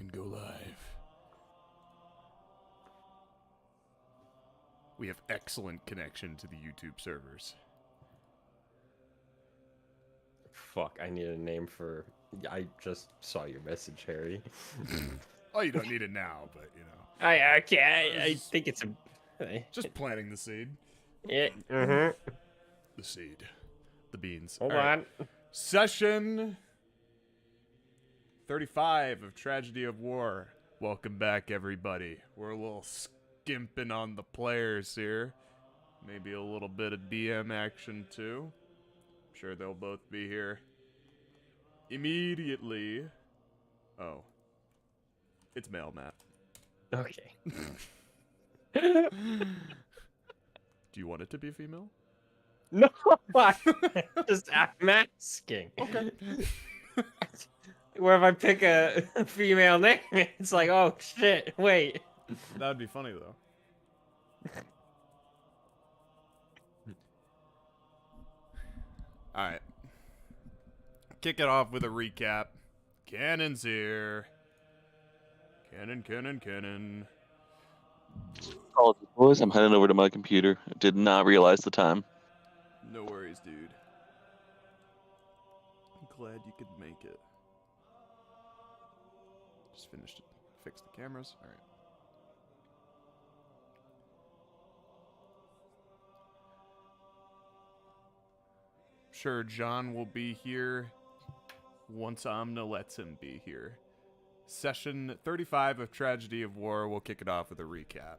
and go live. We have excellent connection to the YouTube servers. Fuck, I need a name for... I just saw your message, Harry. Oh, you don't need it now, but, you know. I think it's a... Just planting the seed. Yeah, The seed. The beans. Hold All right. on. Session 35 of Tragedy of War. Welcome back, everybody. We're a little skimping on the players here. Maybe a little bit of DM action, too. I'm sure they'll both be here immediately. Oh. It's male, Matt. Okay. Do you want it to be female? No, I'm asking. Okay. Where if I pick a female name, it's like, oh shit, wait. That would be funny, though. Alright. Kick it off with a recap. Cannon's here. Cannon. Apologies, boys. I'm heading over to my computer. I did not realize the time. No worries, dude. I'm glad you could make it. Just finished it. Fix the cameras. Alright. Sure, John will be here once Amna lets him be here. Session 35 of Tragedy of War. We'll kick it off with a recap.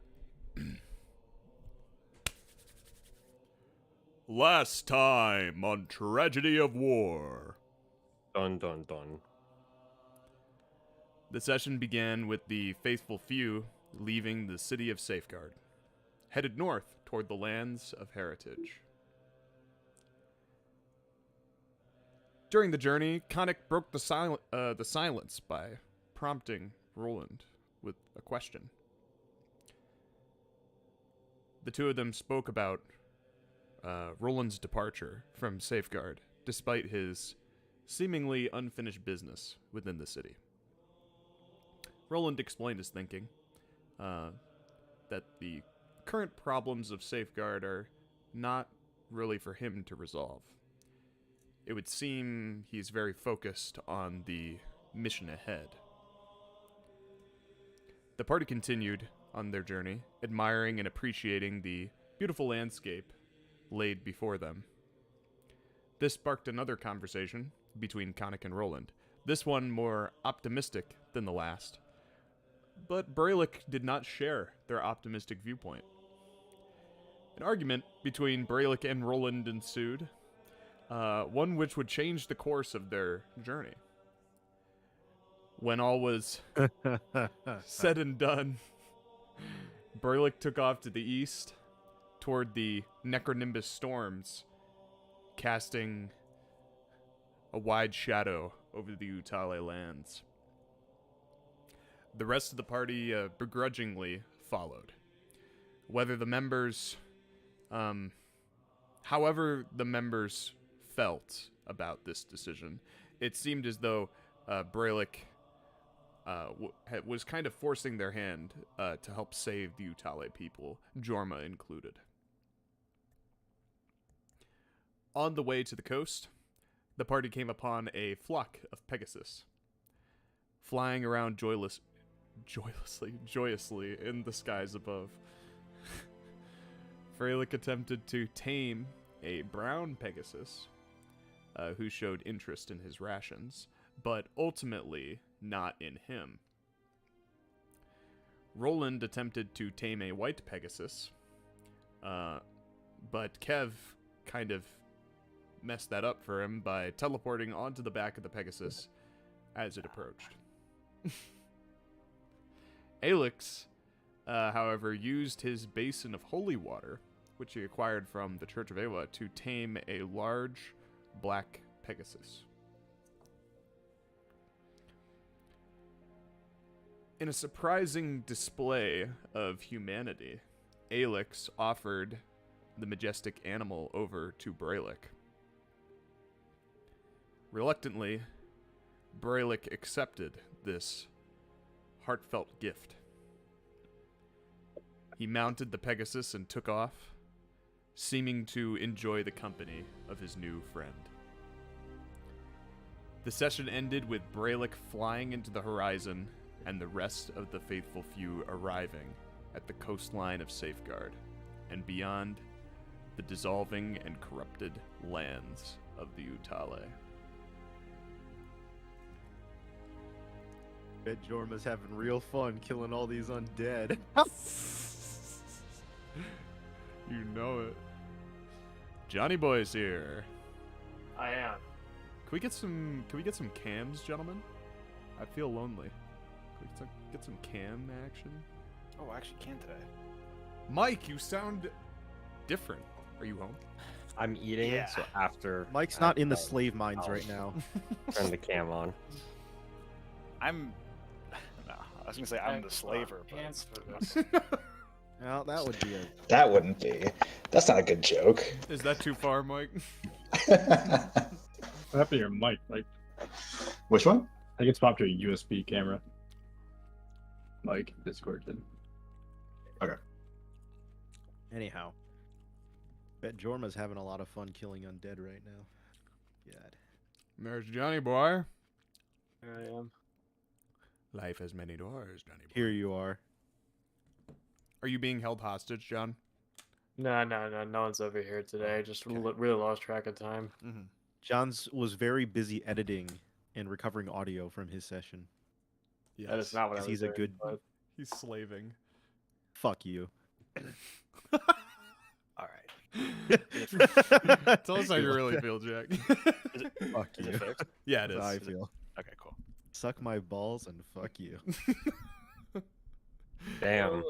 Last time on Tragedy of War. Dun dun dun. The session began with the faithful few leaving the city of Safeguard, headed north toward the lands of heritage. During the journey, Khanek broke the silence by prompting Rolland with a question. The two of them spoke about Roland's departure from Safeguard, despite his seemingly unfinished business within the city. Rolland explained his thinking, that the current problems of Safeguard are not really for him to resolve. It would seem he's very focused on the mission ahead. The party continued on their journey, admiring and appreciating the beautiful landscape laid before them. This sparked another conversation between Khanek and Rolland, this one more optimistic than the last. But Brelikk did not share their optimistic viewpoint. An argument between Brelikk and Rolland ensued, one which would change the course of their journey. When all was said and done, Brelikk took off to the east toward the Necronimbus storms, casting a wide shadow over the Utale lands. The rest of the party begrudgingly followed. However the members felt about this decision, it seemed as though Brelikk was kind of forcing their hand to help save the Utale people, Jorma included. On the way to the coast, the party came upon a flock of Pegasus, flying around joyously in the skies above. Brelikk attempted to tame a brown Pegasus, who showed interest in his rations, but ultimately not in him. Rolland attempted to tame a white Pegasus, but Kev kind of messed that up for him by teleporting onto the back of the Pegasus as it approached. Alex, however, used his basin of holy water, which he acquired from the Church of Aewa, to tame a large black Pegasus. In a surprising display of humanity, Alex offered the majestic animal over to Brelikk. Reluctantly, Brelikk accepted this heartfelt gift. He mounted the Pegasus and took off, seeming to enjoy the company of his new friend. The session ended with Brelikk flying into the horizon and the rest of the faithful few arriving at the coastline of Safeguard, and beyond, the dissolving and corrupted lands of the Utale. Bet Jorma's having real fun killing all these undead. You know it. Johnny Boy's here. I am. Can we get some cams, gentlemen? I feel lonely. Can we get some cam action? Oh, I actually can today. Mike, you sound different. Are you home? I'm eating, Yeah. so after Mike's not in the slave mines right now. turn the cam on. I'm. No, I was gonna say I'm the slaver, but Well, that would be a... That wouldn't be. That's not a good joke. Is that too far, Mike? What happened to your mic? Like, Which one? I think it's popped to a USB camera. Like Discord did. Anyhow. Bet Jorma's having a lot of fun killing undead right now. God. There's Johnny Boy. Here I am. Life has many doors, Johnny Boy. Here you are. Are you being held hostage, John? No one's over here today. Just really lost track of time. Mm-hmm. John's was very busy editing and recovering audio from his session. Yes. That is not what I was He's a doing, good... but- He's slaving. Fuck you. all right. Tell us how you really feel, Jack. Fuck Is you. it fixed? Yeah, it That's is. how I feel. Okay, cool. Suck my balls and fuck you. Damn.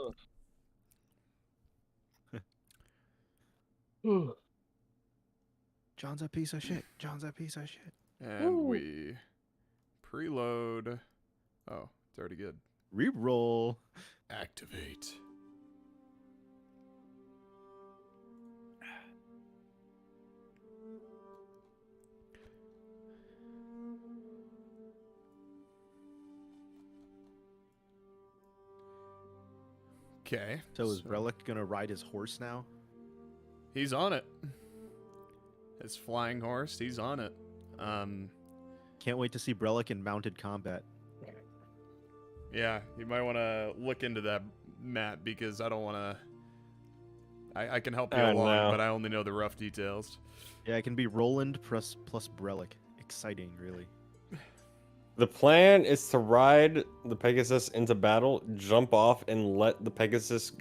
John's a piece of shit. John's a piece of shit. And we preload. Oh, it's already good. Reroll. Activate. Okay. So is Brelikk gonna ride his horse now? He's on it. His flying horse, he's on it. Can't wait to see Brelikk in mounted combat. Yeah, you might want to look into that, Matt, because I don't want to... I can help you Oh, along, no. but I only know the rough details. Yeah, it can be Rolland plus Brelikk. Exciting, really. The plan is to ride the Pegasus into battle, jump off, and let the Pegasus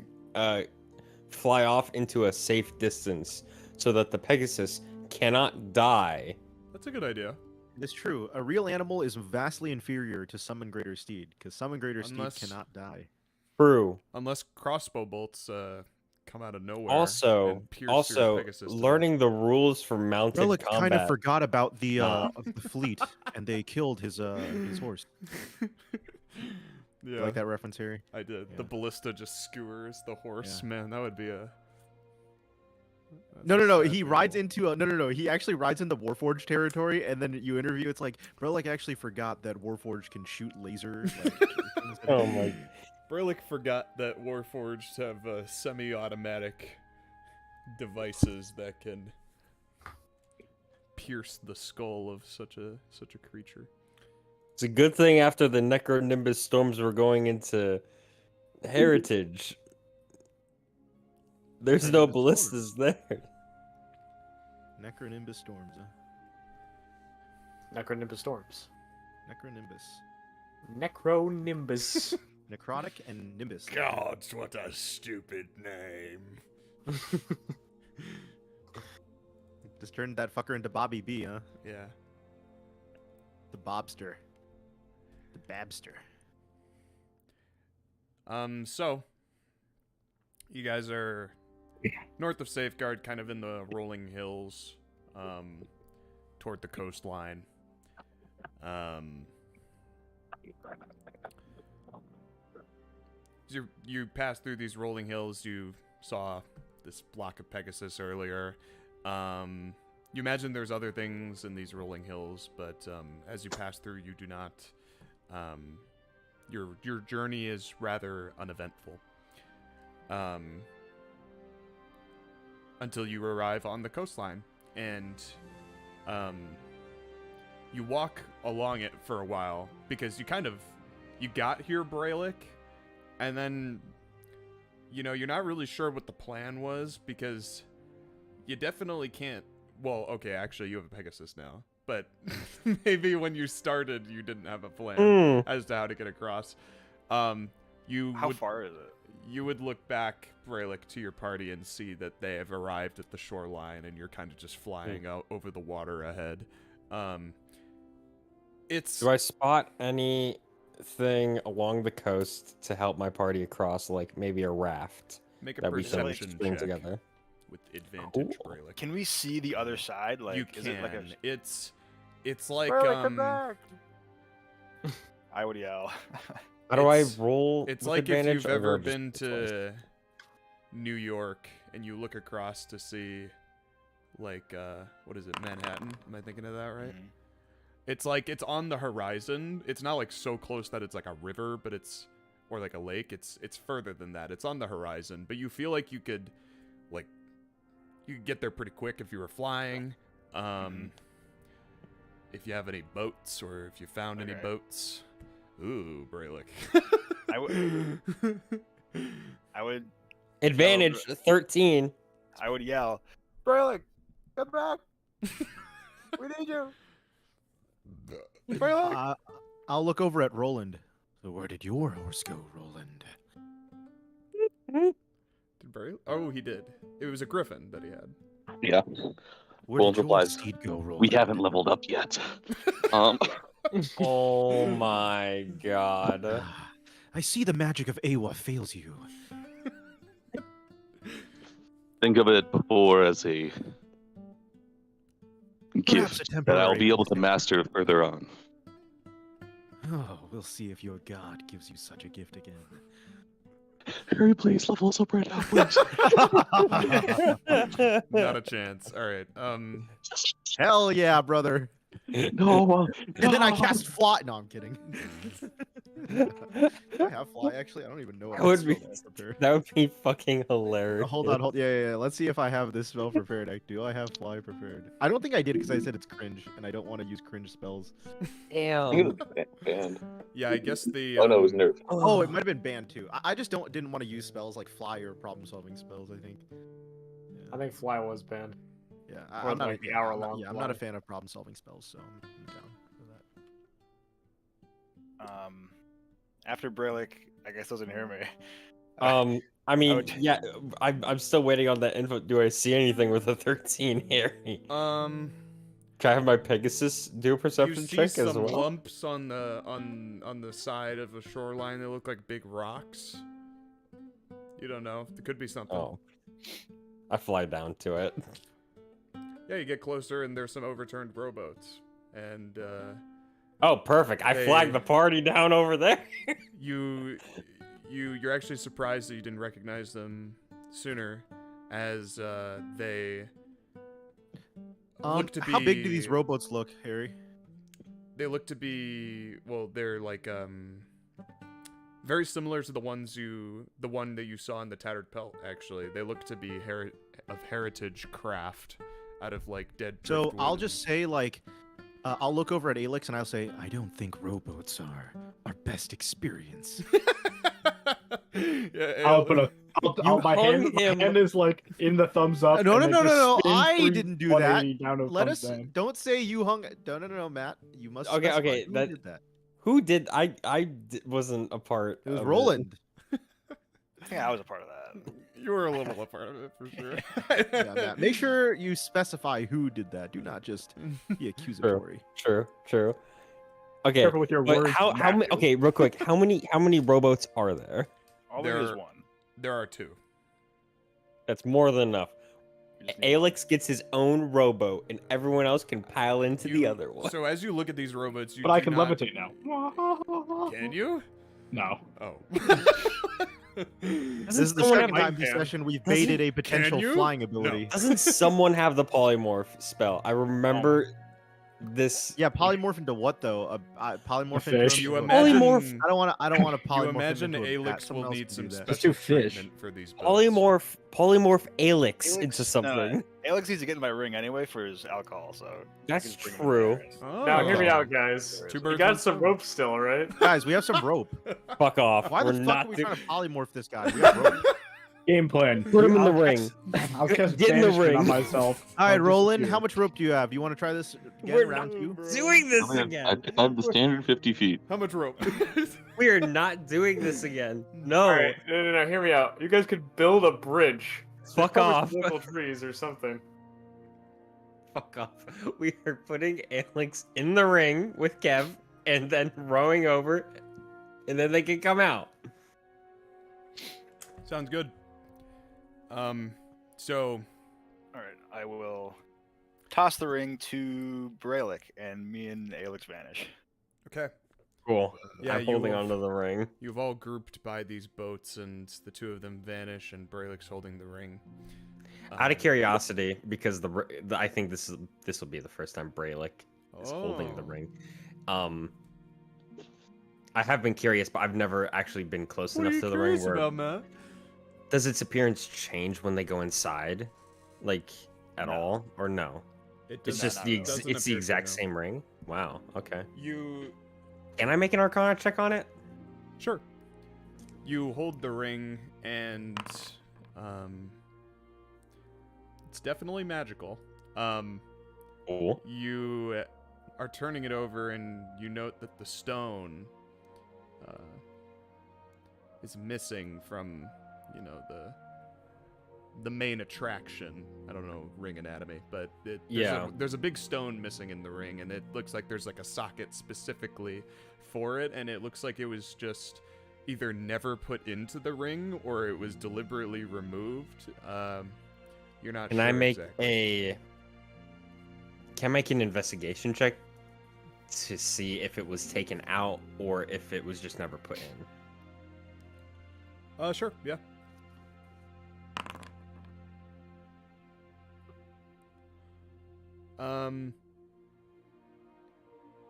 fly off into a safe distance so that the Pegasus cannot die. That's a good idea. It's true. A real animal is vastly inferior to Summon Greater Steed, because Summon Greater Unless- Steed cannot die. True. Unless crossbow bolts come out of nowhere. Also, and pierce your Pegasus to learning the rules for mounted Brelikk combat. kind of forgot about the fleet, and they killed his horse. death. You Yeah, like that reference, Harry? I did. Yeah. The ballista just skewers the horse. Yeah. Man, that would be a... No. sad He rides visual. into no. He actually rides into Warforged territory, and then you interview. It's like Brelikk actually forgot that Warforged can shoot laser. Like, things that- Oh my. Brelikk forgot that Warforged have semi-automatic devices that can pierce the skull of such a creature. It's a good thing after the Necronimbus storms were going into Heritage. There's no Necronimbus ballistas there. Necronimbus storms. Necronimbus storms. Necronimbus. Necronimbus. Necrotic and Nimbus. Gods, what a stupid name. Just turned that fucker into Bobby B, huh? Yeah. The Bobster. The Babster. So you guys are north of Safeguard, kind of in the rolling hills, toward the coastline. As you pass through these rolling hills, you saw this block of Pegasus earlier. You imagine there's other things in these rolling hills, but as you pass through, you do not your journey is rather uneventful. Until you arrive on the coastline, and you walk along it for a while because you got here, Brelikk, and then you're not really sure what the plan was because you definitely can't. Well, okay, actually, you have a Pegasus now, but maybe when you started, you didn't have a plan as to how to get across. How far is it? You would look back, Brelikk, to your party and see that they have arrived at the shoreline, and you're kind of just flying out over the water ahead. Do I spot anything along the coast to help my party across, like maybe a raft Make a that we can perception string check together? with advantage, Cool. Brelikk. Can we see the other side? Like, You is can. it like a? It's like I would yell. How do I It's- roll? It's with like if advantage, you've or ever just been choice? to New York and you look across to see, like, what is it, Manhattan? Am I thinking of that right? Mhm. It's like it's on the horizon. It's not like so close that it's like a river, but or like a lake. It's further than that. It's on the horizon, but you feel like you could get there pretty quick if you were flying. If you have any boats, or if you found any Okay. boats. Ooh, Brelikk. I would Advantage 13. I would yell, Brelikk, come back. We need you. Brelikk. I'll look over at Rolland. So where did your horse go, Rolland? Did Brelikk? Oh, he did. It was a griffin that he had. Yeah, Where Roland did your replies, steed go, Rolland? we haven't leveled up yet. Oh my god. Ah, I see the magic of Aewa fails you. Think of it before as a Perhaps gift a that I'll be temporary able to master further on. Oh, we'll see if your god gives you such a gift again. Harry, please level us up right now, please. Not a chance. All right. Hell yeah, brother. No, And then I no. cast fly. No, I'm kidding. Do I have fly actually? I don't even know what That would spell be- I have prepared. That would be fucking hilarious. Hold on. Yeah. Let's see if I have this spell prepared. Do I have fly prepared? I don't think I did because I said it's cringe, and I don't want to use cringe spells. Damn. Banned. Yeah, I guess the. Oh no, it was nerf. Oh, it might have been banned too. I just didn't want to use spells like fly or problem-solving spells. I think. I think Fly was banned. Yeah, Or I'm not. like the hour-long Yeah, I'm not a fly. fan of problem-solving spells, so I'm down for that. After Brelikk, I guess doesn't hear me. I mean, would- yeah, I'm still waiting on that info. Do I see anything with a 13, Harry? Can I have my Pegasus do a You perception see check some as well? lumps on the side of the shoreline. They look like big rocks. You don't know. There could be something. Oh. I fly down to it. Yeah, you get closer, and there's some overturned rowboats, and Oh, perfect. I They- flagged the party down over there. you're actually surprised that you didn't recognize them sooner, as they look to be. How big do these rowboats look, Harry? They look to be, well, they're like very similar to the one that you saw in the Tattered Pelt. Actually, they look to be of heritage craft out of like dead. So driftwood. I'll just say like, I'll look over at Alex and I'll say, I don't think rowboats are our best experience. Yeah, I'll put a. My hung him. hand is like in the thumbs up. No, and then just no. spin I 3 didn't do that. 180 down to Let thumbs us. down. Don't say you hung. No, Matt. You must. Okay, specify okay, who that- did that. Who did? Wasn't a part. It was of Roland. I think I was a part of that. you were a little a part of it for sure. Yeah, Matt. Make sure you specify who did that. Do not just be accusatory. True. Okay, Careful with your but words. how many? Matthew. Okay, real quick. How many rowboats are there? All there is There- one. There are two. That's more than enough. You just need- Alex gets his own rowboat, and everyone else can pile into the You- other one. So as you look at these rowboats, you But I do can not- levitate now. Can you? No. Oh. This is the someone second have- time this Can. session we've Doesn't- baited a potential you? flying ability. Doesn't someone have the polymorph spell? I remember. this. Yeah, polymorph into what though? Polymorph fish. into You a imagine, Polymorph- I don't want to polymorph you imagine him into a bat. Alex Someone will else need can some do that. Let's special do fish. treatment for these boats. Polymorph Alex Alex- into something. No, Alex needs to get in my ring anyway for his alcohol, so you That's can just bring him in true. there and- Oh. Now, hear me out, guys. Two We birds, got one some stone. rope still, right? Guys, we have some rope. Fuck off. Why We're the fuck not are we do- trying to polymorph this guy? We have rope. Game plan. Put him in the I'll ring. cast- I'll cast Get in the banishment on ring. myself. All right, I'll Roland, disappear. how much rope do you have? You want to try this again, We're round two? doing this I again. have the standard 50 feet. How much rope? We are not doing this again. No. All right, no, hear me out. You guys could build a bridge. Fuck Cover off. some local trees or something. Fuck off. We are putting Alex in the ring with Kev and then rowing over, and then they can come out. Sounds good. So All right, I will toss the ring to Brelikk, and me and Alex vanish. okay. Cool. Yeah, I'm you holding will- onto the ring. You've all grouped by these boats, and the two of them vanish, and Braylick's holding the ring. Out of curiosity, because I think this will be the first time Brelikk is holding the Oh. ring. I have been curious, but I've never actually been close What are enough you to the ring. curious Where about, man? does its appearance change when they go inside, like at No. all, or no? It It's does just not- the doesn't it's the appear to, exact no. same ring. Wow. Okay. You Can I make an Arcana check on it? sure. You hold the ring, and it's definitely magical. Cool. You are turning it over, and you note that the stone is missing from, the main attraction. I don't know ring anatomy, but there's a big stone missing in the ring, and it looks like there's like a socket specifically for it, and it looks like it was just either never put into the ring or it was deliberately removed. You're not Can sure I make exactly. Can I make an investigation check to see if it was taken out or if it was just never put in? Sure, yeah.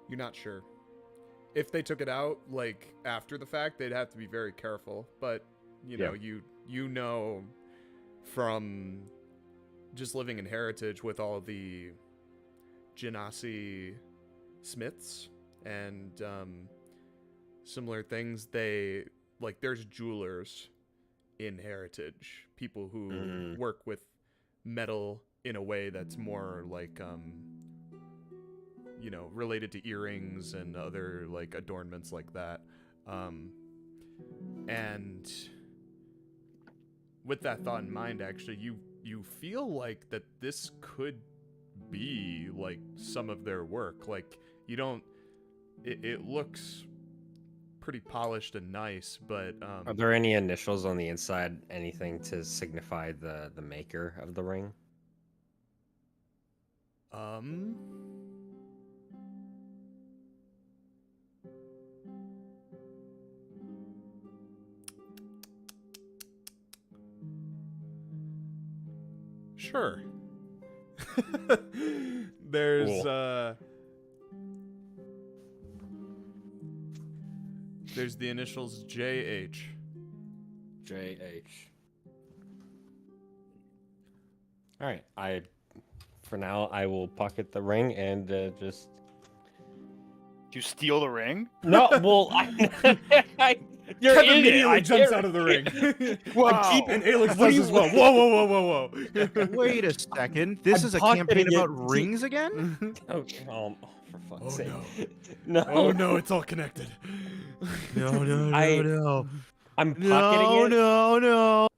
You're not sure. If they took it out, like, after the fact, they'd have to be very careful. But, you know from just living in Heritage with all the Genasi smiths and similar things, there's jewelers in Heritage. People who work with metal in a way that's more like related to earrings and other like adornments like that. And with that thought in mind, actually, you feel like that this could be like some of their work. Like, you don't, it looks pretty polished and nice, but Are there any initials on the inside? Anything to signify the maker of the ring? Sure. There's Cool. There's the initials JH. JH. All right. For now, I will pocket the ring and just. Do you steal the ring? No, well, you're Kevin in it. immediately jumps out of the ring. Wow. And Alex What does do as you- well. Whoa. Wait a second. This I'm is a campaign pocketing about it. rings again? Oh, for fuck's Oh, sake. no. No. Oh no, it's all connected. No. I'm pocketing it. No.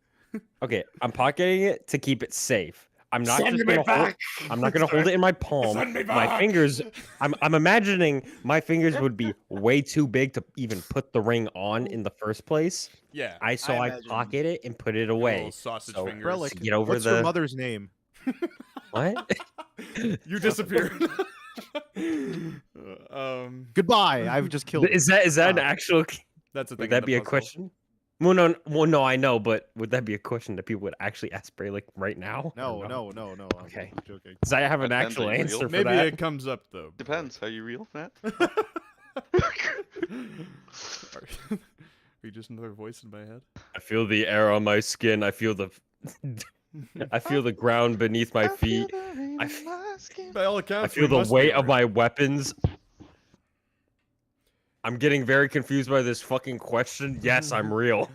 Okay, I'm pocketing it to keep it safe. I'm not Send just me gonna back! I'm not gonna hold it in my palm. Send me My back! fingers. I'm imagining my fingers would be way too big to even put the ring on in the first place. Yeah. I imagine- pocket it and put it Little away. sausage So- fingers. Relic, To get over what's your the- mother's name? What? You disappeared. Goodbye. I've just killed Is that an Uh, actual? That's a thing. Would in that the be a puzzle. question? Well, no, I know, but would that be a question that people would actually ask Brelikk right now? No, Or no, no, no. I'm Okay. joking. Because I have an Depends, actual are you real? answer for Maybe that. it comes up though. Depends. Are you real, Matt? Are you just another voice in my head? I feel the air on my skin. I feel the I feel the ground beneath my feet. By all I accounts, feel we the must be weight of real. my weapons. I'm getting very confused by this fucking question. Yes, I'm real.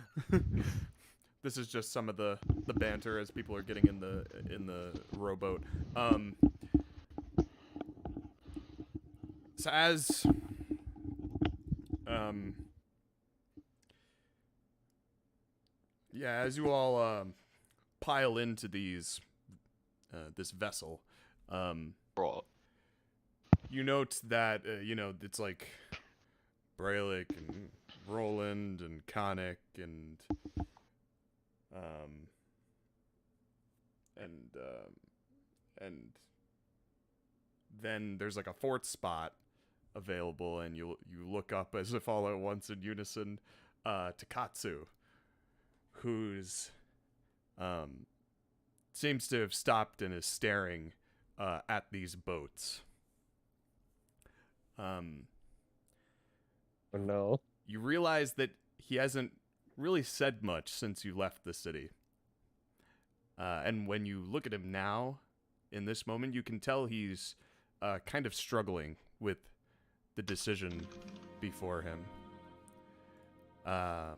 This is just some of the banter as people are getting in the rowboat. So as as you all pile into this vessel, Bro. you note that it's like Brelikk and Rolland and Khanek and then there's like a fourth spot available, and you look up as if all at once in unison to Katsu, who's seems to have stopped and is staring at these boats. Oh no. You realize that he hasn't really said much since you left the city. And when you look at him now, in this moment, you can tell he's kind of struggling with the decision before him. Man,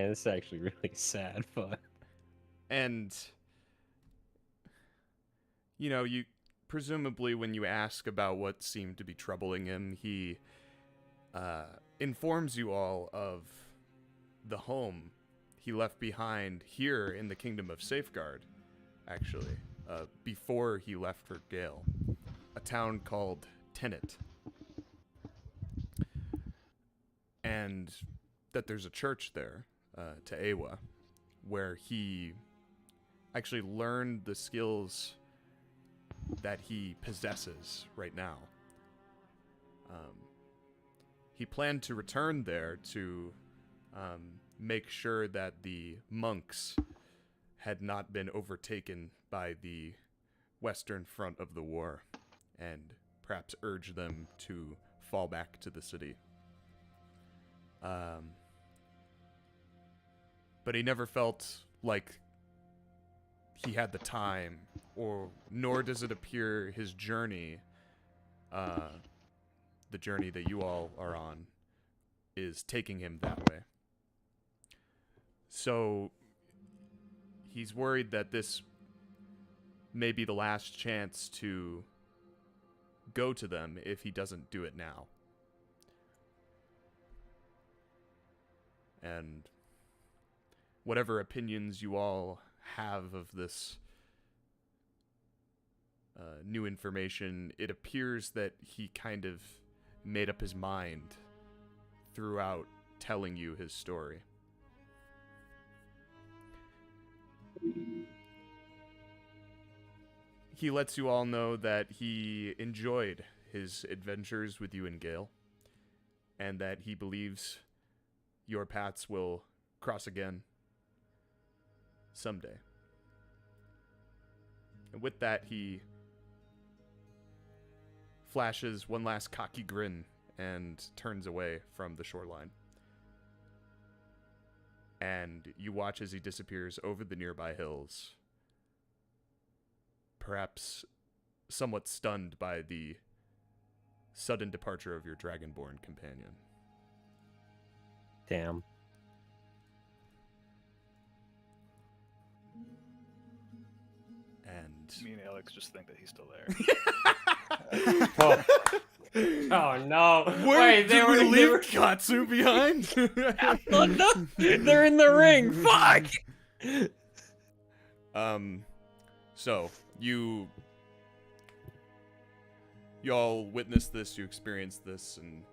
this is actually really sad, but And, you presumably when you ask about what seemed to be troubling him, he informs you all of the home he left behind here in the Kingdom of Safeguard, actually, before he left for Gale, a town called Tenet. And that there's a church there, to Aewa, where he actually learned the skills that he possesses right now. He planned to return there to make sure that the monks had not been overtaken by the western front of the war, and perhaps urge them to fall back to the city. But he never felt like he had the time, nor does it appear his journey, the journey that you all are on, is taking him that way. So he's worried that this may be the last chance to go to them if he doesn't do it now. And whatever opinions you all have of this new information, it appears that he kind of made up his mind throughout telling you his story. He lets you all know that he enjoyed his adventures with you and Gale, and that he believes your paths will cross again someday. And with that, he flashes one last cocky grin and turns away from the shoreline. And you watch as he disappears over the nearby hills, perhaps somewhat stunned by the sudden departure of your dragonborn companion. damn. And Me and Alex just think that he's still there. Oh no! where Wait, they did were we leave Katsu behind? Oh no! They're in the ring. Fuck. So you all witnessed this, you experienced this, and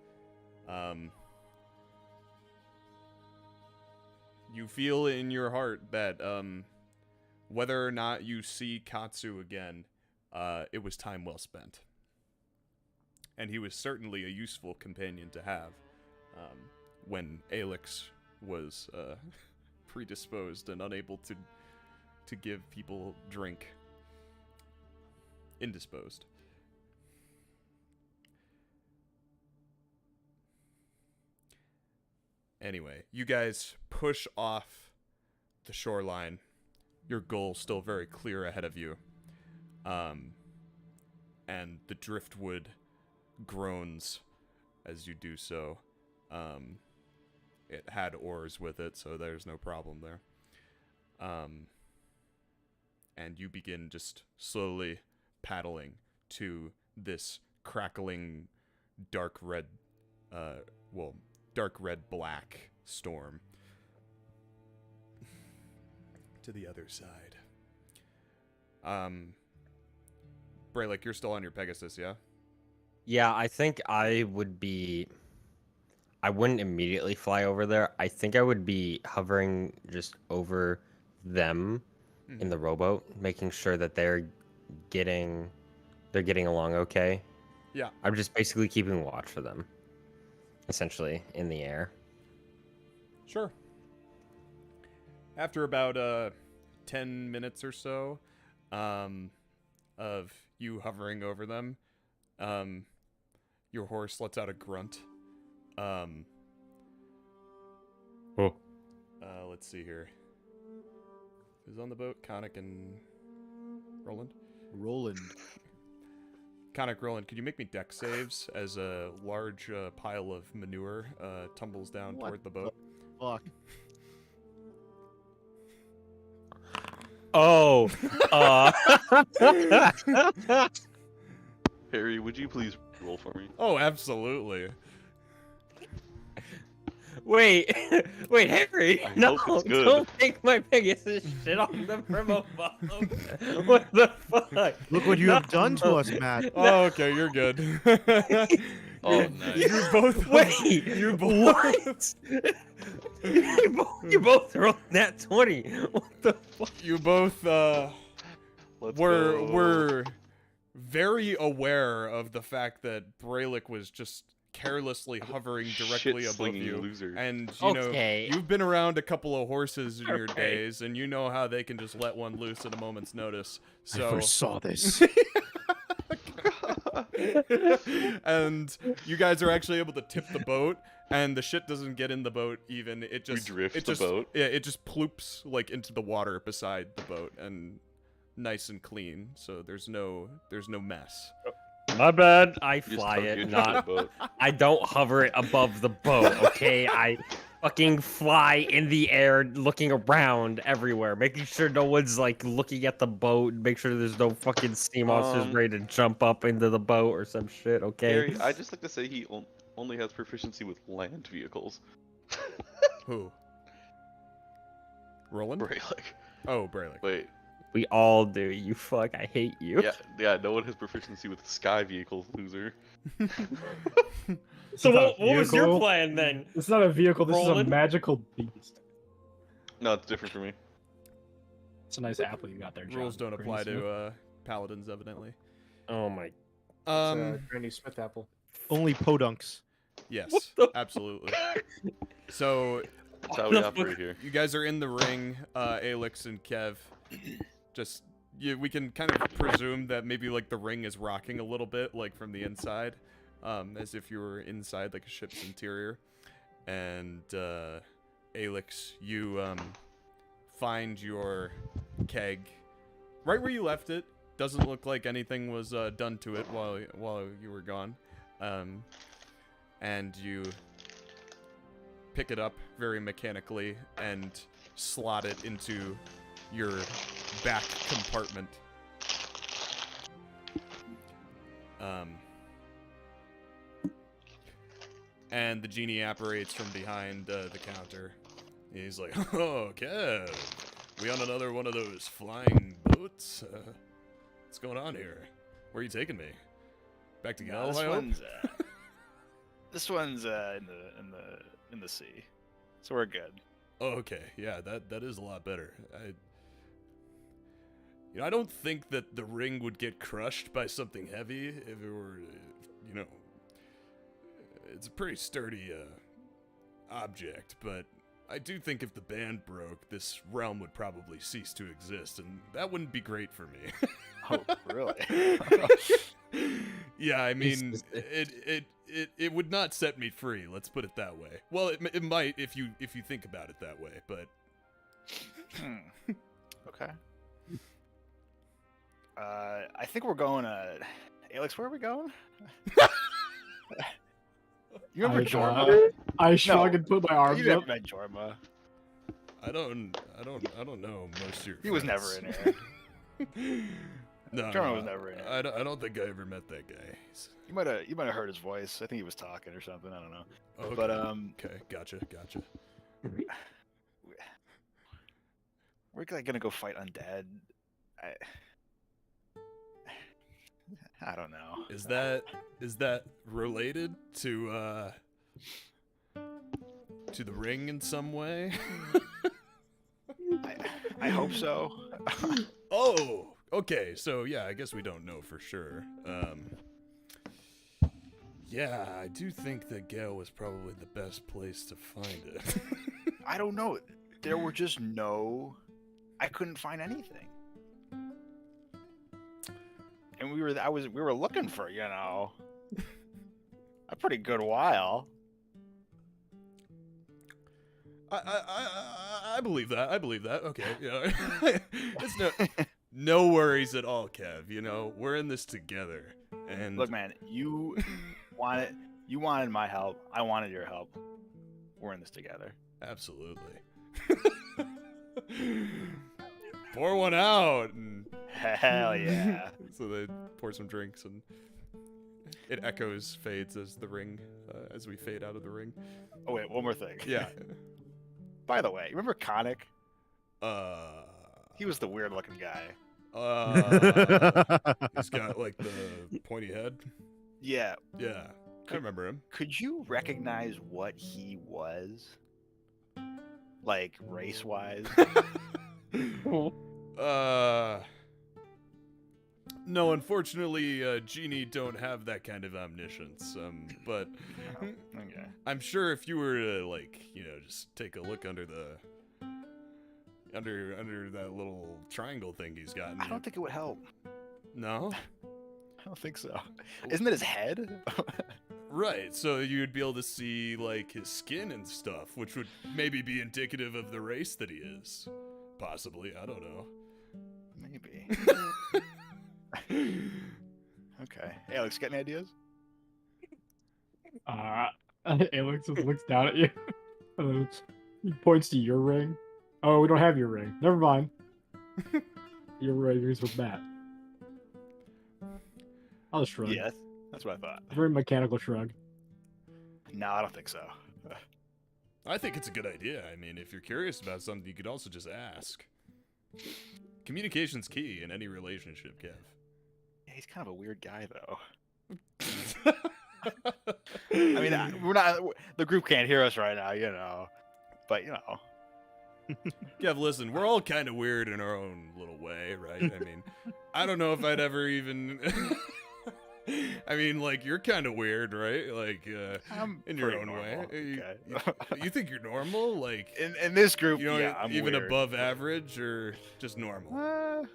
you feel in your heart that whether or not you see Katsu again, it was time well spent. And he was certainly a useful companion to have when Alex was predisposed and unable to give people drink. Indisposed. Anyway, you guys push off the shoreline. Your goal still very clear ahead of you. And the driftwood groans as you do so. It had oars with it, so there's no problem there. And you begin just slowly paddling to this crackling dark red black storm to the other side. Brelikk, you're still on your Pegasus, yeah? Yeah, I think I wouldn't immediately fly over there. I think I would be hovering just over them in the rowboat, making sure that they're getting along okay. Yeah. I'm just basically keeping watch for them, essentially, in the air. Sure. After about 10 minutes or so of you hovering over them, your horse lets out a grunt. Let's see here. Who's on the boat? Khanek and Rolland? Rolland. Khanek, Rolland, could you make me deck saves as a large pile of manure tumbles down What toward the boat? Fuck. Oh, Harry, would you please roll for me? Oh, absolutely. wait, Harry, I no, hope it's good. don't take my Pegasus shit off the promo bomb. What the fuck? Look what you have done to us, Matt. Oh, okay, you're good. Oh, nice. You both. Wait, You both. what? you both rolled that 20. What the fuck? You both Let's were go. very aware of the fact that Brelikk was just carelessly hovering directly above Shit-slinging you. loser. And you Okay. know, you've been around a couple of horses in your Okay. days, and you know how they can just let one loose at a moment's notice. I So foresaw this. and you guys are actually able to tip the boat, and the shit doesn't get in the boat even. It just drift it the just, boat? Yeah, it just ploops like into the water beside the boat, and nice and clean. So there's no mess. My bad. I You just fly tuck it, into not. the boat. I don't hover it above the boat. Okay, I fucking fly in the air, looking around everywhere, making sure no one's like looking at the boat, make sure there's no fucking sea monsters ready to jump up into the boat or some shit. Okay. Harry, I just like to say he only has proficiency with land vehicles. Who? Roland? Brelikk. Oh, Brelikk. Wait, We all do. You fuck. I hate you. yeah, no one has proficiency with sky vehicles, loser. So It's not what a was your vehicle. plan then? It's not a vehicle. This is a Roland? magical beast. No, it's different for me. It's a nice apple you got there. John. Rules don't Granny apply Smith. to paladins, evidently. Oh my. Granny Smith apple. Only podunks. Yes, the absolutely. So That's how we operate here. you guys are in the ring, Alex and Kev. Just we can kind of presume that maybe like the ring is rocking a little bit, like from the inside, as if you were inside like a ship's interior. And Alex, you find your keg right where you left it. Doesn't look like anything was done to it while you were gone. And you pick it up very mechanically and slot it into your back compartment. And the genie apparates from behind the counter. He's like, "Oh, Kev, we on another one of those flying boats? What's going on here? Where are you taking me? Back to Gale, this I hope?" one's this one's in the sea, so we're good. Oh, okay, yeah, that is a lot better. I don't think that the ring would get crushed by something heavy if it were, it's a pretty sturdy object, but I do think if the band broke, this realm would probably cease to exist, and that wouldn't be great for me. Oh, really? Yeah, I mean, it would not set me free. Let's put it that way. Well, it might if you think about it that way, but Okay. I think we're going. Alex, where are we going? You remember Jorma? I shrug and put my arms You never up. met Jorma. I don't know most of your He was friends. never in here. No, Jorma was never in here. I don't think I ever met that guy. You might have heard his voice. I think he was talking or something. I don't know. Okay. But Okay, gotcha. we're like gonna go fight undead. I don't know. Is that related to the ring in some way? I hope so. Oh, okay. So yeah, I guess we don't know for sure. Yeah, I do think that Gale was probably the best place to find it. I don't know. There were just I couldn't find anything. And we were looking for, a pretty good while. I believe that. Okay, yeah. It's no worries at all, Kev. We're in this together. And Look, man, you wanted my help. I wanted your help. We're in this together. absolutely. Pour one out. And Hell yeah. so they pour some drinks, and it echoes, fades as as we fade out of the ring. Oh wait, one more thing. Yeah. By the way, you remember Khanek? Uh. He was the weird looking guy. He's got like the pointy head. Yeah. Yeah, I remember him. Could you recognize what he was? Like race wise? No, unfortunately, genie don't have that kind of omniscience. But Okay. I'm sure if you were to just take a look under that little triangle thing he's got. I don't think it would help. No. I don't think so. Isn't it his head? Right, so you'd be able to see like his skin and stuff, which would maybe be indicative of the race that he is. Possibly, I don't know. Maybe. Okay. Alex, got any ideas? Alex just looks down at you. He points to your ring. Oh, we don't have your ring. Never mind. Your ring is with Matt. I'll just shrug. Yes. That's what I thought. Very mechanical shrug. No, I don't think so. I think it's a good idea. I mean, if you're curious about something, you could also just ask. Communication's key in any relationship, Kev. Yeah, he's kind of a weird guy, though. I mean, we're not. The group can't hear us right now, But Kev, listen, we're all kind of weird in our own little way, right? I mean, I don't know if I'd ever even. I mean, like, you're kind of weird, right? Like, in your own way. Okay. You think you're normal? Like, in this group, yeah, I'm even weird. above average or just normal?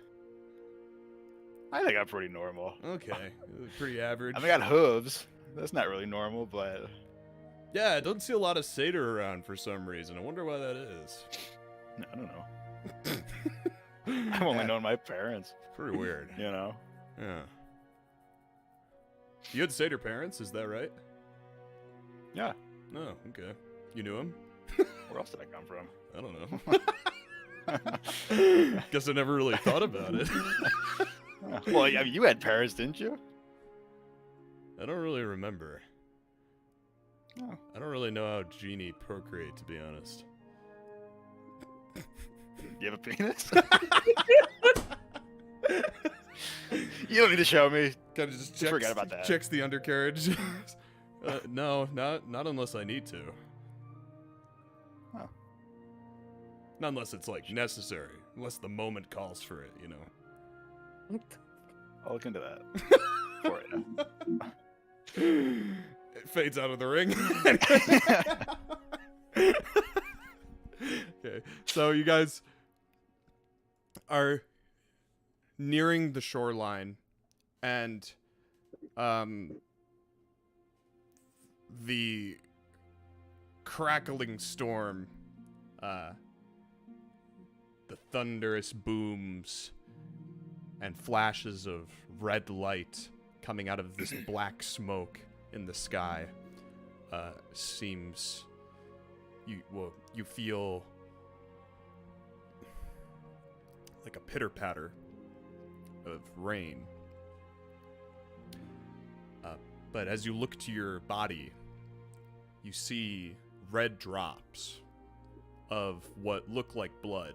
I think I'm pretty normal. Okay, pretty average. I got hooves. That's not really normal, but Yeah, I don't see a lot of satyr around for some reason. I wonder why that is. no, I don't know. I've only known my parents. Pretty weird. Yeah. You had satyr parents, is that right? Yeah. No, okay. You knew him? Where else did I come from? I don't know. Guess I never really thought about it. Well, I mean, you had parents, didn't you? I don't really remember. Oh. I don't really know how genie procreate, to be honest. You have a penis? You don't need to show me. Kind of just Forget about that. Checks the undercarriage. No, not unless I need to. Oh. Not unless it's like necessary. Unless the moment calls for it, you know. I'll look into that for you. It fades out of the ring. So you guys are nearing the shoreline, and the crackling storm, the thunderous booms and flashes of red light coming out of this black smoke in the sky seems you feel like a pitter-patter of rain. But as you look to your body, you see red drops of what look like blood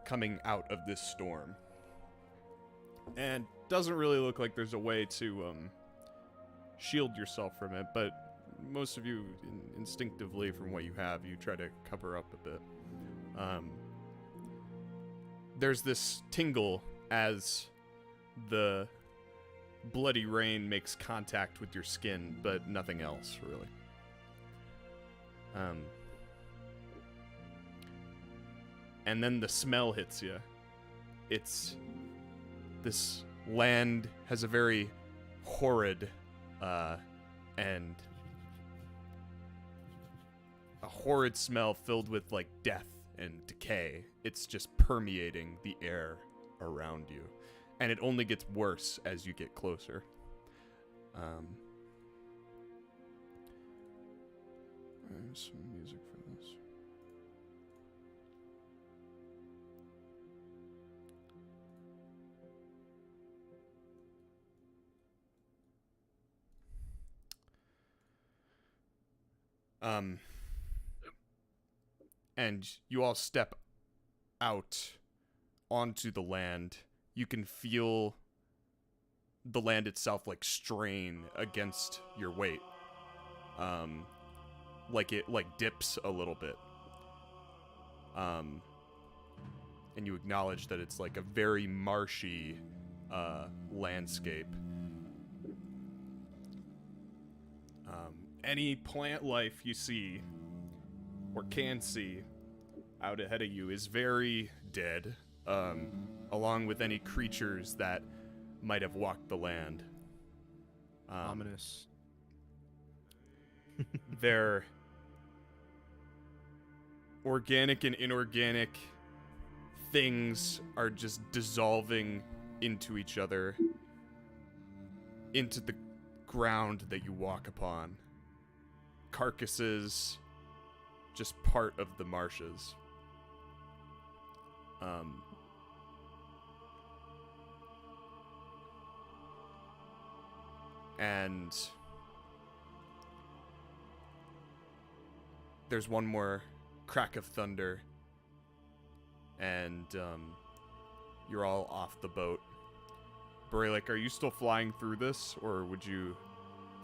coming out of this storm. And doesn't really look like there's a way to shield yourself from it, but most of you instinctively, from what you have, you try to cover up a bit. There's this tingle as the bloody rain makes contact with your skin, but nothing else, really. And then the smell hits you. This land has a very horrid and a horrid smell filled with like death and decay. It's just permeating the air around you, and it only gets worse as you get closer. There's some music for this. And you all step out onto the land. You can feel the land itself like strain against your weight. Like it dips a little bit. And you acknowledge that it's like a very marshy landscape. Any plant life you see or can see out ahead of you is very dead, along with any creatures that might have walked the land. Ominous. Their organic and inorganic things are just dissolving into each other, into the ground that you walk upon. Carcasses, just part of the marshes. And there's one more crack of thunder, and you're all off the boat. Brelikk, are you still flying through this, or would you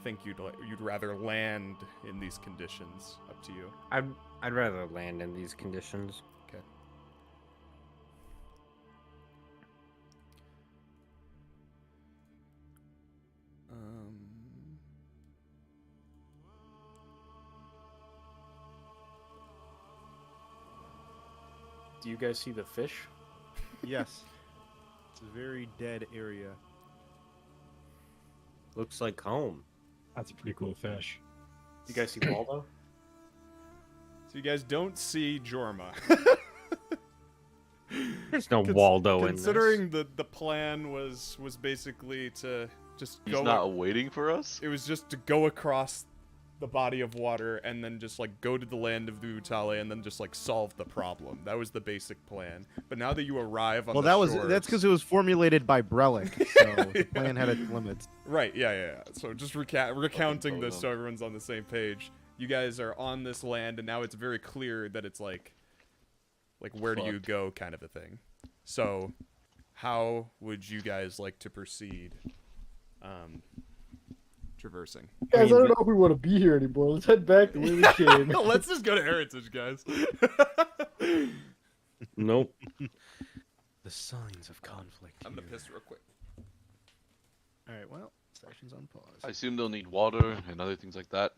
think you'd rather land in these conditions? Up to you. I'd rather land in these conditions. Okay. Do you guys see the fish? Yes. It's a very dead area. Looks like home. That's a pretty cool fish. You guys see Waldo? So you guys don't see Jorma. There's no Waldo in this. Considering the plan was basically to just He's go. not waiting for us? It was just to go across the body of water and then just like go to the land of the Utale and then just like solve the problem. That was the basic plan. But now that you arrive on that's because it was formulated by Brelikk, so the plan had its limits. Right, yeah. So just recounting this so everyone's on the same page. You guys are on this land, and now it's very clear that it's like where do you go kind of a thing. So how would you guys like to proceed traversing? Guys, I don't know if we want to be here anymore. Let's head back the way we came. Let's just go to Heritage, guys. Nope. The signs of conflict. I'm gonna piss real quick. All right, well, session's on pause. I assume they'll need water and other things like that.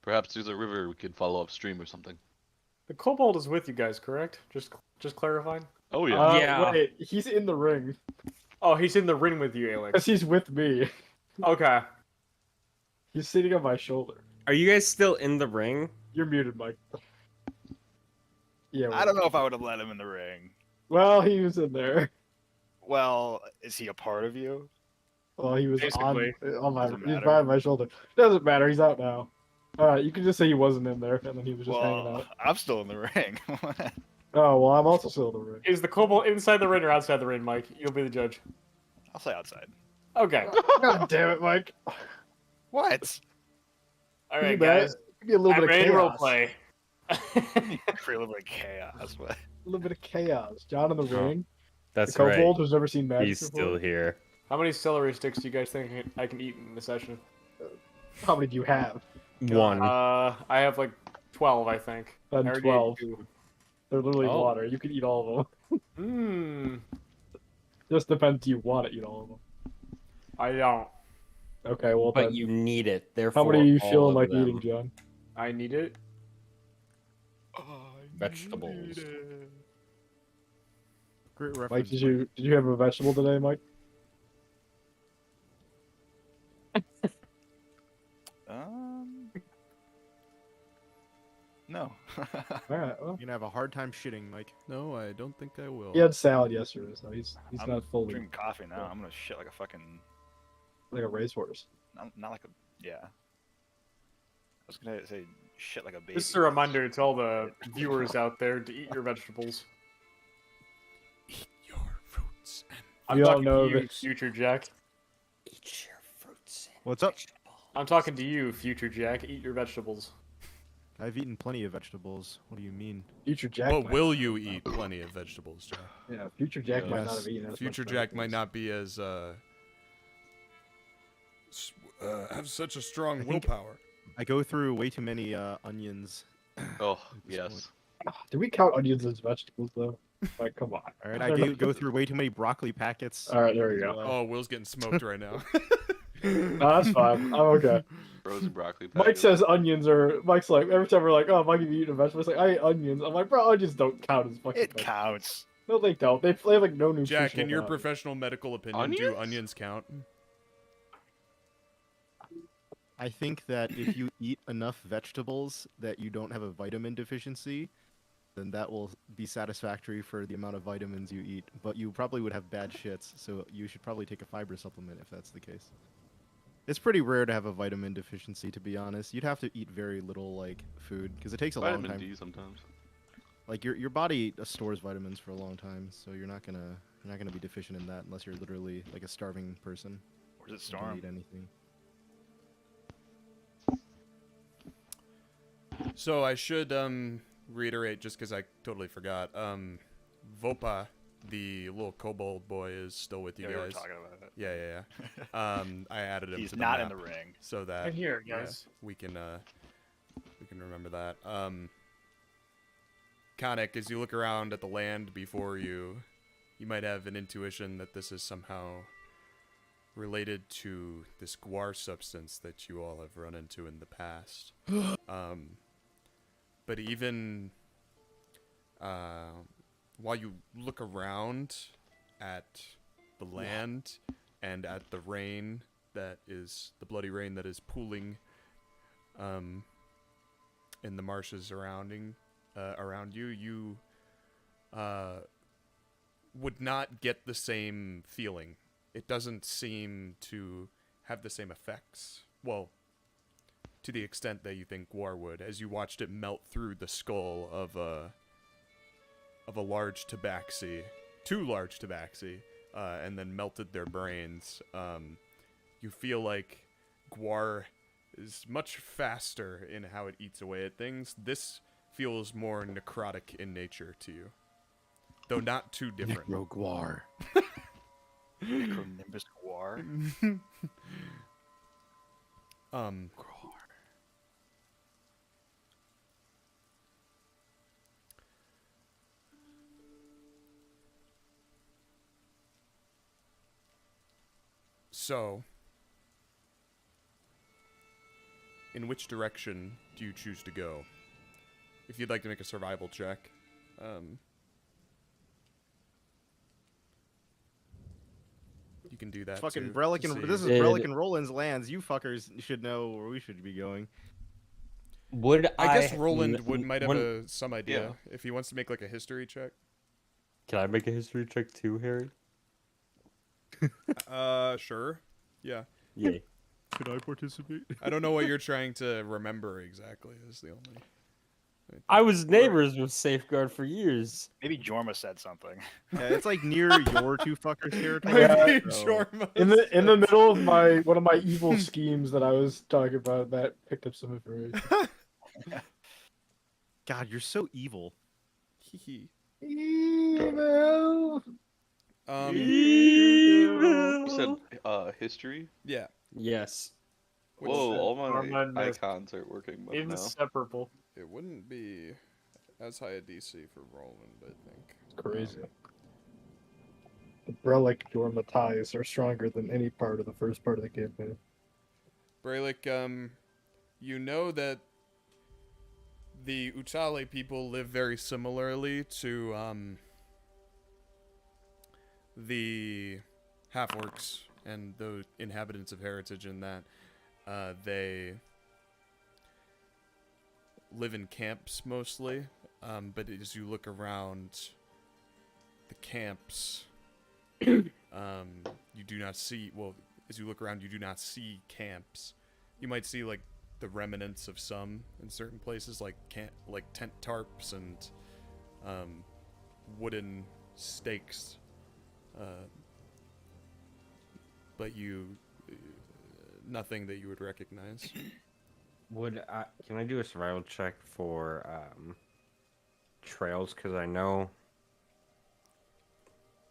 Perhaps there's a river we could follow upstream or something. The kobold is with you guys, correct? Just clarifying. Oh yeah. Yeah. Wait, he's in the ring. Oh, he's in the ring with you, Because Alex. he's with me. Okay. He's sitting on my shoulder. Are you guys still in the ring? You're muted, Mike. Yeah. I don't know if I would have let him in the ring. Well, he was in there. Well, is he a part of you? Well, he was Basically. on my. Doesn't He's matter. behind my shoulder. Doesn't matter. He's out now. You can just say he wasn't in there, and then he was just hanging Well, out. I'm still in the ring. Oh well, I'm also still in the ring. Is the kobold inside the ring or outside the ring, Mike? You'll be the judge. I'll say outside. Okay. God damn it, Mike. What? All Can you right, guys. Give me a little I'm bit of ready to chaos. roleplay. For a little bit of chaos. What? A little bit of chaos. John in the Oh, ring. That's The kobold right. who's never seen magic He's before. still here. How many celery sticks do you guys think I can eat in a session? How many do you have? One. I have like 12, I think. I Then already ate 12. two. They're literally Oh. water. You can eat all of them. Mmm. Just depends. Do you want to eat all of them? I don't. Okay, well But then. you need it. Therefore, How many are you all feeling of like them. eating, John? I need it. Vegetables. Great Mike, reference. did you have a vegetable today, Mike? No. All right. Well, You're gonna have a hard time shitting, Mike. No, I don't think I will. he had salad yesterday, so he's I'm not fully drinking coffee now. I'm gonna shit like a fucking like a racehorse. not like a yeah. I was gonna say shit like a baby. This is a reminder to all the viewers out there to eat your vegetables. Eat your fruits. I'm We all talking know to you, that- future Jack. Eat your fruits. and What's up? vegetables. I'm talking to you, future Jack. Eat your vegetables. I've eaten plenty of vegetables. What do you mean? Future Jack. But might- will you eat plenty of vegetables, Jack? Yeah, Future Jack might not Yes. have eaten. as much Future Jack might vegetables. not be as have such a strong think- willpower. I go through way too many onions. Oh at this yes. point. Do we count onions as vegetables though? Like, come on. All right, I go through way too many broccoli packets. All right, there we go. Oh, Will's getting smoked right now. No, that's fine. I'm okay. Frozen broccoli. Mike patties. says onions are. Mike's like every time we're like, oh, Mike, have you eaten a vegetable? It's like I ate onions. I'm like, bro, onions don't count as fucking. It vegetables. counts. No, they don't. They have like no nutritional. Jack, in your value. professional medical opinion, do Onions? onions count? I think that if you eat enough vegetables that you don't have a vitamin deficiency, then that will be satisfactory for the amount of vitamins you eat. But you probably would have bad shits, so you should probably take a fiber supplement if that's the case. It's pretty rare to have a vitamin deficiency, to be honest. You'd have to eat very little like food because it takes a long Vitamin time. D sometimes. Like your body stores vitamins for a long time, so you're not gonna be deficient in that unless you're literally like a starving person. Where's it who don't storm? eat anything. So I should reiterate, just because I totally forgot. Vopa, the little kobold boy, is still with you Yeah, we were guys. talking about it. Yeah. I added him He's to the not in map the ring. so that I'm here, yeah, guys. we can remember that. Khanek, as you look around at the land before you, you might have an intuition that this is somehow related to this guar substance that you all have run into in the past. But even while you look around at the land and at the rain that is the bloody rain that is pooling in the marshes around you, you would not get the same feeling. It doesn't seem to have the same effects. Well, to the extent that you think Guar would, as you watched it melt through the skull of a large tabaxi, two large tabaxi, and then melted their brains. You feel like Guar is much faster in how it eats away at things. This feels more necrotic in nature to you, though not too different. Necroguar. Necronimbus Guar. So, in which direction do you choose to go? if you'd like to make a survival check. You can do that. Fucking too, Brelikk to and see- this is Brelikk and Roland's lands. You fuckers should know where we should be going. Would I guess I Rolland might have when- some idea if he wants to make like a history check. Can I make a history check too, Harry? Sure. Yeah. Yeah. Could I participate? I don't know what you're trying to remember exactly. Is the only. I was neighbors with Safeguard for years. Maybe Jorma said something. Yeah, it's like near your two fuckers territory. Yeah. so- In the middle of one of my evil schemes that I was talking about, that picked up some information. God, you're so evil. Hee Evil. You said history? Yeah. Yes. Whoa, all my Armand missed. icons are working now. Inseparable. It wouldn't be as high a DC for Rolland, I think. Crazy. The Brelikk Jorma ties are stronger than any part of the first part of the campaign. Brelikk, you know that the Utale people live very similarly to the half-orcs and the inhabitants of Heritage in that they live in camps mostly, but as you look around the camps, you do not see, well, as you look around, you do not see camps. You might see, like, the remnants of some in certain places, like tent tarps and wooden stakes, but nothing that you would recognize. Can I do a survival check for trails? Because I know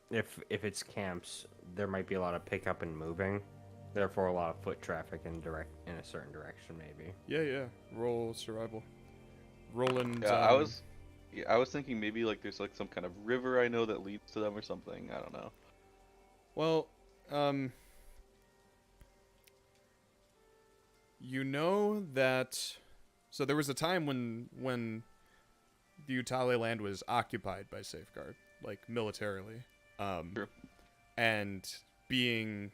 if it's camps, there might be a lot of pickup and moving. Therefore, a lot of foot traffic in a certain direction, maybe. Yeah. Roll survival. Rolland. Yeah, I was thinking maybe like there's like some kind of river I know that leads to them or something. I don't know. Well, you know that. So there was a time when the Utale land was occupied by Safeguard, like militarily. Sure. And being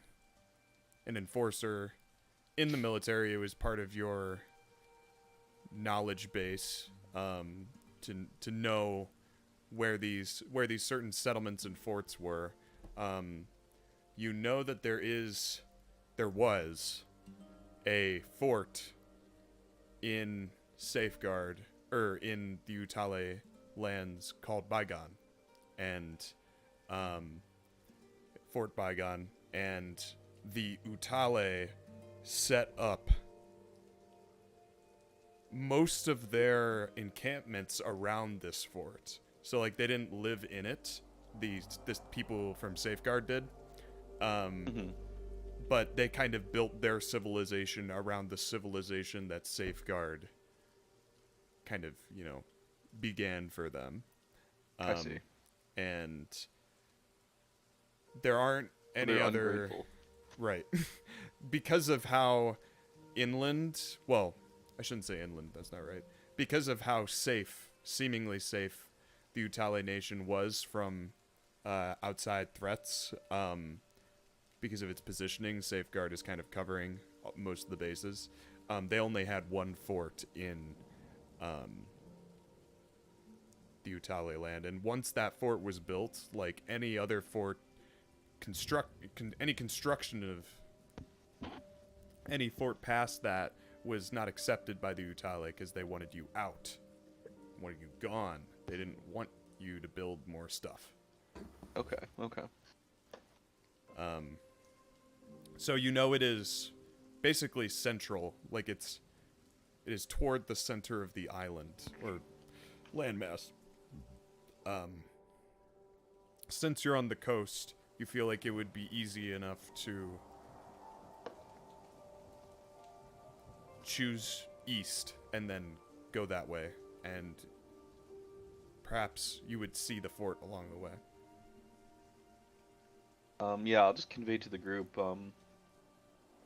an enforcer in the military, it was part of your knowledge base to know where these certain settlements and forts were. You know that there was a fort in Safeguard, or in the Utale lands, called Baeon, and Fort Baeon, and the Utale set up most of their encampments around this fort. So, like, they didn't live in it. This people from Safeguard did. But they kind of built their civilization around the civilization that Safeguard kind of, began for them. I see. And there aren't any They're other... ungrateful. Right. Because of how inland... Well, I shouldn't say inland, that's not right. Because of how seemingly safe, the Utale nation was from outside threats, because of its positioning, Safeguard is kind of covering most of the bases. They only had one fort in the Utale land, and once that fort was built, like any other fort, any construction of any fort past that was not accepted by the Utale because they wanted you out, wanted you gone. They didn't want you to build more stuff. Okay. So it is basically central, like it is toward the center of the island, or landmass. Since you're on the coast, you feel like it would be easy enough to choose east and then go that way, and perhaps you would see the fort along the way. Yeah, I'll just convey to the group.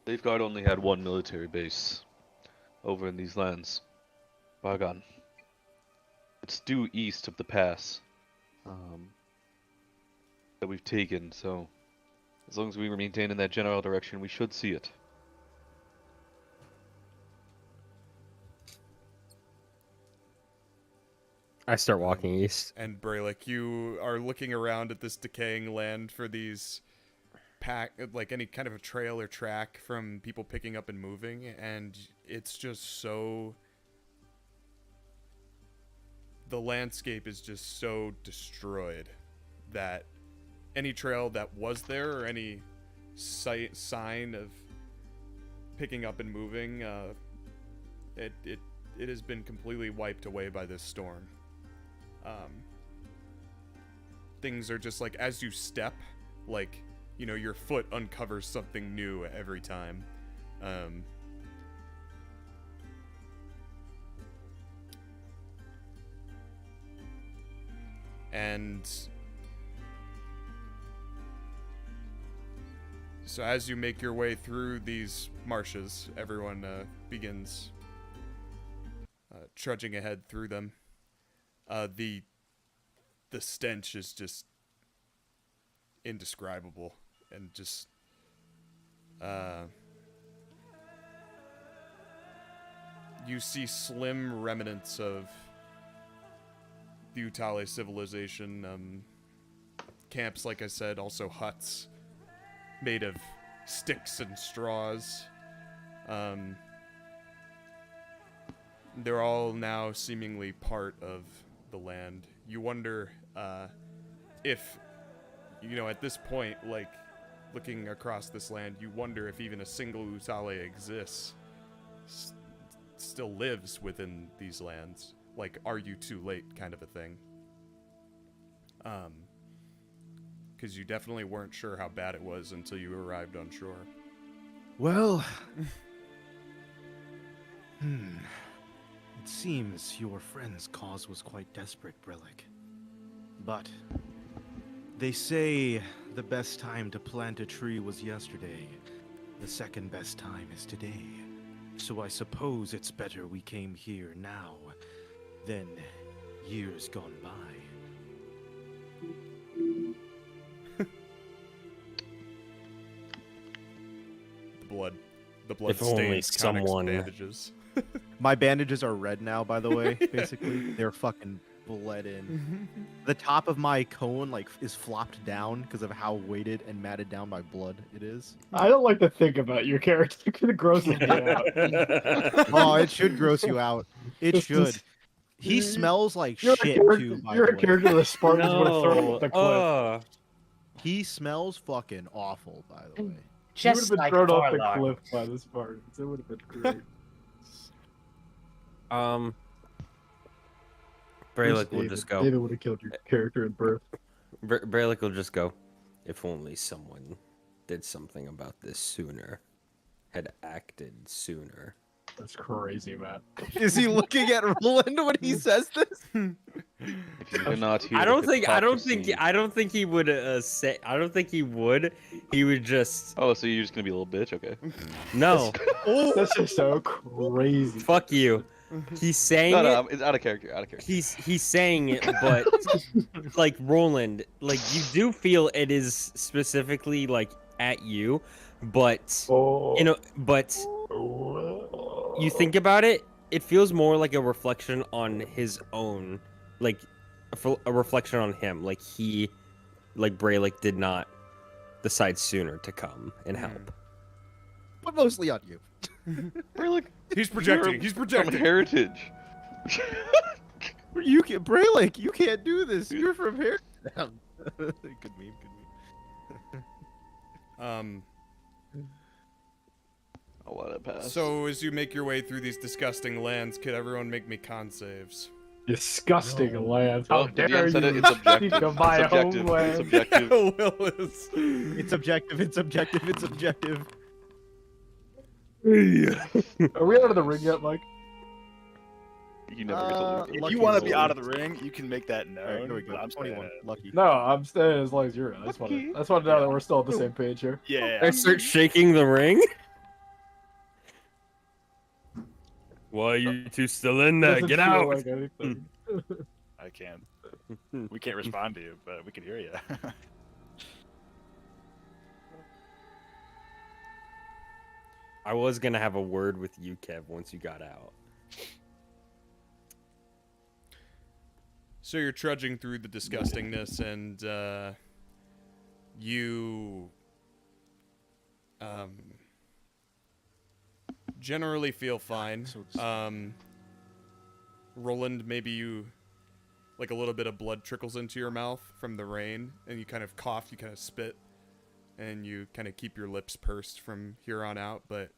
Safeguard only had one military base over in these lands, Baeon. routes due east of the pass that we've taken, so as long as we maintain in that general direction, we should see it. I start walking east. And Brelikk, you are looking around at this decaying land for these like any kind of a trail or track from people picking up and moving, and it's just so... The landscape is just so destroyed that any trail that was there or any sign of picking up and moving, it has been completely wiped away by this storm. Things are just like, as you step, like, you know, your foot uncovers something new every time. And so as you make your way through these marshes, everyone begins trudging ahead through them. The stench is just indescribable, and just you see slim remnants of the Utale civilization, camps, like I said, also huts made of sticks and straws. They're all now seemingly part of the land. You wonder if, you know, at this point, like, looking across this land, you wonder if even a single Utale exists, still lives within these lands. Like, are you too late kind of a thing. Because you definitely weren't sure how bad it was until you arrived on shore. Well, it seems your friend's cause was quite desperate, Brelikk. But they say the best time to plant a tree was yesterday. The second best time is today. So I suppose it's better we came here now than years gone by. The blood If only stains someone- bandages. My bandages are red now, by the way, basically. They're fucking bled in. The top of my cone, like, is flopped down because of how weighted and matted down by blood it is. I don't like to think about your character. It could gross me out. Oh, it should gross you out. It This should. is- He smells like You're shit, a character, too, by you're the a way. character the Spartans would have thrown No. off the cliff. He smells fucking awful, by the way. You would Just have been like thrown off the Forlorn. cliff by the Spartans. It would have been great. Brelikk will David. just go. David would have killed your character at birth. Brelikk will just go. If only someone did something about this sooner. Had acted sooner. That's crazy, man. Is he looking at Rolland when he says this? If you cannot hear I the don't think hypocrisy- he would say. I don't think he would. He would just Oh, so you're just gonna be a little bitch, okay? no. That's just so crazy. Fuck you. He's saying No, it. it's out of character. Out of character. He's saying it, but like Rolland, like you do feel it is specifically like at you, but Oh. you know, but you think about it, it feels more like a reflection on his own, like a reflection on him, like Brelikk did not decide sooner to come and help. But mostly on you. Brelikk, He's projecting. you're He's from projecting. heritage. You can Brelikk, you can't do this. You're from here. Good meme, good meme. I'll let it pass. So as you make your way through these disgusting lands, could everyone make me con saves? Disgusting land. Well, How dare Deanne said you it, it's objective. speak of my It's objective. It's homeland. objective. Willis. It's objective, it's objective, it's objective. Are we out of the ring yet, Mike? You never get to leave. If Lucky you want to be roll. out of the ring, you can make that known. Alright, here we but go. I'm 21. staying in it. Lucky. No, I'm staying as long as you're in. I just want to know that we're still on the same page here. Yeah. I start shaking the ring. Why are you two still in there? Doesn't Get feel out! like anything. can't. We can't respond to you, but we can hear you. I was gonna have a word with you, Kev, once you got out. So you're trudging through the disgustingness, and you generally feel fine. Rolland, maybe you, like, a little bit of blood trickles into your mouth from the rain, and you kind of cough, you kind of spit, and you kind of keep your lips pursed from here on out, but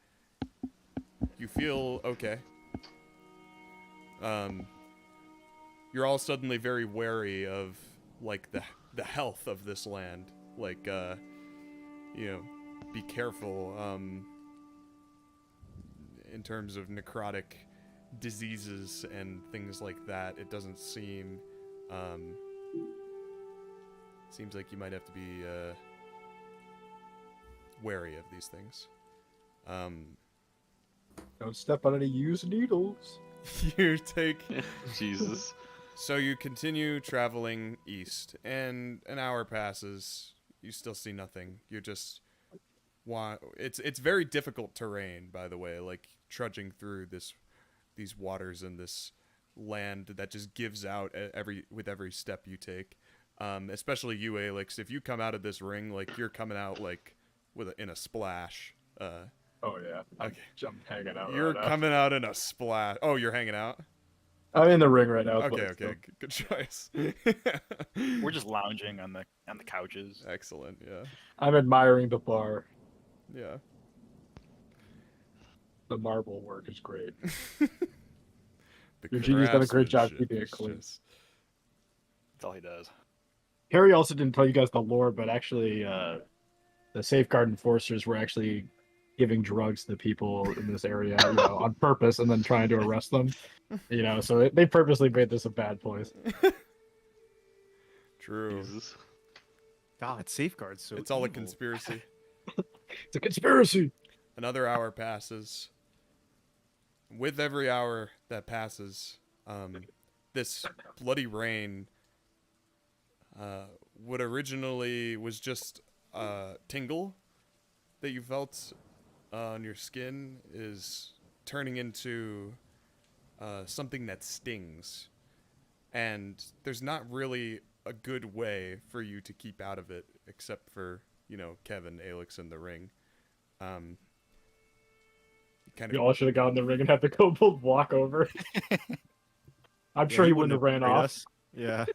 you feel okay. You're all suddenly very wary of, like, the health of this land. Like, you know, be careful, in terms of necrotic diseases and things like that. It doesn't seem, seems like you might have to be, wary of these things. Don't step on any used needles. You take... Jesus. So you continue traveling east, and an hour passes. You still see nothing. You just want... It's very difficult terrain, by the way, like trudging through these waters and this land that just gives out with every step you take. Especially you, Alex. If you come out of this ring, like, you're coming out like in a splash. Oh yeah, I'm hanging out. You're right now. coming out in a splash. Oh, you're hanging out? I'm in the ring right now. Okay, good choice. We're just lounging on the couches. Excellent, yeah. I'm admiring the bar. Yeah. The marble work is great. The Your genie's done a great job craftsmanship keeping it is clean. just- That's all he does. Harry also didn't tell you guys the lore, but actually, the safeguard enforcers were actually giving drugs to people in this area, on purpose, and then trying to arrest them. So they purposely made this a bad place. True. Jesus. God, safeguards. So It's all a evil. conspiracy. It's a conspiracy. Another hour passes. With every hour that passes, this bloody rain, what originally was just tingle that you felt on your skin is turning into something that stings. And there's not really a good way for you to keep out of it, except for, Kevin, Alex, and the ring. We all should have gotten the ring and had the kobold walk over. I'm sure he wouldn't have ran betrayed off. us. Yeah.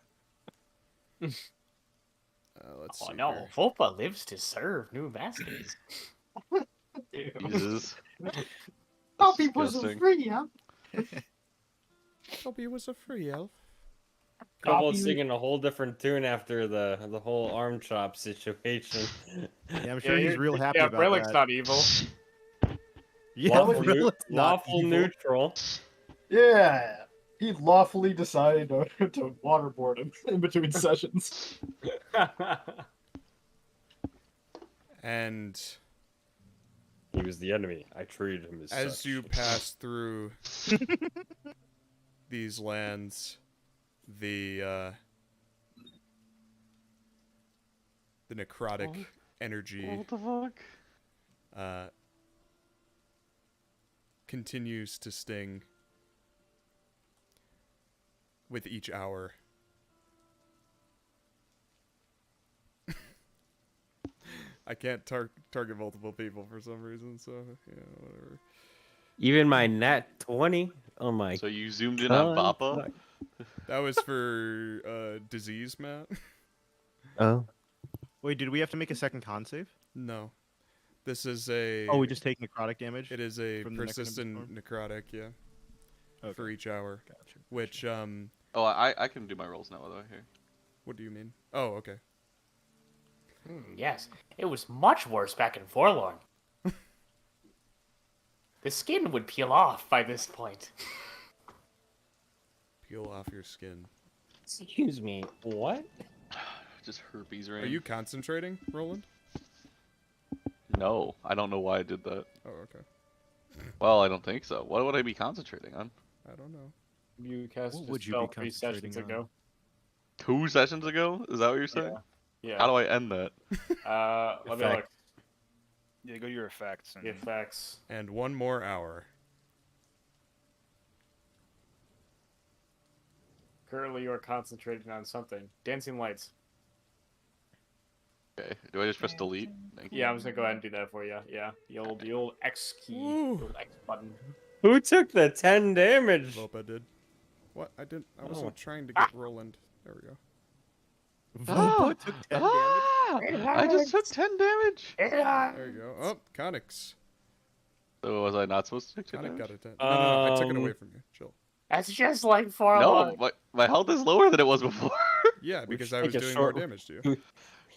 Let's Oh see no, here. Volpa lives to serve new masters. Jesus. Poppy was a Disgusting. free, yeah. Toby was a free elf. Kobold Copy. singing a whole different tune after the whole arm chop situation. Yeah, I'm sure he's real happy about Brelik's that. not evil. Yeah, Lawful, Brelik's not lawful evil. neutral. Yeah. He lawfully decided to waterboard him in between sessions. And He was the enemy. I treated him as such. you pass through these lands, the necrotic energy What the fuck? continues to sting with each hour. I can't target multiple people for some reason, so whatever. Even my nat 20 on my. So you zoomed in on Bappa? That was for disease, Matt. Oh. Wait, did we have to make a second con save? No, this is a. Oh, we just take necrotic damage. It is a from the persistent necrotic, yeah, Okay. for each hour. Gotcha. Which Oh, I can do my rolls now, by the way. Here. what do you mean? Oh, okay. Yes, it was much worse back in Forlorn. The skin would peel off by this point. Peel off your skin. Excuse me. What? Just herpes rain. Are you concentrating, Roland? No, I don't know why I did that. Oh, okay. Well, I don't think so. What would I be concentrating on? I don't know. You cast What a would you spell be 3 sessions concentrating on? ago. 2 sessions ago? Is that what you're saying? Yeah. How do I end that? Let me look. Yeah, go to your effects. And... Effects. And 1 more hour. Currently, you are concentrating on something. Dancing lights. Okay. Do I just press delete? Thank you. Yeah, I'm just gonna go ahead and do that for you. Yeah, the old X key, the old X button. Who took the 10 damage? Vopa did. What? I didn't. I Oh. wasn't trying to get Rolland. There we go. Vopa took 10 damage. I just took 10 damage. There you go. Oh, Khanek's. So was I not supposed to take 10 Khanek damage? got a 10. No, I took it away from you. Chill. That's just like Forlorn. No, my health is lower than it was before. Yeah, We because should I was take a doing short- more damage to you.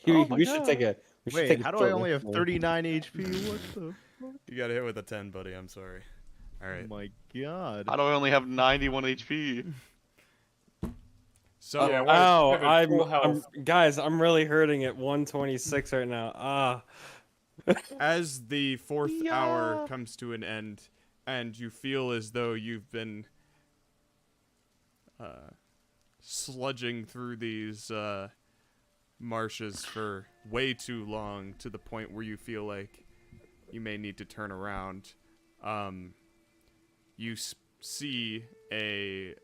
Oh my We should God. take a. We should Wait, take a how do I short only have rest. 39 HP? What the? You got hit with a 10, buddy. I'm sorry. All right. Oh my god. How do I only have 91 HP? So, Yeah, Oh, have full I'm health. guys. I'm really hurting at 126 right now. Ah. as the 4th hour comes to an end, and you feel as though you've been sludging through these marshes for way too long, to the point where you feel like you may need to turn around, you see a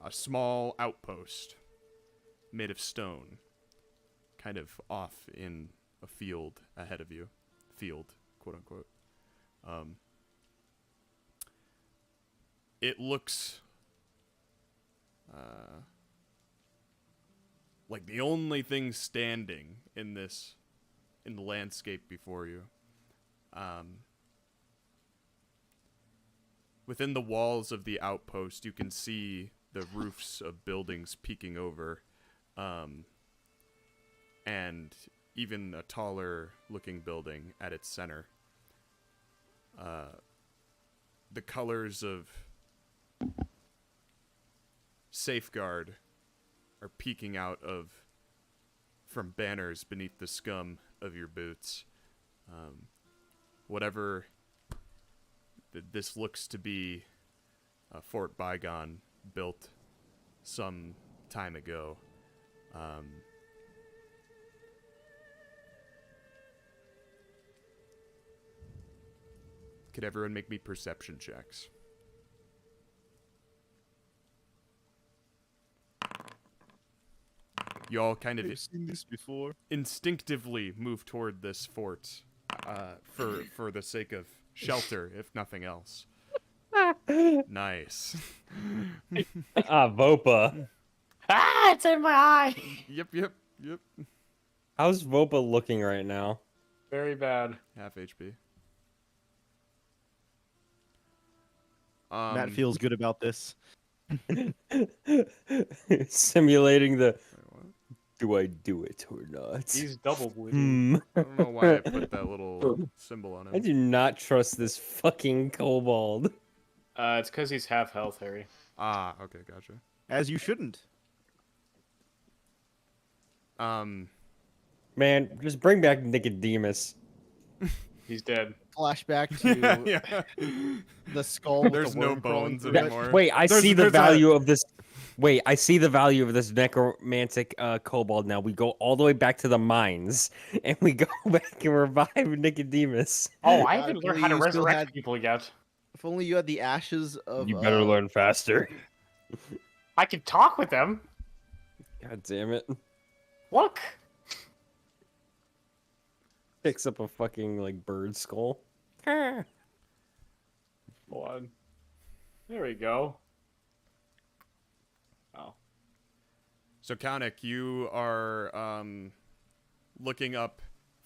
small outpost made of stone, kind of off in a field ahead of you. Field, quote unquote. It looks like the only thing standing in the landscape before you. Within the walls of the outpost, you can see the roofs of buildings peeking over, and even a taller looking building at its center. The colors of Safeguard are peeking out from banners beneath the scum of your boots. Whatever this looks to be, Fort Baeon built some time ago. Could everyone make me perception checks? You all kind of I've seen this before. instinctively move toward this fort, for the sake of shelter, if nothing else. Nice. Vopa. Ah, it's in my eye. Yep. How's Vopa looking right now? Very bad. Half HP. Matt feels good about this. Simulating the. Wait, what? Do I do it or not? He's double bleeding. Hmm. I don't know why I put that little symbol on I him. do not trust this fucking kobold. It's because he's half health, Harry. Ah, okay, gotcha. As you shouldn't. Man, just bring back Nicodemus. He's dead. Flashback to Yeah. the skull. With There's the no worm crawling bones through it. anymore. Wait, I There's- see the there's a- value of this. Wait, I see the value of this necromantic kobold now. We go all the way back to the mines, and we go back and revive Nicodemus. Oh, I God, haven't if learned only how to you still resurrect had- people yet. If only you had the ashes of. You better learn faster. I can talk with them. God damn it. Look. Picks up a fucking, like, bird skull. Hold on. There we go. Oh. So, Khanek, you are looking up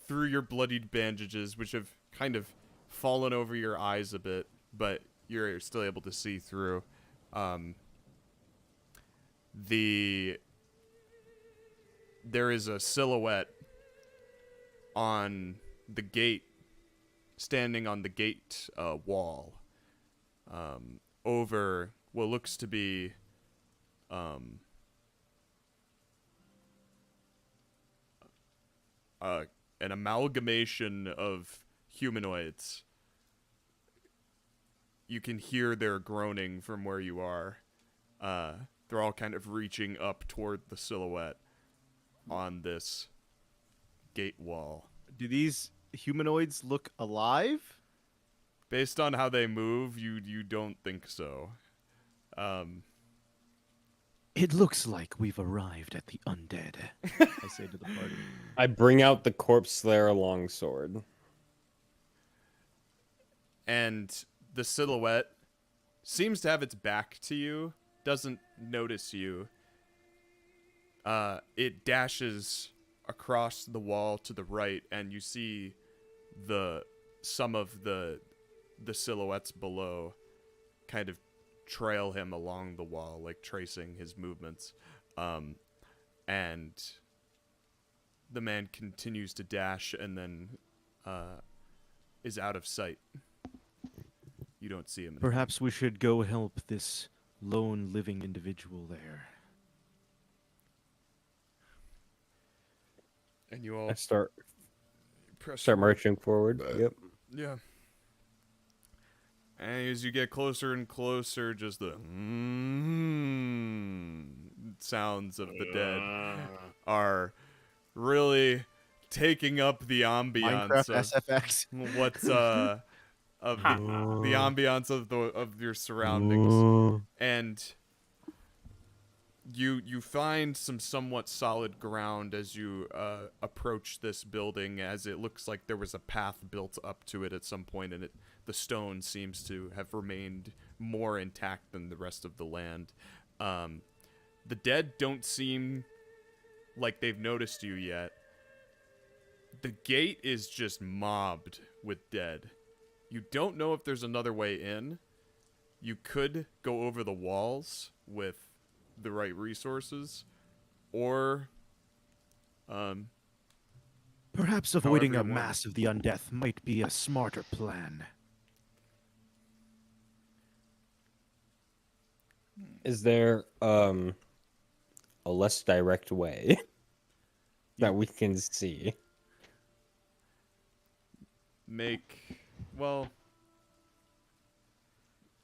through your bloodied bandages, which have kind of fallen over your eyes a bit, but you're still able to see through. There is a silhouette on the gate, standing on the gate wall, over what looks to be an amalgamation of humanoids you can hear their groaning from where you are. They're all kind of reaching up toward the silhouette on this gate wall. Do these humanoids look alive? Based on how they move, you don't think so. It looks like we've arrived at the undead, I say to the party. I bring out the Corpse Slayer longsword. And the silhouette seems to have its back to you, doesn't notice you. It dashes across the wall to the right, and you see some of the silhouettes below kind of trail him along the wall, like tracing his movements. And the man continues to dash and then is out of sight. You don't see him anymore. Perhaps we should go help this lone living individual there. And you all I start press marching forward. Yep. Yeah. And as you get closer and closer, just the sounds of the dead are really taking up the ambiance Minecraft of SFX. what's of the ambiance of your surroundings. And you find some somewhat solid ground as you approach this building, as it looks like there was a path built up to it at some point, and the stone seems to have remained more intact than the rest of the land. The dead don't seem like they've noticed you yet. The gate is just mobbed with dead. You don't know if there's another way in. You could go over the walls with the right resources, or Perhaps avoiding However a you want. mass of the undeath might be a smarter plan. Is there a less direct way that we can see?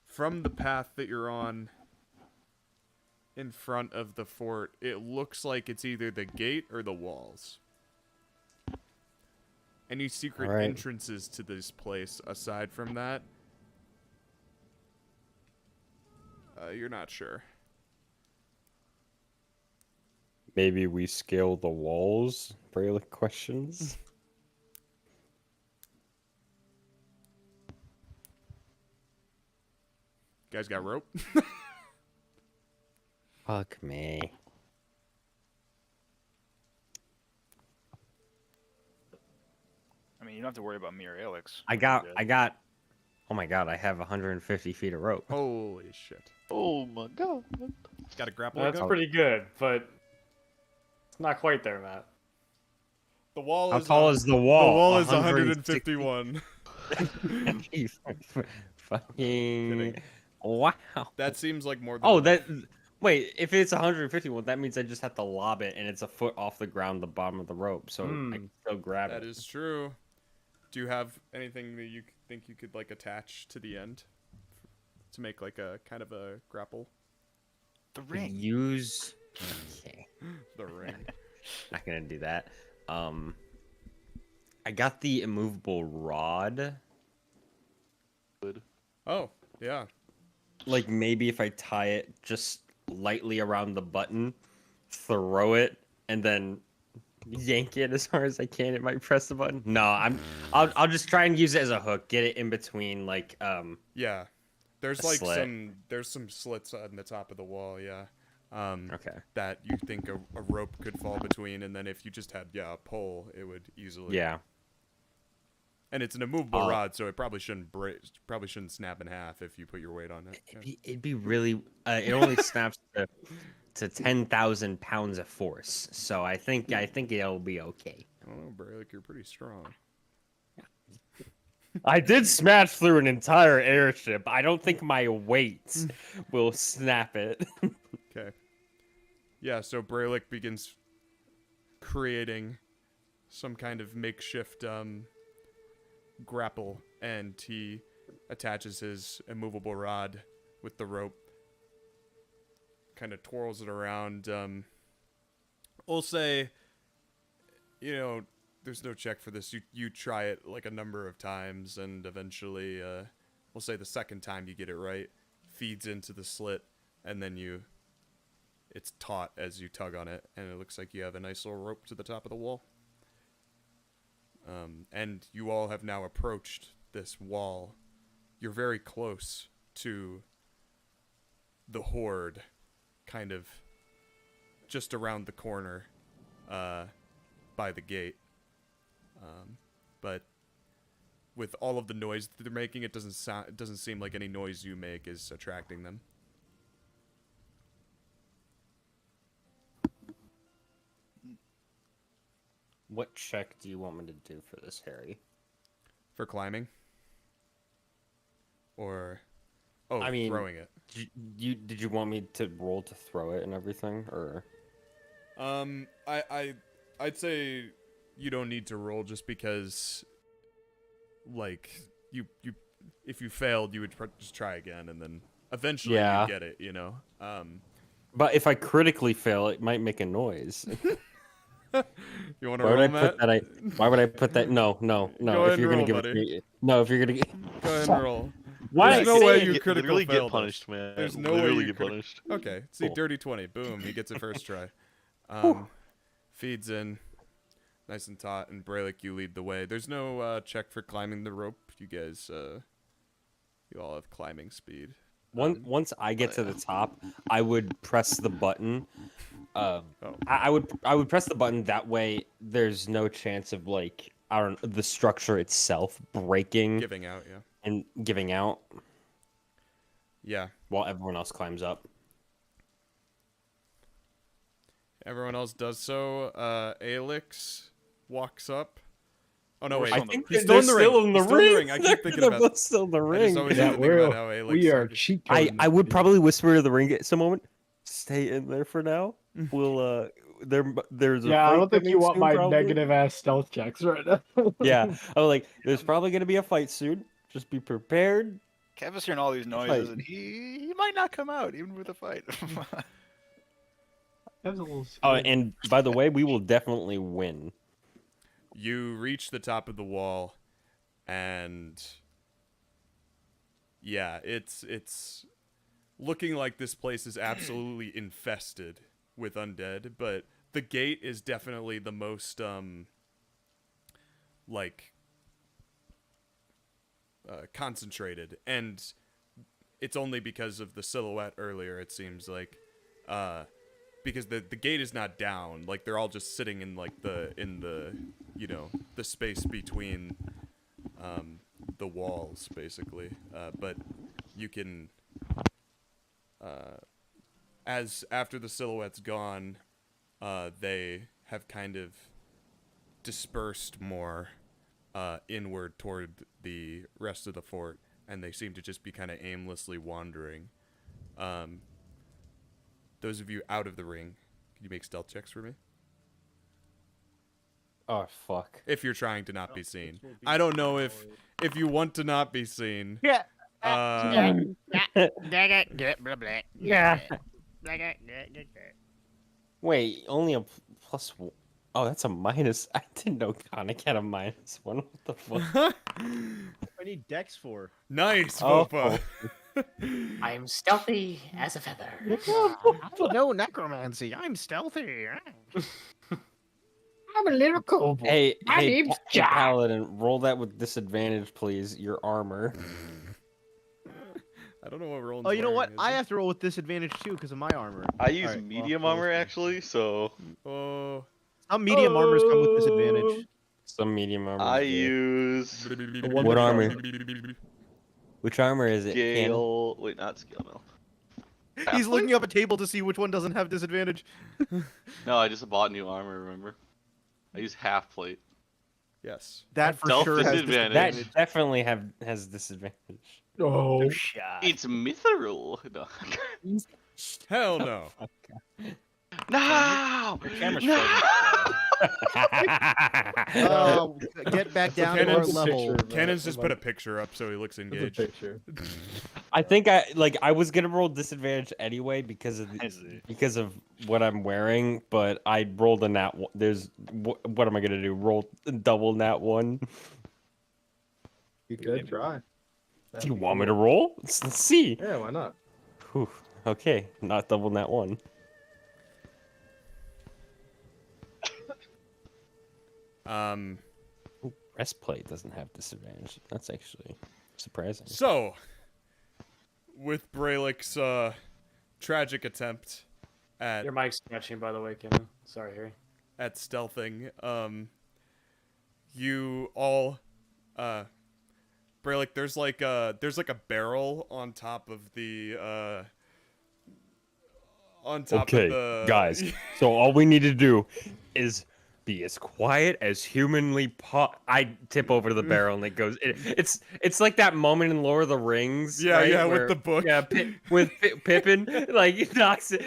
From the path that you're on in front of the fort, it looks like it's either the gate or the walls. Any secret Alright. entrances to this place aside from that? You're not sure. Maybe we scale the walls? Brelikk questions. Guys got rope? Fuck me. I mean, you don't have to worry about me or Alex. I got. Oh my god, I have 150 feet of rope. Holy shit. Oh my god. Got a grapple That's gun? pretty good, but it's not quite there, Matt. The wall How is tall is the wall? The wall is 160. 151. Fucking. Kidding. Wow. That seems like more than Oh, enough. that. Wait, if it's 151, that means I just have to lob it, and it's a foot off the ground, the bottom of the rope, so I can still grab That it. is true. Do you have anything that you think you could like attach to the end to make like a kind of a grapple? The ring. Use. Okay. The ring. Not gonna do that. I got the immovable rod. Oh, yeah. Like maybe if I tie it just lightly around the button, throw it, and then yank it as hard as I can, it might press the button. No, I'll just try and use it as a hook. Get it in between like Yeah. There's A like slit. there's some slits on the top of the wall, yeah. Okay. That you think a rope could fall between, and then if you just had a pole, it would easily. Yeah. And it's an immovable rod, so it probably shouldn't probably shouldn't snap in half if you put your weight on it. Yeah. It'd be really. It only snaps to 10,000 pounds of force, so I think it'll be okay. Oh, Brelikk, you're pretty strong. I did smash through an entire airship. I don't think my weight will snap it. Okay. Yeah, so Brelikk begins creating some kind of makeshift grapple, and he attaches his immovable rod with the rope, kind of twirls it around. We'll say, there's no check for this. You try it like a number of times, and eventually, we'll say the second time you get it right, feeds into the slit, and then it's taut as you tug on it, and it looks like you have a nice little rope to the top of the wall. And you all have now approached this wall. You're very close to the horde, kind of just around the corner by the gate. But with all of the noise that they're making, it doesn't seem like any noise you make is attracting them. What check do you want me to do for this, Harry? For climbing? Or throwing it? Did you want me to roll to throw it and everything, or? I'd say you don't need to roll, just because, like, you if you failed, you would just try again, and then eventually you get it, But if I critically fail, it might make a noise. You want to roll that? Why would I put that? No. Go If ahead you're and gonna roll, give it to buddy. me, no. If you're gonna Go ahead and roll. Why? There's no way you Get- critical literally failed get punished, man. There's no literally way you get punished. Okay, see, Cool. dirty 20. Boom, he gets it first try. Feeds in, nice and taut, and Brelikk, you lead the way. There's no check for climbing the rope. You guys, you all have climbing speed. Once I get to the top, I would press the button. I would press the button. That way, there's no chance of the structure itself breaking, Giving out, yeah. and giving out. Yeah. While everyone else climbs up. Everyone else does so. Aelix walks up. Oh no, wait. I think He's they're still in the ring. still in the He's still in the ring. ring. I keep thinking They're about. both still in the I ring. just always Yeah, have to think about how Aelix. we are started. cheat I coding would this. probably whisper to the ring at some moment. Stay in there for now. We'll there's a Yeah, I fight don't think you coming want soon, my probably. negative ass stealth checks right now. Yeah, I was like, there's probably gonna be a fight soon. Just be prepared. Kev is hearing all these noises, and he might not come out even with a fight. That was a little Oh, scary. and by the way, we will definitely win. You reach the top of the wall, and yeah, it's looking like this place is absolutely infested with undead, but the gate is definitely the most concentrated, and it's only because of the silhouette earlier, it seems like, because the gate is not down, like they're all just sitting in the the space between the walls, basically, but you can as after the silhouette's gone, they have kind of dispersed more inward toward the rest of the fort, and they seem to just be kind of aimlessly wandering. Those of you out of the ring, can you make stealth checks for me? Oh fuck. If you're trying to not be seen. I don't know if you want to not be seen. Yeah. Yeah. Wait, only a plus one. Oh, that's a minus. I didn't know Khanek had a -1. What the fuck? I need dex for. Nice, Oh. Vopa. I'm stealthy as a feather. No necromancy. I'm stealthy. I'm a little kobold. Hey, My name's hey, Jack. Paladin, roll that with disadvantage, please. Your armor. I don't know what Roland's Oh, you know what? wearing, I is have to roll with disadvantage too because of my armor. I use Alright, well, medium roll armor with- actually, so it? Oh. Some medium armors come with disadvantage. Some medium armor. I use What armor? Which armor is it? Ken? Gale. Wait, not scale mill. He's looking up a table to see which one doesn't have disadvantage. No, I just bought new armor. Remember, I use half plate. Yes. That for Stealth sure has disadvantage. That disadvantage. definitely has disadvantage. Oh, shot. It's mithril. No. Hell no. No! Your camera's No! Oh, get back down to our Cannon's level. Cannon's just put a picture up so he looks There's a engaged. picture. I think I was gonna roll disadvantage anyway because of I see. because of what I'm wearing, but I rolled a nat one. What am I gonna do? Roll double nat one? You could try. Do you want me to roll? Let's see. Yeah, why not? Whew. Okay, not double nat one. Ooh, breastplate doesn't have disadvantage. That's actually surprising. So, with Brelick's tragic attempt at Your mic's scratching, by the way, Kim. Sorry, Harry. at stealthing, you all Brelick, there's like a barrel on top of the Okay, of the guys. So all we need to do is be as quiet as humanly I tip over to the barrel and it goes. It's like that moment in Lord of the Rings. Yeah, right, yeah, with where- the book. Yeah, with Pippin, like he knocks it.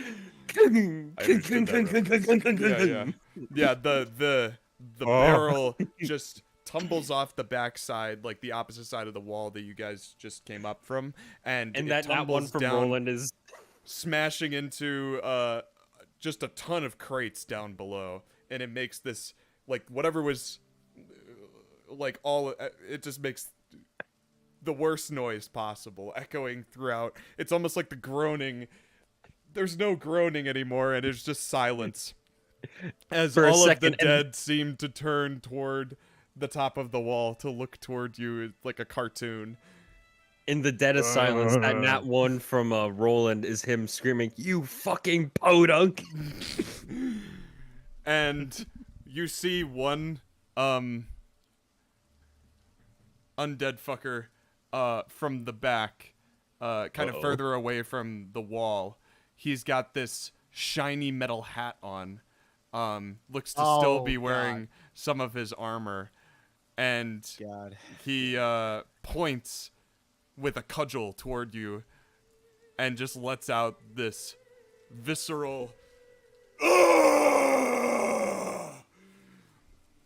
Yeah, the barrel just tumbles off the backside, like the opposite side of the wall that you guys just came up from, and it that one tumbles from down, Rolland is smashing into just a ton of crates down below, and it makes this like whatever was like all it just makes the worst noise possible echoing throughout. It's almost like the groaning. There's no groaning anymore, and it's just silence as For a all of the second, and- dead seem to turn toward the top of the wall to look toward you like a cartoon. in the dead of silence. That nat one from Rolland is him screaming, "You fucking podunk!" And you see one undead fucker from the back, kind of further away from the wall. He's got this shiny metal hat on. Looks to still be wearing some of his armor, and God. he points with a cudgel toward you and just lets out this visceral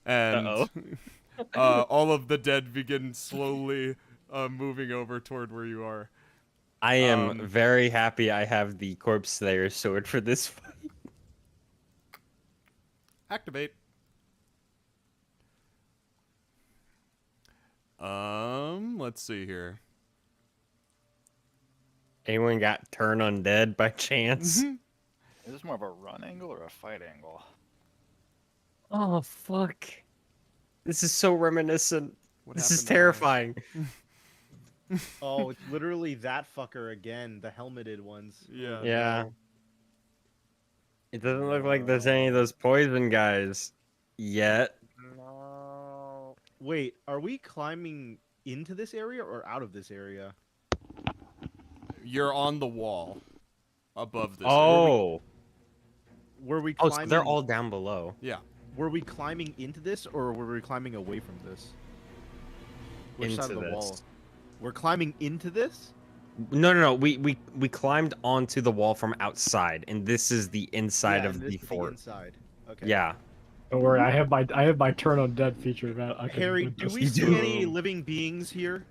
and all of the dead begin slowly moving over toward where you are. I am very happy I have the Corpse Slayer sword for this fight. Activate. Let's see here. Anyone got turn undead by chance? Is this more of a run angle or a fight angle? Oh fuck! This is so reminiscent. What This is happened to terrifying. Oh, it's literally that fucker again, the helmeted ones. Yeah. Yeah. It doesn't look like there's any of those poison guys yet. No. Wait, are we climbing into this area or out of this area? You're on the wall above this. area. Oh. Were we Oh, climbing? so they're all down below. Yeah. Were we climbing into this or were we climbing away from this? Which side of Into the wall? this. We're climbing into this? No. We climbed onto the wall from outside, and this is the inside Yeah, of and the this is fort. inside. Okay. Yeah. Don't worry, I have my turn on dead feature. Matt. I can Harry, do just- we see any living beings here?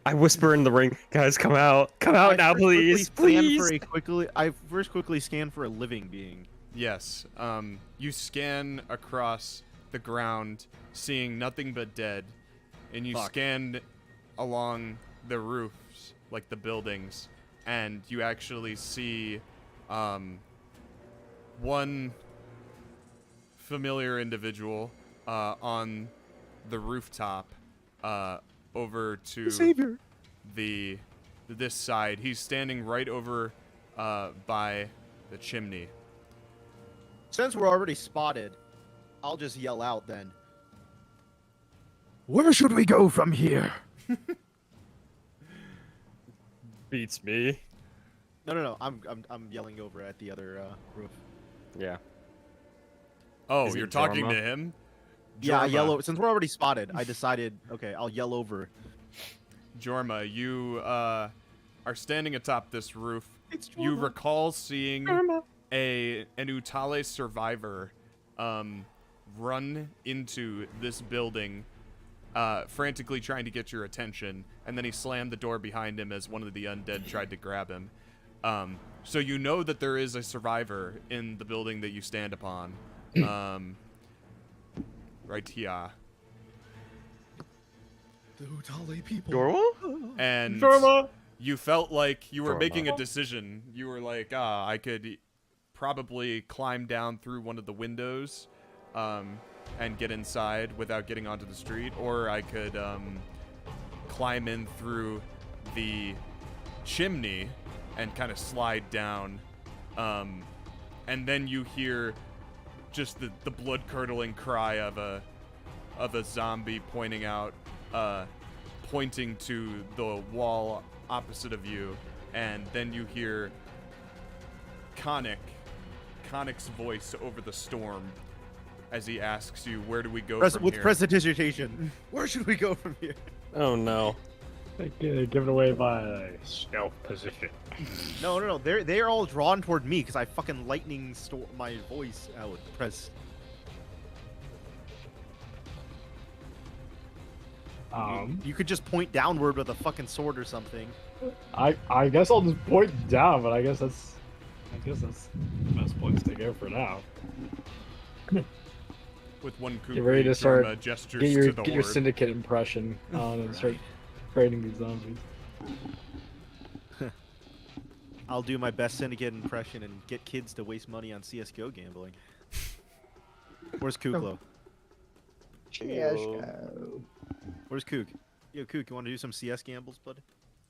I whisper in the ring, guys, come out now, please, I first quickly scan for a living being. Yes. You scan across the ground, seeing nothing but dead, and you scan along the roofs, like the buildings, and you actually see one familiar individual on the rooftop over to Savior. this side. He's standing right over by the chimney. Since we're already spotted, I'll just yell out then. Where should we go from here? Beats me. No. I'm yelling over at the other roof. Yeah. Oh, Is it you're talking Jorma? to him? Yeah, I Jorma. yell. Since we're already spotted, I decided. Okay, I'll yell over. Jorma, you are standing atop this roof. It's You recall seeing an Utale survivor run into this building, frantically trying to get your attention, and then he slammed the door behind him as one of the undead tried to grab him. So you know that there is a survivor in the building that you stand upon. Right here. The Utale people. Dorma? And Dorma! you felt like you were Dorma. making a decision. You were like, I could probably climb down through one of the windows and get inside without getting onto the street, or I could climb in through the chimney and kind of slide down. And then you hear just the blood-curdling cry of a zombie pointing to the wall opposite of you, and then you hear Khanek's voice over the storm as he asks you, where do we go from With here? prestidigitation. Where should we go from here? Oh no. Given away by stealth position. No. They're all drawn toward me because I fucking lightning my voice out. Press. You could just point downward with a fucking sword or something. I guess I'll just point down, but I guess that's the best place to go for now. With one Get ready to start. gestures Get to the your horde. syndicate impression on and start fighting these zombies. I'll do my best syndicate impression and get kids to waste money on CS:GO gambling. Where's Kuklo? Where's Kook? Yo, Kook, you want to do some CS gambles, bud?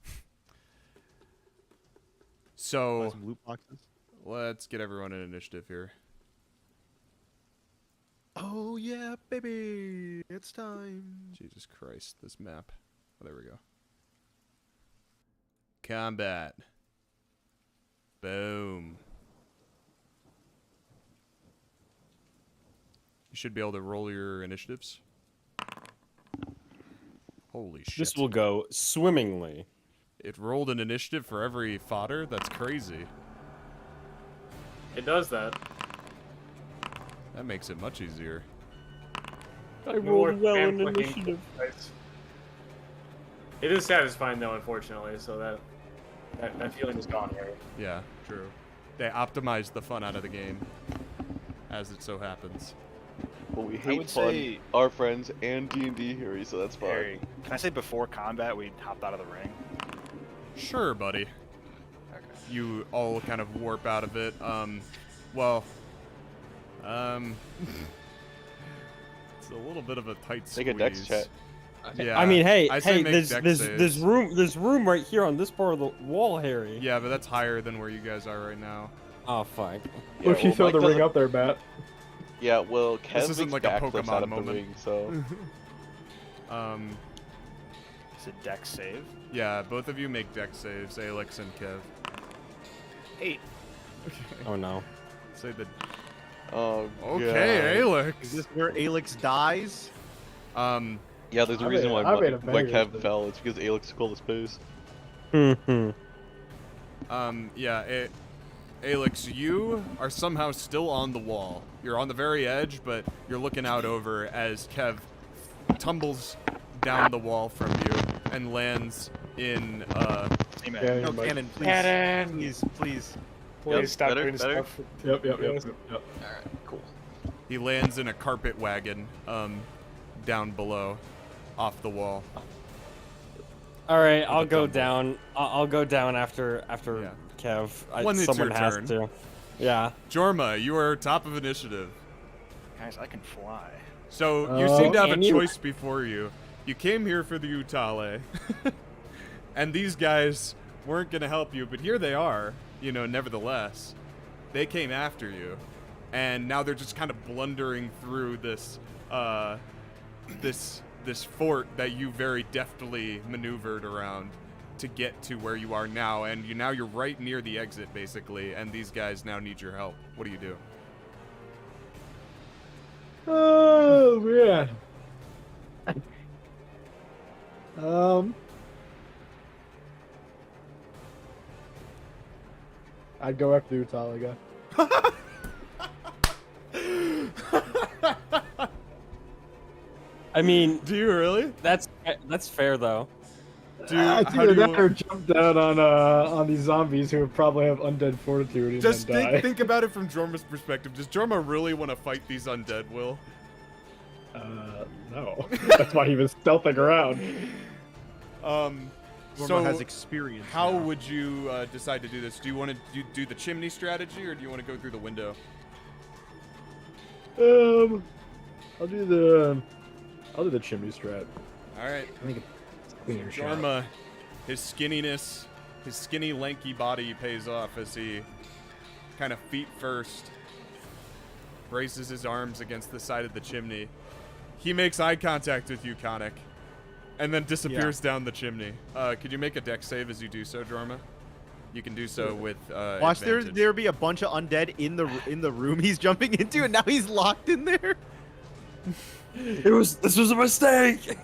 Buy So some loot boxes? let's get everyone in initiative here. Oh yeah, baby! It's time. Jesus Christ, this map. Oh, there we go. Combat. Boom. You should be able to roll your initiatives. Holy shit. This will go swimmingly. It rolled an initiative for every fodder? That's crazy. It does that. That makes it much easier. I More rolled well in spam clicking. initiative. Nice. It is satisfying though, unfortunately, so that feeling is gone here. Yeah, true. They optimized the fun out of the game, as it so happens. Well, we I hate would fun, say- our friends, and D&D Harry, so that's fine. Harry, can I say before combat we hopped out of the ring? Sure, buddy. Okay. You all kind of warp out of it. It's a little bit of a tight squeeze. Make a dex check. Yeah. I mean, hey, I say make there's dex there's saves. there's room right here on this part of the wall, Harry. Yeah, but that's higher than where you guys are right now. Oh fuck. Yeah, What if you well, throw Mike the ring doesn't- up there, Matt? Yeah, well, Kev This isn't makes like a backflips Pokemon out of moment. the ring, so... Is it dex save? Yeah, both of you make dex saves, Alex and Kev. 8. Oh no. Say the. Oh, Okay, God. Alex. Is this where Alex dies? Yeah, there's a I reason made- why, I made a why banger Kev of it. fell. It's because Alex called his pace. Yeah, Alex, you are somehow still on the wall. You're on the very edge, but you're looking out over as Kev tumbles down the wall from you and lands in, Same Yeah, edge. No, Mike. Cannon, please. Cannon! Please, please. Please Yep, stop better, doing better. stuff. Yep. Yes. Alright, cool. he lands in a carpet wagon, down below, off the wall. All right, I'll a go tumble. down. I'll go down after Yeah. Kev. When it's Someone your has turn. to. Yeah. Jorma, you are top of initiative. Guys, I can fly. So you seem to have a Can you? choice before you. You came here for the Utale, and these guys weren't gonna help you, but here they are. You know, nevertheless, they came after you, and now they're just kind of blundering through this, this fort that you very deftly maneuvered around to get to where you are now, and now you're right near the exit basically, and these guys now need your help. What do you do? Oh man. I'd go after the Utala guy. I mean, Do you really? that's fair though. Do It's how either do that or you, jump down on these zombies who probably have undead fortitude and just then die. think about it from Jorma's perspective. Does Jorma really want to fight these undead, Will? No. That's why he was stealthing around. Um, Norma so has experience. how now. would you decide to do this? Do you want to do the chimney strategy, or do you want to go through the window? I'll do the chimney strat. All right. I think it's a cleaner shot. Jorma, his skinniness, his skinny, lanky body pays off as he kind of feet first braces his arms against the side of the chimney. He makes eye contact with you, Khanek, and then disappears down the chimney. Could you make a dex save as you do so, Jorma? You can do so with Watch advantage. there be a bunch of undead in the room he's jumping into, and now he's locked in there. This was a mistake.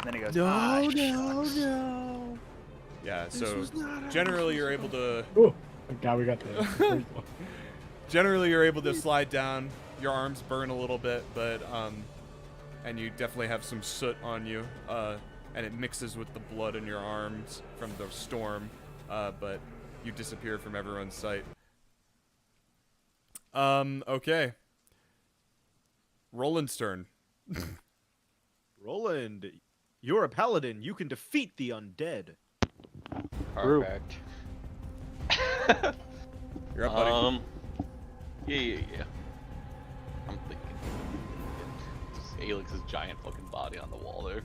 Then he goes, No, "Ah, no, shucks." no. Yeah, This so was not generally you're able to Oh, thank God we got the. generally you're able to slide down. Your arms burn a little bit, but and you definitely have some soot on you, and it mixes with the blood in your arms from the storm, but you disappear from everyone's sight. Okay. Rolland's turn. Roland, you're a paladin. You can defeat the undead. Perfect. You're up, buddy. Yeah. I'm thinking. Just Alex's giant fucking body on the wall there.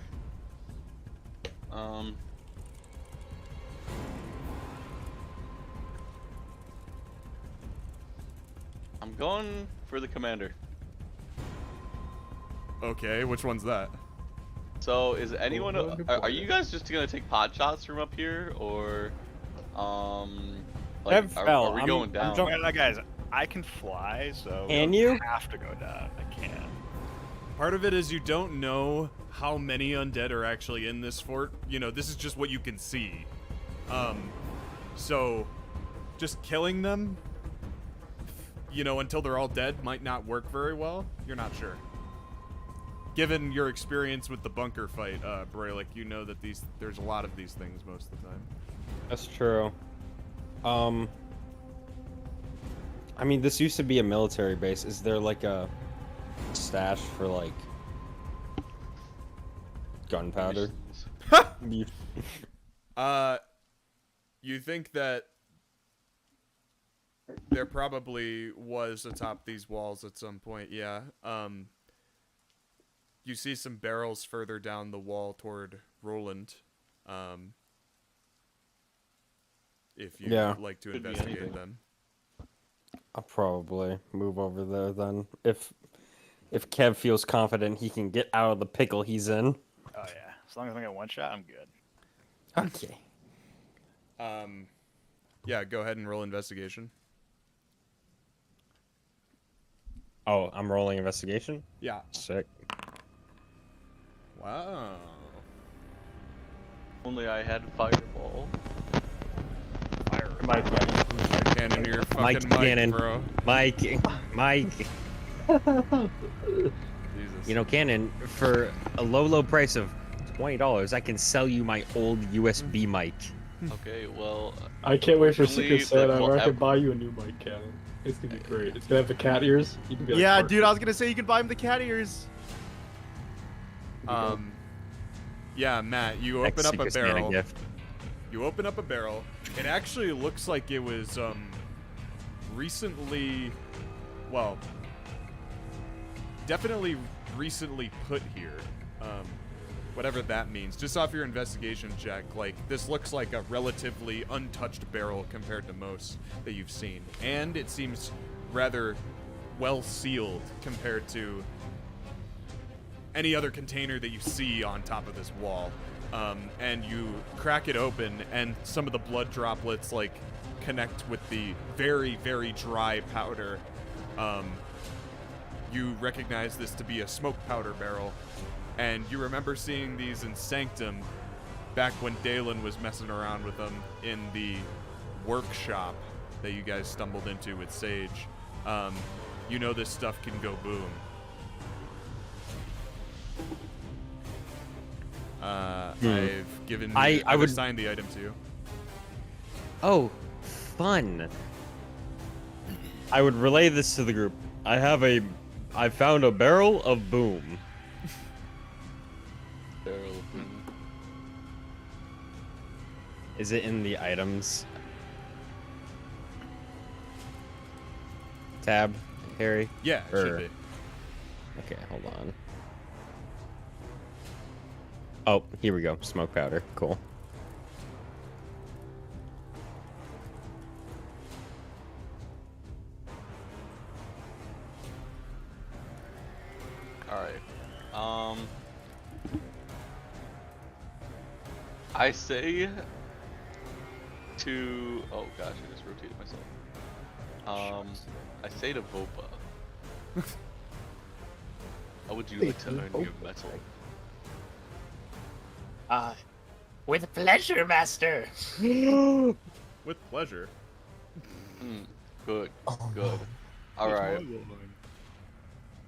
I'm going for the commander. Okay, which one's that? So, is anyone? Are you guys just gonna take pot shots from up here, or like, are we going down? Guys, I can fly, so Can we don't you? have to go down. I can. Part of it is you don't know how many undead are actually in this fort. You know, this is just what you can see. So just killing them, you know, until they're all dead might not work very well. You're not sure. Given your experience with the bunker fight, Brelikk, you know that there's a lot of these things most of the time. That's true. I mean, this used to be a military base. Is there like a stash for like gunpowder? You think that there probably was atop these walls at some point, yeah. You see some barrels further down the wall toward Rolland. If you'd like to Could be investigate anything. them. I'll probably move over there then. If Kev feels confident he can get out of the pickle he's in. Oh yeah, as long as I get one shot, I'm good. Okay. Yeah, go ahead and roll investigation. Oh, I'm rolling investigation? Yeah. Sick. Wow. Only I had fireball. Mike, Cannon your fucking Mike mic, Cannon. bro. Mike. Jesus. You know, Cannon, for a low price of $20, I can sell you my old USB mic. Okay, well. I can't wait for Unfortunately, Secret Santa the- where I well, can buy you a new mic, Cannon. It's gonna be great. It's gonna have the cat ears. You can be like, Yeah, Mark. dude, I was gonna say you can buy him the cat ears. Yeah, Matt, you Next open up a Secret Santa barrel. gift. You open up a barrel. It actually looks like it was recently, well, definitely recently put here. Whatever that means. Just off your investigation check, like, this looks like a relatively untouched barrel compared to most that you've seen. And it seems rather well sealed compared to any other container that you see on top of this wall. And you crack it open, and some of the blood droplets, like, connect with the very, very dry powder. You recognize this to be a smoke powder barrel. And you remember seeing these in Sanctum back when Dalen was messing around with them in the workshop that you guys stumbled into with Sage. You know this stuff can go boom. I've given. I've assigned the item to you. Oh, fun. I would relay this to the group. I found a barrel of boom. Barrel of boom. Is it in the items tab, Harry? Yeah, it should be. Okay, hold on. Oh, here we go. Smoke powder. Cool. Alright. I say to... Oh gosh, I just rotated myself. I say to Vopa. How would you like to earn your metal? With pleasure, master. With pleasure. Good, good. Alright.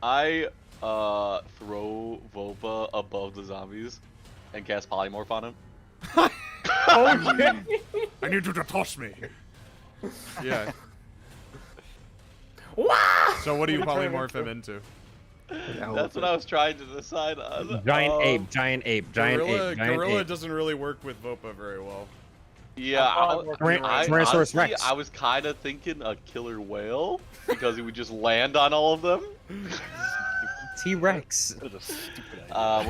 I throw Vopa above the zombies and cast polymorph on him. Okay. I need you to toss me. Yeah. So what do you polymorph him into? That's what I was trying to decide on. Giant ape. Gorilla doesn't really work with Vopa very well. Yeah, Tyrannosaurus Rex. I was kind of thinking a killer whale because he would just land on all of them. T-Rex. We'll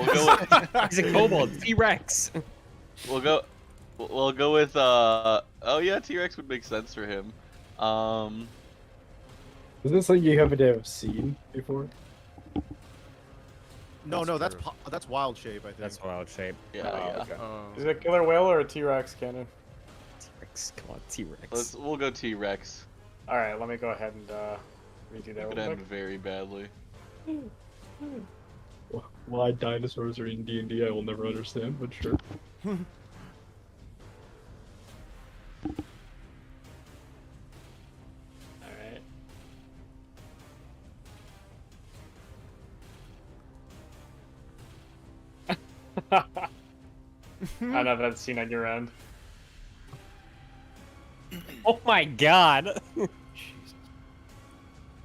go with. He's a kobold. T-Rex. We'll go with. Oh yeah, T-Rex would make sense for him. Is this something you haven't seen before? No, that's wild shape. I think That's wild shape. Yeah, yeah. Okay. Is it a killer whale or a T-Rex cannon? T-Rex. Come on, T-Rex. We'll go T-Rex. All right, let me go ahead and redo that Could real end quick. very badly. Why dinosaurs are in D&D, I will never understand, but sure. I don't know if that's seen on your end. Oh my god.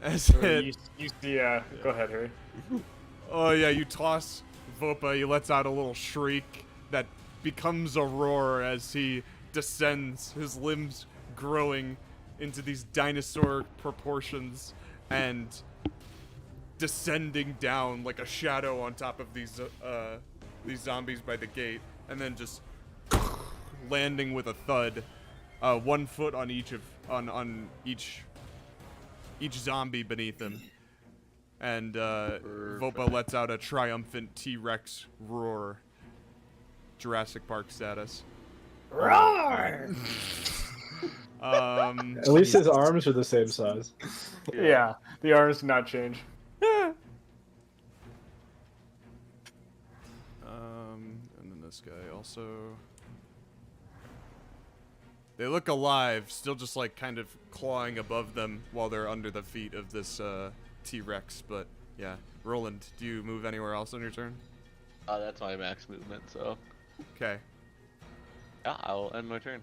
As it, You see, go ahead, Harry. oh yeah, you toss Vopa, he lets out a little shriek that becomes a roar as he descends, his limbs growing into these dinosaur proportions and descending down like a shadow on top of these zombies by the gate, and then just landing with a thud, 1 foot on each zombie beneath him. And Vopa lets out a triumphant T-Rex roar. Jurassic Park status. Roar! At least his arms are the same size. Yeah, the arms do not change. And then this guy also. They look alive, still just like kind of clawing above them while they're under the feet of this T-Rex. But yeah, Rolland, do you move anywhere else on your turn? That's my max movement, so. Okay. Yeah, I'll end my turn.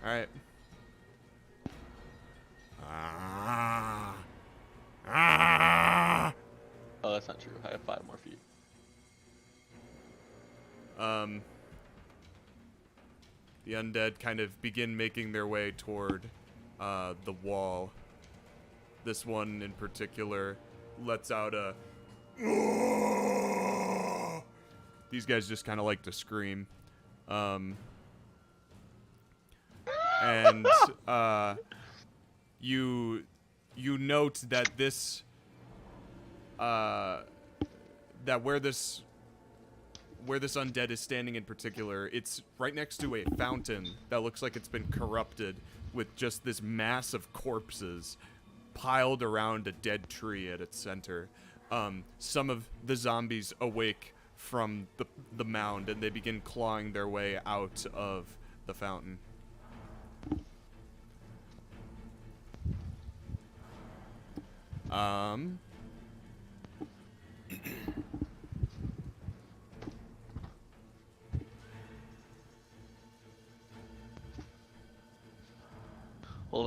All right. Oh, that's not true. I have 5 more feet. The undead kind of begin making their way toward the wall. This one in particular lets out a... These guys just kind of like to scream. And you note that this... that where this undead is standing in particular, it's right next to a fountain that looks like it's been corrupted with just this mass of corpses piled around a dead tree at its center. Some of the zombies awake from the mound, and they begin clawing their way out of the fountain. Hold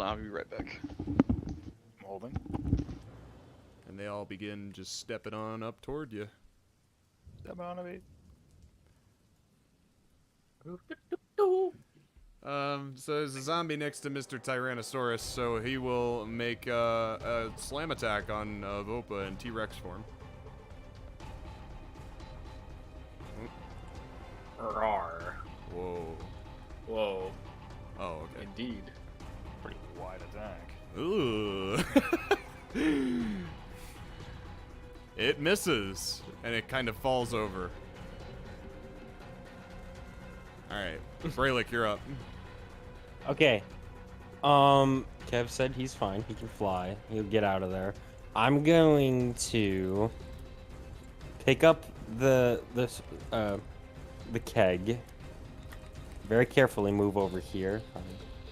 on, I'll be right back. I'm holding. And they all begin just stepping on up toward you. Stepping on a beat. So there's a zombie next to Mr. Tyrannosaurus, so he will make a slam attack on Vopa in T-Rex form. Roar. Whoa. Whoa. Oh, okay. Indeed. Pretty wide attack. Ooh. It misses, and it kind of falls over. Alright. Brelikk, you're up. Okay. Kev said he's fine. He can fly. He'll get out of there. I'm going to pick up the keg. Very carefully move over here. 5,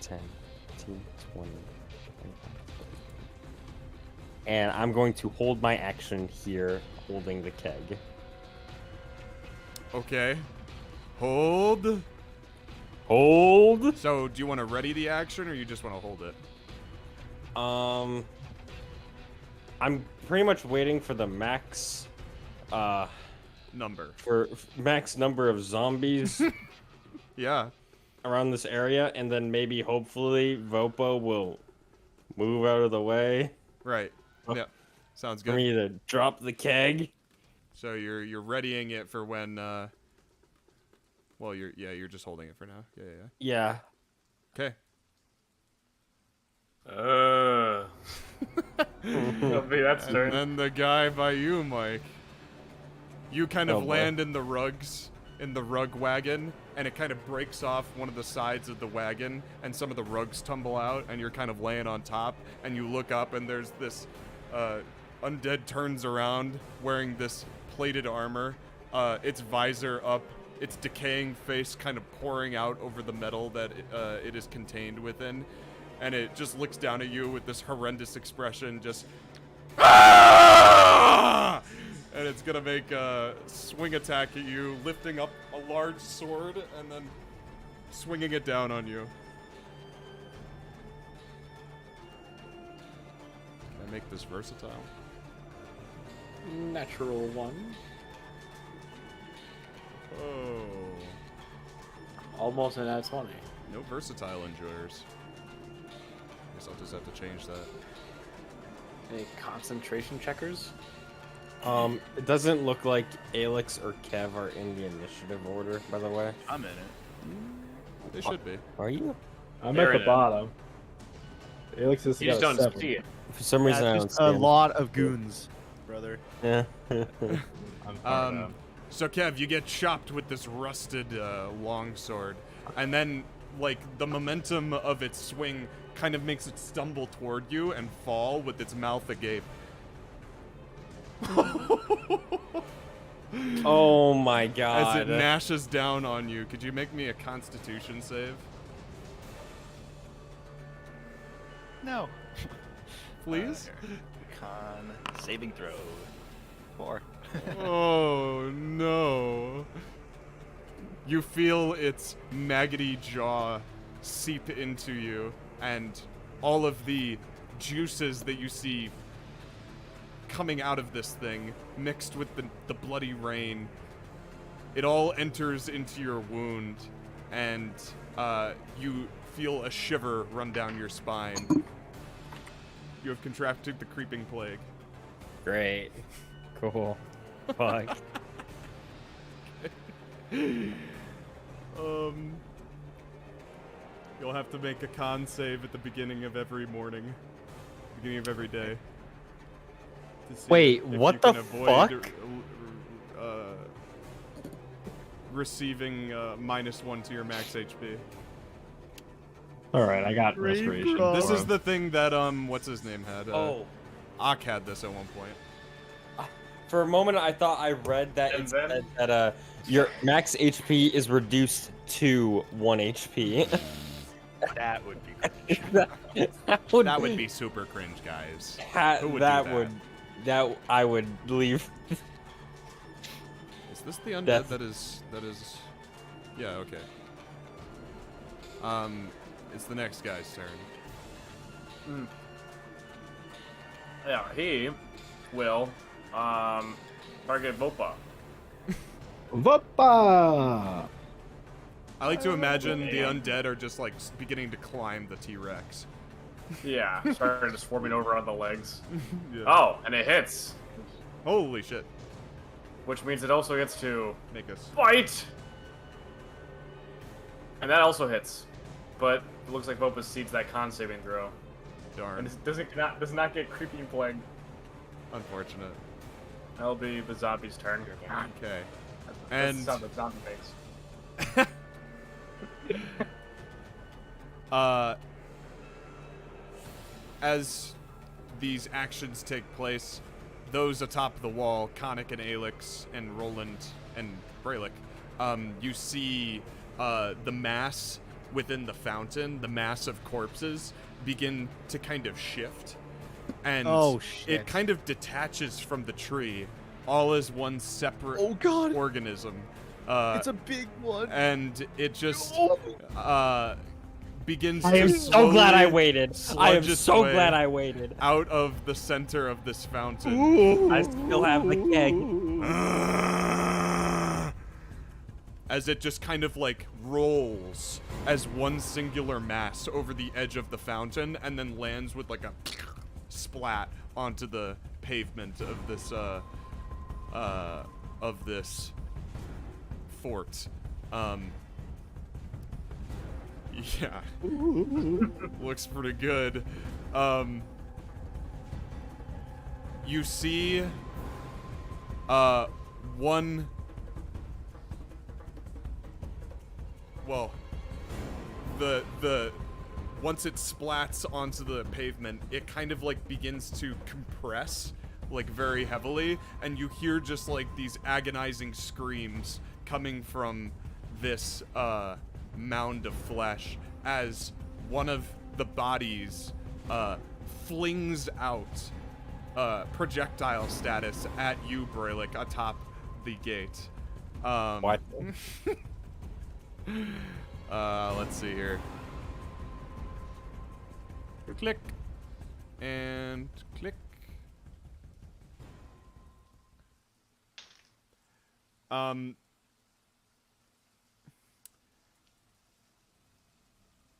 10, 15, 20. 25. And I'm going to hold my action here, holding the keg. Okay. Hold. Hold. So, do you want to ready the action, or you just want to hold it? I'm pretty much waiting for the max, Number. for max number of zombies Yeah. around this area, and then maybe, hopefully, Vopo will move out of the way. Right. Yeah. Sounds For good. me to drop the keg. So you're readying it for when well, you're just holding it for now. Yeah. Yeah. Okay. That'll be that's And turn. then the guy by you, Mike. You kind of Oh, boy. land in the rug wagon, and it kind of breaks off one of the sides of the wagon, and some of the rugs tumble out, and you're kind of laying on top, and you look up, and there's this undead turns around wearing this plated armor, its visor up, its decaying face kind of pouring out over the metal that it is contained within, and it just looks down at you with this horrendous expression, just "Ah!" And it's gonna make a swing attack at you, lifting up a large sword and then swinging it down on you. Can I make this versatile? Natural 1. Oh. Almost an at 20. No versatile enjoyers. Guess I'll just have to change that. Any concentration checkers? It doesn't look like Alex or Kev are in the initiative order, by the way. I'm in it. They should be. Are you? I'm They're at in the it. bottom. Alex has You got just a don't 7. see it. For some reason, I don't just see a him. lot of goons, brother. Yeah. I'm fired up. So Kev, you get chopped with this rusted longsword, and then like the momentum of its swing kind of makes it stumble toward you and fall with its mouth agape. Oh my As god. it gnashes down on you, could you make me a Constitution save, No. please? Con saving throw. 4. Oh no. You feel its maggoty jaw seep into you, and all of the juices that you see coming out of this thing, mixed with the bloody rain, it all enters into your wound, and you feel a shiver run down your spine. You have contracted the creeping plague. Great. Cool. Fuck. You'll have to make a con save at the beginning of every morning, beginning of every day. to see Wait, if what you the can avoid, fuck? Receiving -1 to your max HP. All right, I got Great restoration. bro. This is the thing that what's his name had. Oh. Ak had this at one point. For a moment, I thought I read that And it then- said that your max HP is reduced to 1 HP. That would be cringe. That would be super cringe, guys. Who would do that? I would leave. Is this the undead Death. that is? Yeah, okay. It's the next guy's turn. Yeah, he will target Vopa. Vuppa! I like to imagine the undead are just like beginning to climb the T-Rex. Yeah, started just forming over on the legs. Yeah. Oh, and it hits, Holy shit. which means it also gets to Make us. fight. And that also hits, but it looks like Vopa seeds that con saving throw, Darn. and it does not get creeping plague. Unfortunate. That'll be the zombie's turn. Okay. That's And the sound that zombie makes. As these actions take place, those atop the wall, Khanek and Alex and Rolland and Brelikk, you see the mass within the fountain, the mass of corpses, begin to kind of shift. And Oh, shit. it kind of detaches from the tree, all as one separate Oh, God. organism. It's a big one. And it just begins I to am so glad I slowly waited. I am sludge its so way glad I waited. out of the center of this fountain. I still have the keg. As it just kind of like rolls as one singular mass over the edge of the fountain and then lands with like a splat onto the pavement of this fort. Yeah. Looks pretty good. You see one. Well, the once it splats onto the pavement, it kind of like begins to compress like very heavily, and you hear just like these agonizing screams coming from this mound of flesh as one of the bodies flings out projectile status at you, Brelikk, atop the gate. What? Let's see here. Click. And click.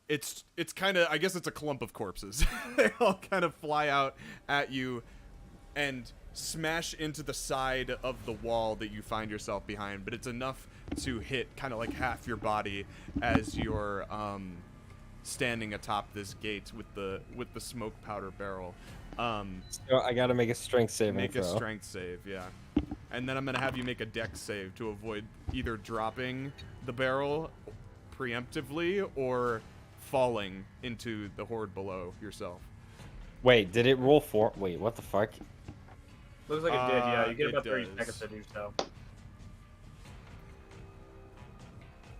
It's kind of, I guess it's a clump of corpses. They all kind of fly out at you and smash into the side of the wall that you find yourself behind, but it's enough to hit kind of like half your body as you're standing atop this gate with the smoke powder barrel. So I gotta make a strength saving Make throw. a strength save, yeah. And then I'm gonna have you make a dex save to avoid either dropping the barrel preemptively or falling into the horde below yourself. Wait, did it roll 4? Wait, what the fuck? Looks like it did, yeah. You get it about 30 does. seconds to do so.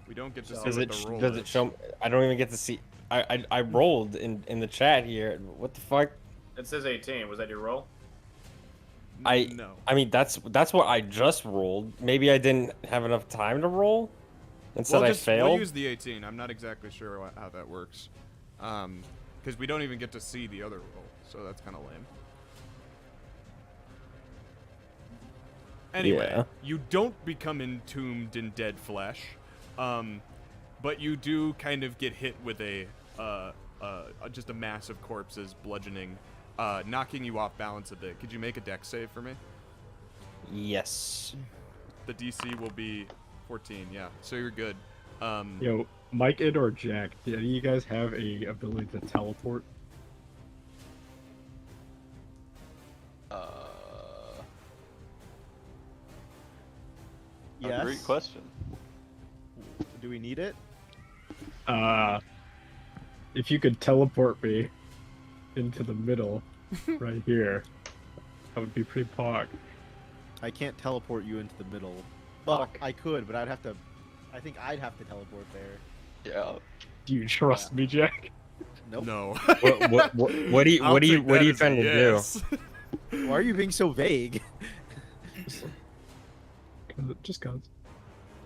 We don't get to see Does what it the roll does is. it show? I don't even get to see. I rolled in the chat here. What the fuck? It says 18. Was that your roll? No. I mean that's what I just rolled. Maybe I didn't have enough time to roll. Instead I failed. We'll use the 18. I'm not exactly sure how that works. Because we don't even get to see the other roll, so that's kind of lame. Anyway, Yeah. you don't become entombed in dead flesh, but you do kind of get hit with just a mass of corpses bludgeoning, knocking you off balance a bit. Could you make a dex save for me? Yes. The DC will be 14, yeah. So you're good. Yo, Mike, Id, or Jack, do any of you guys have a ability to teleport? A great question. Do we need it? If you could teleport me into the middle, right here, that would be pretty pog. I can't teleport you into the middle. Well, I could, but I think I'd have to teleport there. Yeah. Do you trust me, Jack? Nope. No. What are you I'll take that you as a trying to yes. Why are you being so vague? Just cause.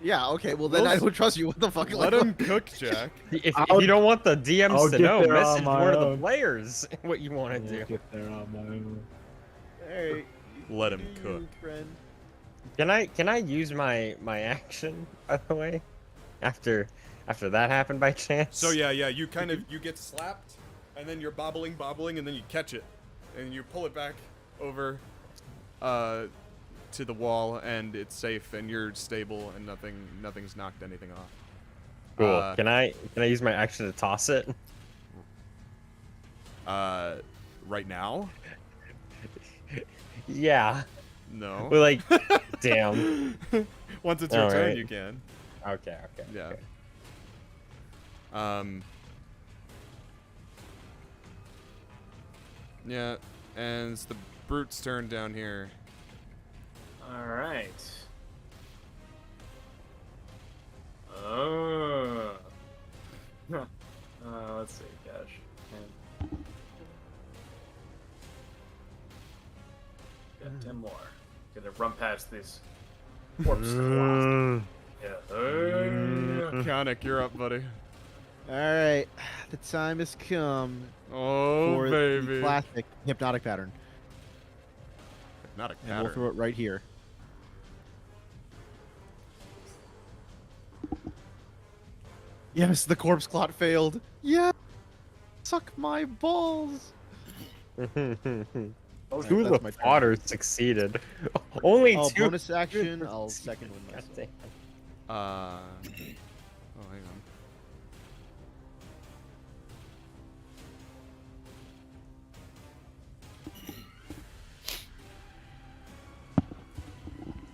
Yeah, okay, well then I don't trust you. What the fuck? Let him cook, Jack. If you don't want the DMs I'll to get know, there on message my one of the own. players what you want I'll to do. get there on my own. Hey, Let him do cook. you, friend. Can I use my action, by the way? After that happened by chance? So yeah, you kind of you get slapped, and then you're bobbling, and then you catch it, and you pull it back over, to the wall, and it's safe, and you're stable, and nothing's knocked anything off. Cool. Can I use my action to toss it? Right now? Yeah. No. Well, like, damn. Once it's your turn, Alright. you can. Okay. Yeah. Okay. Yeah, and it's the brute's turn down here. All right. Oh. Let's see, gosh. Got 10 more. Gonna run past these corpse cloths. Yeah. Khanek, you're up, buddy. Alright, the time has come Oh, for baby. the classic hypnotic pattern. Not a And we'll pattern. throw it right here. Yes, the corpse clot failed. Yeah, suck my balls. Two Alright, of that's the my turn. otters succeeded. Only Oh, two. bonus action. I'll second win God myself. damn. Oh, hang on.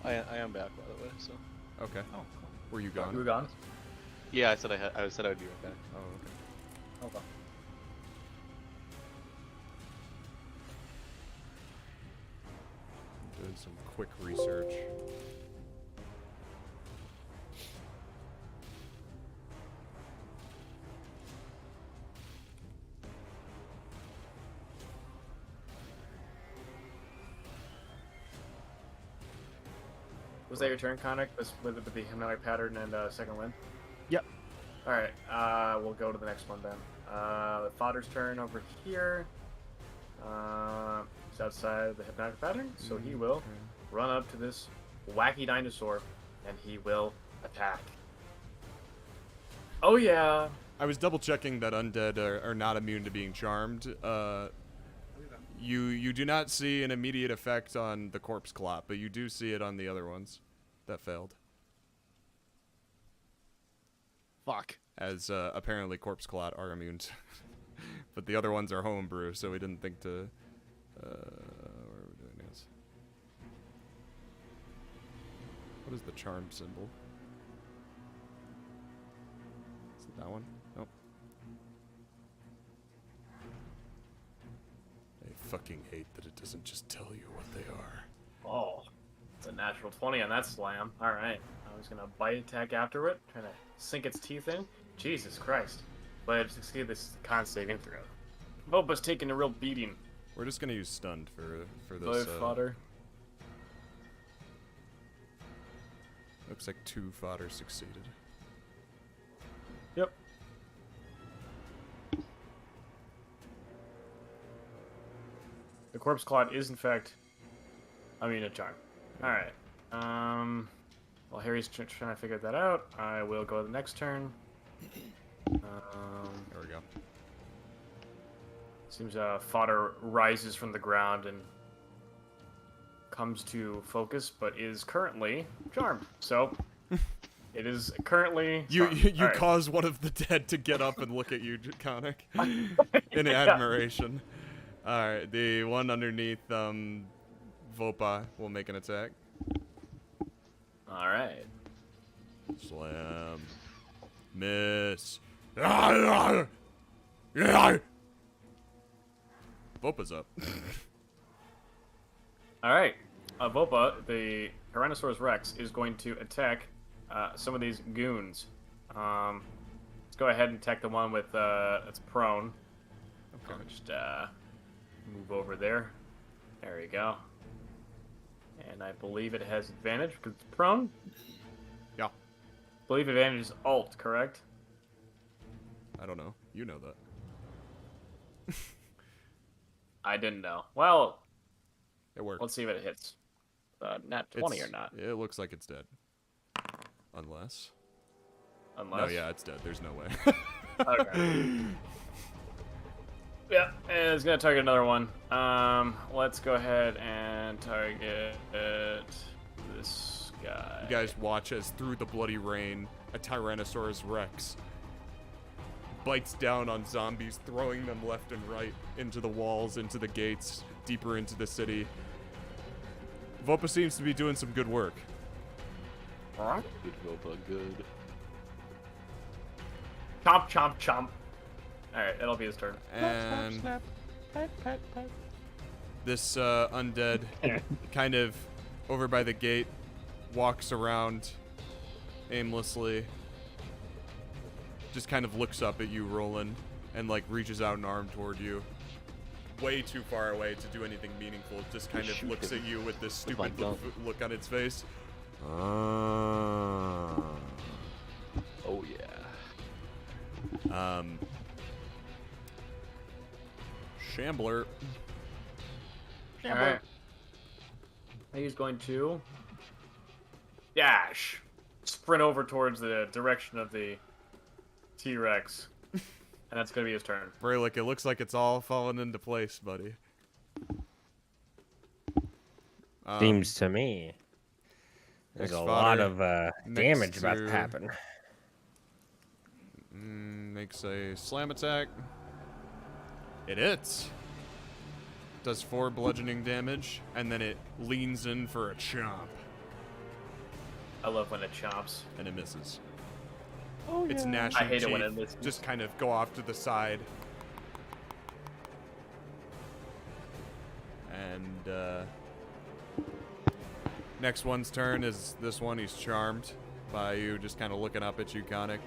I am back, by the way. So Okay. Oh, Were you you gone? were gone? yeah, I said I said I'd be right back. Oh, okay. Hold on. Doing some quick research. Was that your turn, Khanek? With the hypnotic pattern and second win? Yep. All right. We'll go to the next one then. The fodder's turn over here. He's outside the hypnotic pattern, so he will run up to this wacky dinosaur, and he will attack. Oh yeah. I was double checking that undead are not immune to being charmed. You do not see an immediate effect on the corpse clot, but you do see it on the other ones that failed. Fuck. As apparently corpse clot are immune to but the other ones are homebrew, so we didn't think to what are we doing this? What is the charm symbol? Is it that one? Nope. I fucking hate that it doesn't just tell you what they are. Oh, it's a natural 20 on that slam. All right. I was gonna bite attack after it, trying to sink its teeth in. Jesus Christ! But I succeeded this con saving throw. Boba's taking a real beating. We're just gonna use stunned for By this. fodder. Looks like 2 fodder succeeded. Yep. The corpse clot is in fact, a charm. All right. While Harry's trying to figure that out, I will go to the next turn. There we go. Seems fodder rises from the ground and comes to focus, but is currently charmed. So it is currently You charmed. All right. cause one of the dead to get up and look at you, Khanek, in admiration. All right, the one underneath Vopa will make an attack. All right. Slam. Miss. Vopa's up. All right. Vopa, the Tyrannosaurus Rex, is going to attack some of these goons. It's go ahead and attack the one with that's prone. Okay. I'll just move over there. There you go. And I believe it has advantage because it's prone. Yeah. I believe advantage is alt, correct? I don't know. You know that. I didn't know. Well, It worked. let's see if it hits. Nat 20 or It's- not. It looks like it's dead. Unless. Unless. No, yeah, it's dead. There's no way. Okay. Yeah, and it's gonna target another one. Let's go ahead and target this guy. You guys watch as through the bloody rain, a Tyrannosaurus Rex bites down on zombies, throwing them left and right into the walls, into the gates, deeper into the city. Vopa seems to be doing some good work. Good Vopa, good. Chomp, chomp, chomp. Alright, that'll be his turn. And this undead kind of over by the gate walks around aimlessly, just kind of looks up at you, Rolland, and like reaches out an arm toward you. Way too far away to do anything meaningful. Just kind of looks at you with this stupid look on its face. Oh yeah. Shambler. Alright. He's going to dash. Sprint over towards the direction of the T-Rex. And that's going to be his turn. Brelikk, it looks like it's all falling into place, buddy. Seems to me. There's next a lot fodder. of Next damage about to to- happen. Makes a slam attack. It hits. Does 4 bludgeoning damage, and then it leans in for a chomp, I love when it chomps. and it misses. Oh, Its yeah. gnashing I hate it teeth when it misses. just kind of go off to the side. And next one's turn is this one. He's charmed by you, just kind of looking up at you, Khanek.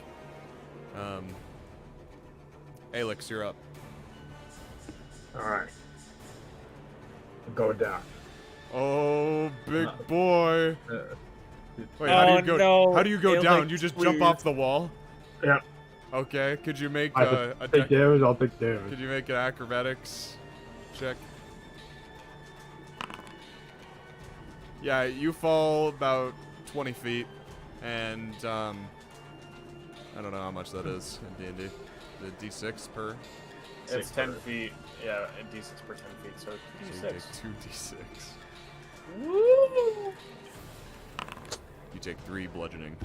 Alex, you're up. Alright. I'm going down. Oh, big boy. Wait, Oh, how do you go? no, How do you go Alex, down? You just jump please. off the wall? Yeah. Okay. Could you make I a take damage, I'll take damage. Could you make an acrobatics check? Yeah, you fall about 20 feet, and I don't know how much that is in D&D. The D6 per. It's 10 feet. Yeah, and D6 per 10 feet, so So you D6. take 2d6. Woo! You take 3 bludgeoning.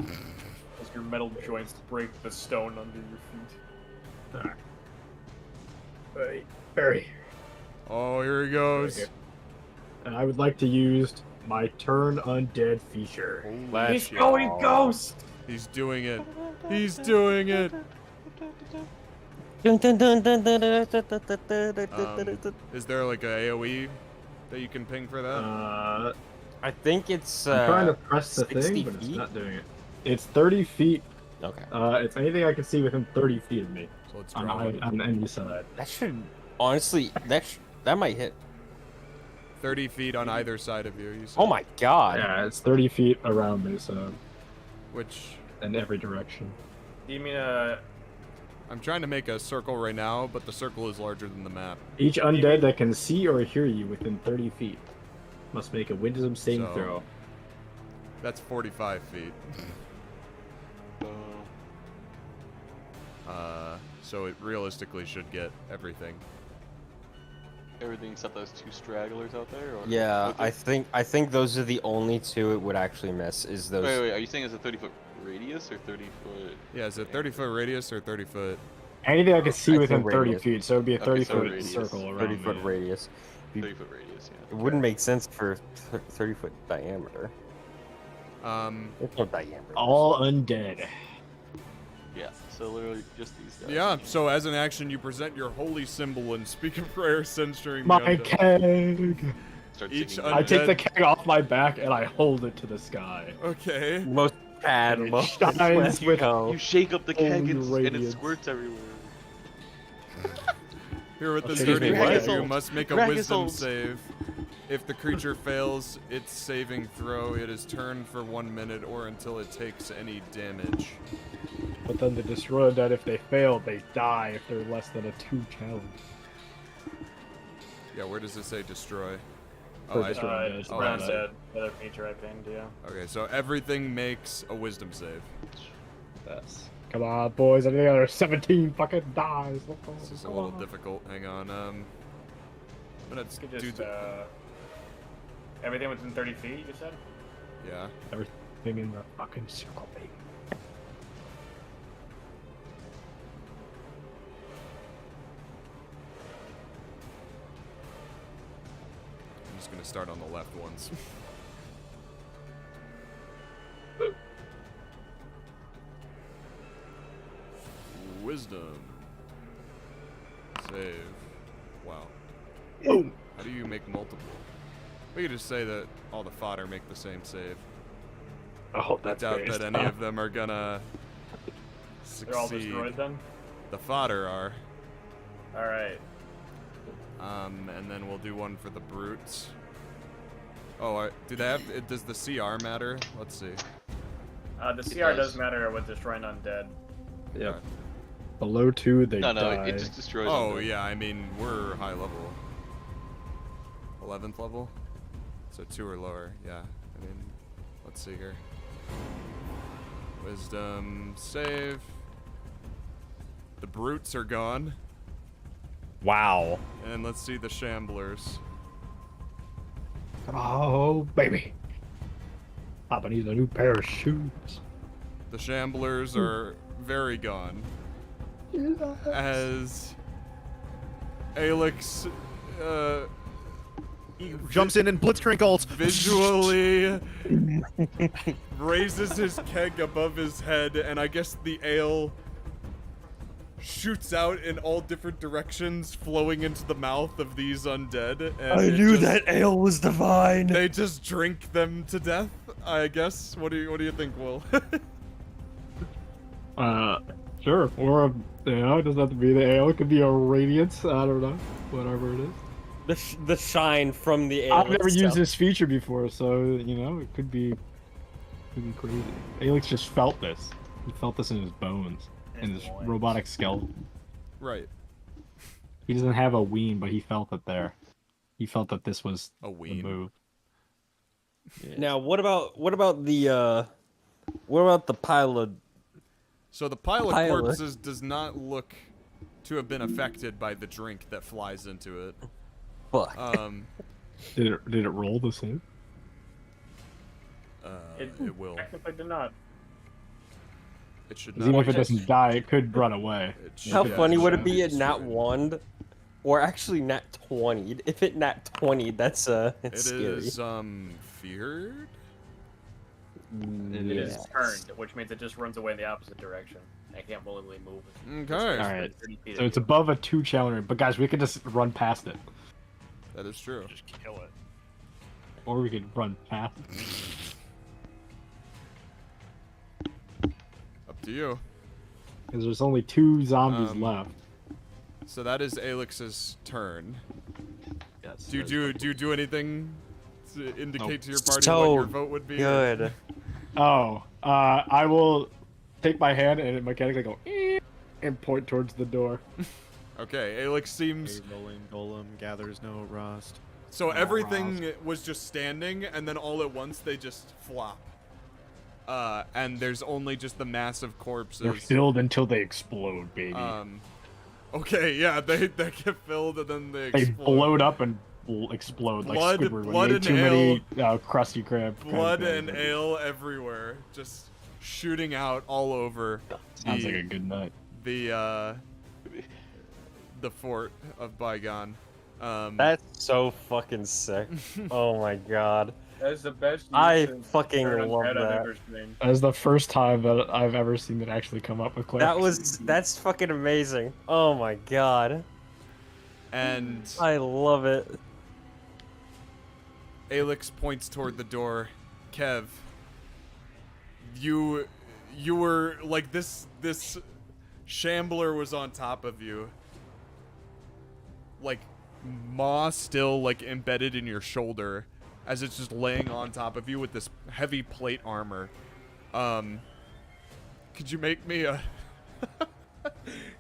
As your metal joints break the stone under your feet. Alright. Very. Oh, here he goes. And I would like to use my turn undead feature. He's going ghost! He's doing it. He's doing it. Is there like a AoE that you can ping for that? I think it's. I'm trying to press the 60 thing, but it's feet? not doing it. It's 30 feet. Okay. It's anything I can see within 30 feet of me. So let's On, draw it. on any side. That should honestly that might hit. 30 feet on either side of you. You said. Oh my god. Yeah, it's 30 feet around me, so Which in every direction. Do you mean I'm trying to make a circle right now, but the circle is larger than the map. Each undead that can see or hear you within 30 feet must make a wisdom saving So- throw. That's 45 feet. So it realistically should get everything. Everything except those 2 stragglers out there? Or Yeah, Okay. I think those are the only 2 it would actually miss. Is those? Wait, are you saying it's a 30-foot radius or 30-foot? Yeah, is it 30-foot radius or 30-foot? Anything I can see I within think 30 radius. feet, so it would be a Okay, 30 so foot radius. circle around 30-foot me. radius. 30-foot radius, It yeah. wouldn't make sense for 30-foot diameter. There's no diameter. All undead. Yeah, so literally just these guys. Yeah, so as an action, you present your holy symbol and speak a prayer censuring the My undead. keg! Start Each singing I take the Undead. keg off my back and I hold it to the sky. Okay. Most Bad It moment. shines Let's with go. You shake up the keg Holy and it radiance. squirts everywhere. Here with this Excuse dirty me, light, what? you must make a Drag wisdom assault. save. If the creature fails its saving throw, it is turned for 1 minute or until it takes any damage. But then the destroyer that if they fail, they die if they're less than a 2 challenge. Yeah, where does it say destroy? For Oh, destroy. It's oh, brown I- dead. The other feature I pinned, yeah. Okay, so everything makes a wisdom save. Yes. Come on, boys. I think there are 17 fucking dies. Let's go. This is a Come little on. difficult. Hang on. I'm gonna You could do just, everything within 30 feet, you said? yeah. Everything in the fucking circle, baby. I'm just gonna start on the left ones. Wisdom. Save. Wow. How do you make multiple? We could just say that all the fodder make the same save. Oh, I that's doubt very that any tough. of them are gonna They're all succeed. destroyed then? The fodder are. Alright. And then we'll do one for the brutes. Oh, do they have? Does the CR matter? Let's see. The CR does matter with destroying undead. Yep. Below 2, they No, die. it just destroys. Oh them. yeah, I mean we're high level. 11th level, so 2 or lower. Yeah, I mean, let's see here. Wisdom save. The brutes are gone, Wow. and let's see the shamblers. Oh, baby. Papa needs a new pair of shoes. The shamblers are very gone. As Alex He jumps in and blitzcrank ults. visually raises his keg above his head, and I guess the ale shoots out in all different directions, flowing into the mouth of these undead. And I it knew just- that ale was divine. They just drink them to death, I guess. What do you think, Will? Sure. Or, it doesn't have to be the ale. It could be a radiance. I don't know. Whatever it is. The shine from the ale. I've never used itself. this feature before, so, it could be crazy. Alex just felt this. He felt this in his bones. In his robotic skeleton. Right. He doesn't have a ween, but he felt it there. He felt that this was A the ween. move. Now, what about the pilot? So the pile of Pilot. corpses does not look to have been affected by the drink that flies into it. Fuck. Did it roll the same? It will. Technically did not. It should 'Cause not. even if it doesn't die, it could run away. It should- How yeah, funny it would should it be at destroyed. nat 1, or actually nat 20? If it nat 20, that's It it's scary. is feared. It is turned, which means it just runs away in the opposite direction. I can't willingly move. Okay. Alright. 30 feet So of it's you. above a 2 challenge, but guys, we could just run past it. That is true. Just kill it. Or we could run past it. Up to you. Because there's only 2 zombies Um, left. So that is Alex's turn. Yes. Do you do anything to indicate to your party So what your vote would be? Good. Oh, I will take my hand and mechanically go and point towards the door. Okay, Alex seems. Rolling golem gathers no rust. So everything was just standing, and then all at once they just flop. And there's only just the mass of corpses. They're filled until they explode, baby. Okay, yeah, they get filled and then they They explode. bloat up and explode Blood- like Squidward. when blood you ate and too many Krusty Krab. kind of Blood things. and ale everywhere, just shooting out all over. Sounds like a good night. The fort of Baeon. That's so fucking sick. Oh my god. That's the best. I fucking love I've that. ever seen. That is the first time that I've ever seen it actually come up with clerics. That's fucking amazing. Oh my god. And I love it. Alex points toward the door. Kev, you were like this shambler was on top of you, like maw still like embedded in your shoulder as it's just laying on top of you with this heavy plate armor. Could you make me a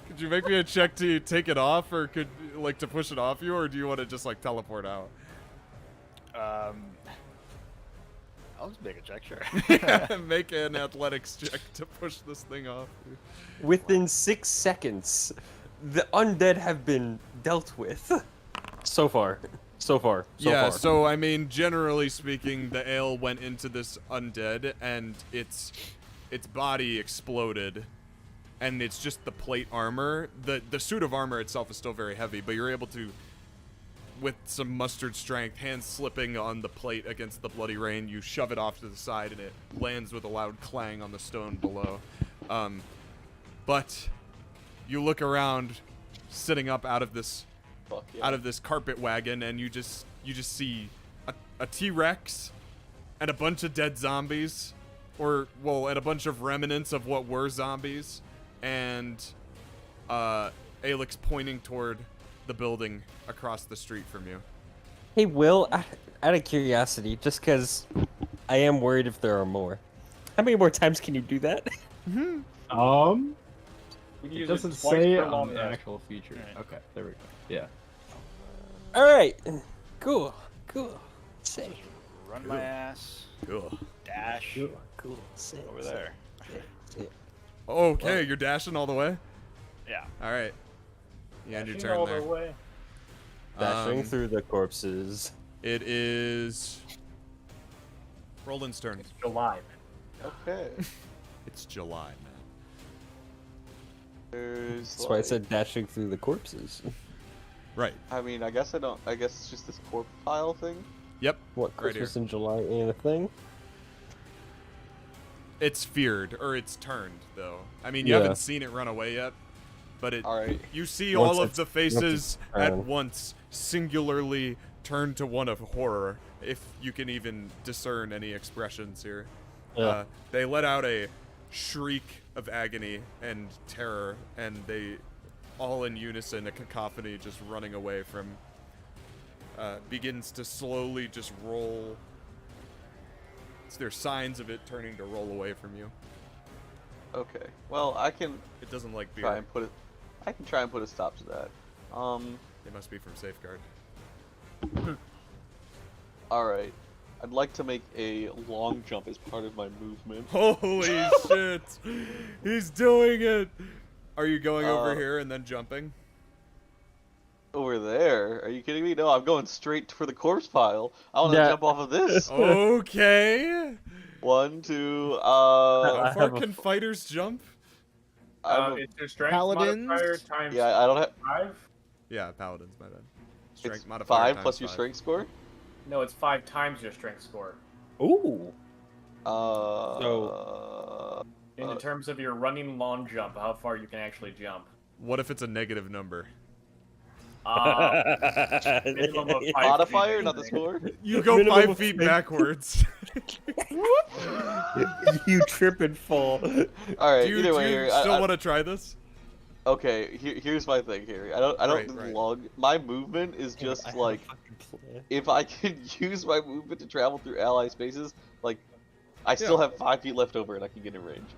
could you make me a check to take it off, or could like to push it off you, or do you want to just like teleport out? I'll just make a check, sure. Yeah, make an athletics check to push this thing off. Within 6 seconds, the undead have been dealt with. So far. Yeah, so I mean, generally speaking, the ale went into this undead, and its body exploded, and it's just the plate armor. The suit of armor itself is still very heavy, but you're able to, with some mustard strength, hands slipping on the plate against the bloody rain, you shove it off to the side, and it lands with a loud clang on the stone below. But you look around, sitting up out of this carpet wagon, and you just see a T-Rex and a bunch of dead zombies, and a bunch of remnants of what were zombies, and Alex pointing toward the building across the street from you. Hey, Will, out of curiosity, just because I am worried if there are more. How many more times can you do that? It use doesn't it twice say per on long the rest. actual feature. Okay, there we go. Yeah. All right. Cool. Say. Run my ass. Cool. Dash. Cool. Say. Over there. Okay, you're dashing all the way? Yeah. All right. Yeah, your Dashing turn all there. the way. Dashing through the corpses. It is Roland's turn. July. Okay. It's July, man. There's That's why I said dashing through the corpses. Right. I mean, I guess it's just this corp pile thing. Yep. What, Right Christmas here. in July ain't a thing? It's feared, or it's turned, though. I mean, you Yeah. haven't seen it run away yet, but it. All right. You see Once all of it's- the faces once at it's once singularly turn to one of horror, if you can even discern any expressions here. Yeah. They let out a shriek of agony and terror, and they, all in unison, a cacophony just running away from, begins to slowly just roll. There's signs of it turning to roll away from you. Okay. Well, I can It doesn't like beer. try and put it. I can try and put a stop to that. They must be from Safeguard. All right. I'd like to make a long jump as part of my movement. Holy shit! He's doing it! Are you going over Uh, here and then jumping? Over there? Are you kidding me? No, I'm going straight for the corpse pile. I want to Yeah. jump off of this. Okay! 1, 2, How I far have a can fighters jump? I'm a- It's your strength Paladins? modifier times yeah, I don't have. 5. Yeah, paladins, my bad. Strength It's modifier 5 times plus your 5. strength score. No, it's 5 times your strength score. Ooh. In terms of your running long jump, how far you can actually jump. What if it's a negative number? Minimum of 5 modifier, feet. not the score. You go Minimum 5 of feet 5. backwards. You trip and fall. All right. do you, either way, do you Harry, still want to try this? okay. Here's my thing, Harry. I don't Right, do right. long. My movement is just like if I can use my movement to travel through ally spaces, like I still Yeah. have 5 feet left over and I can get in range.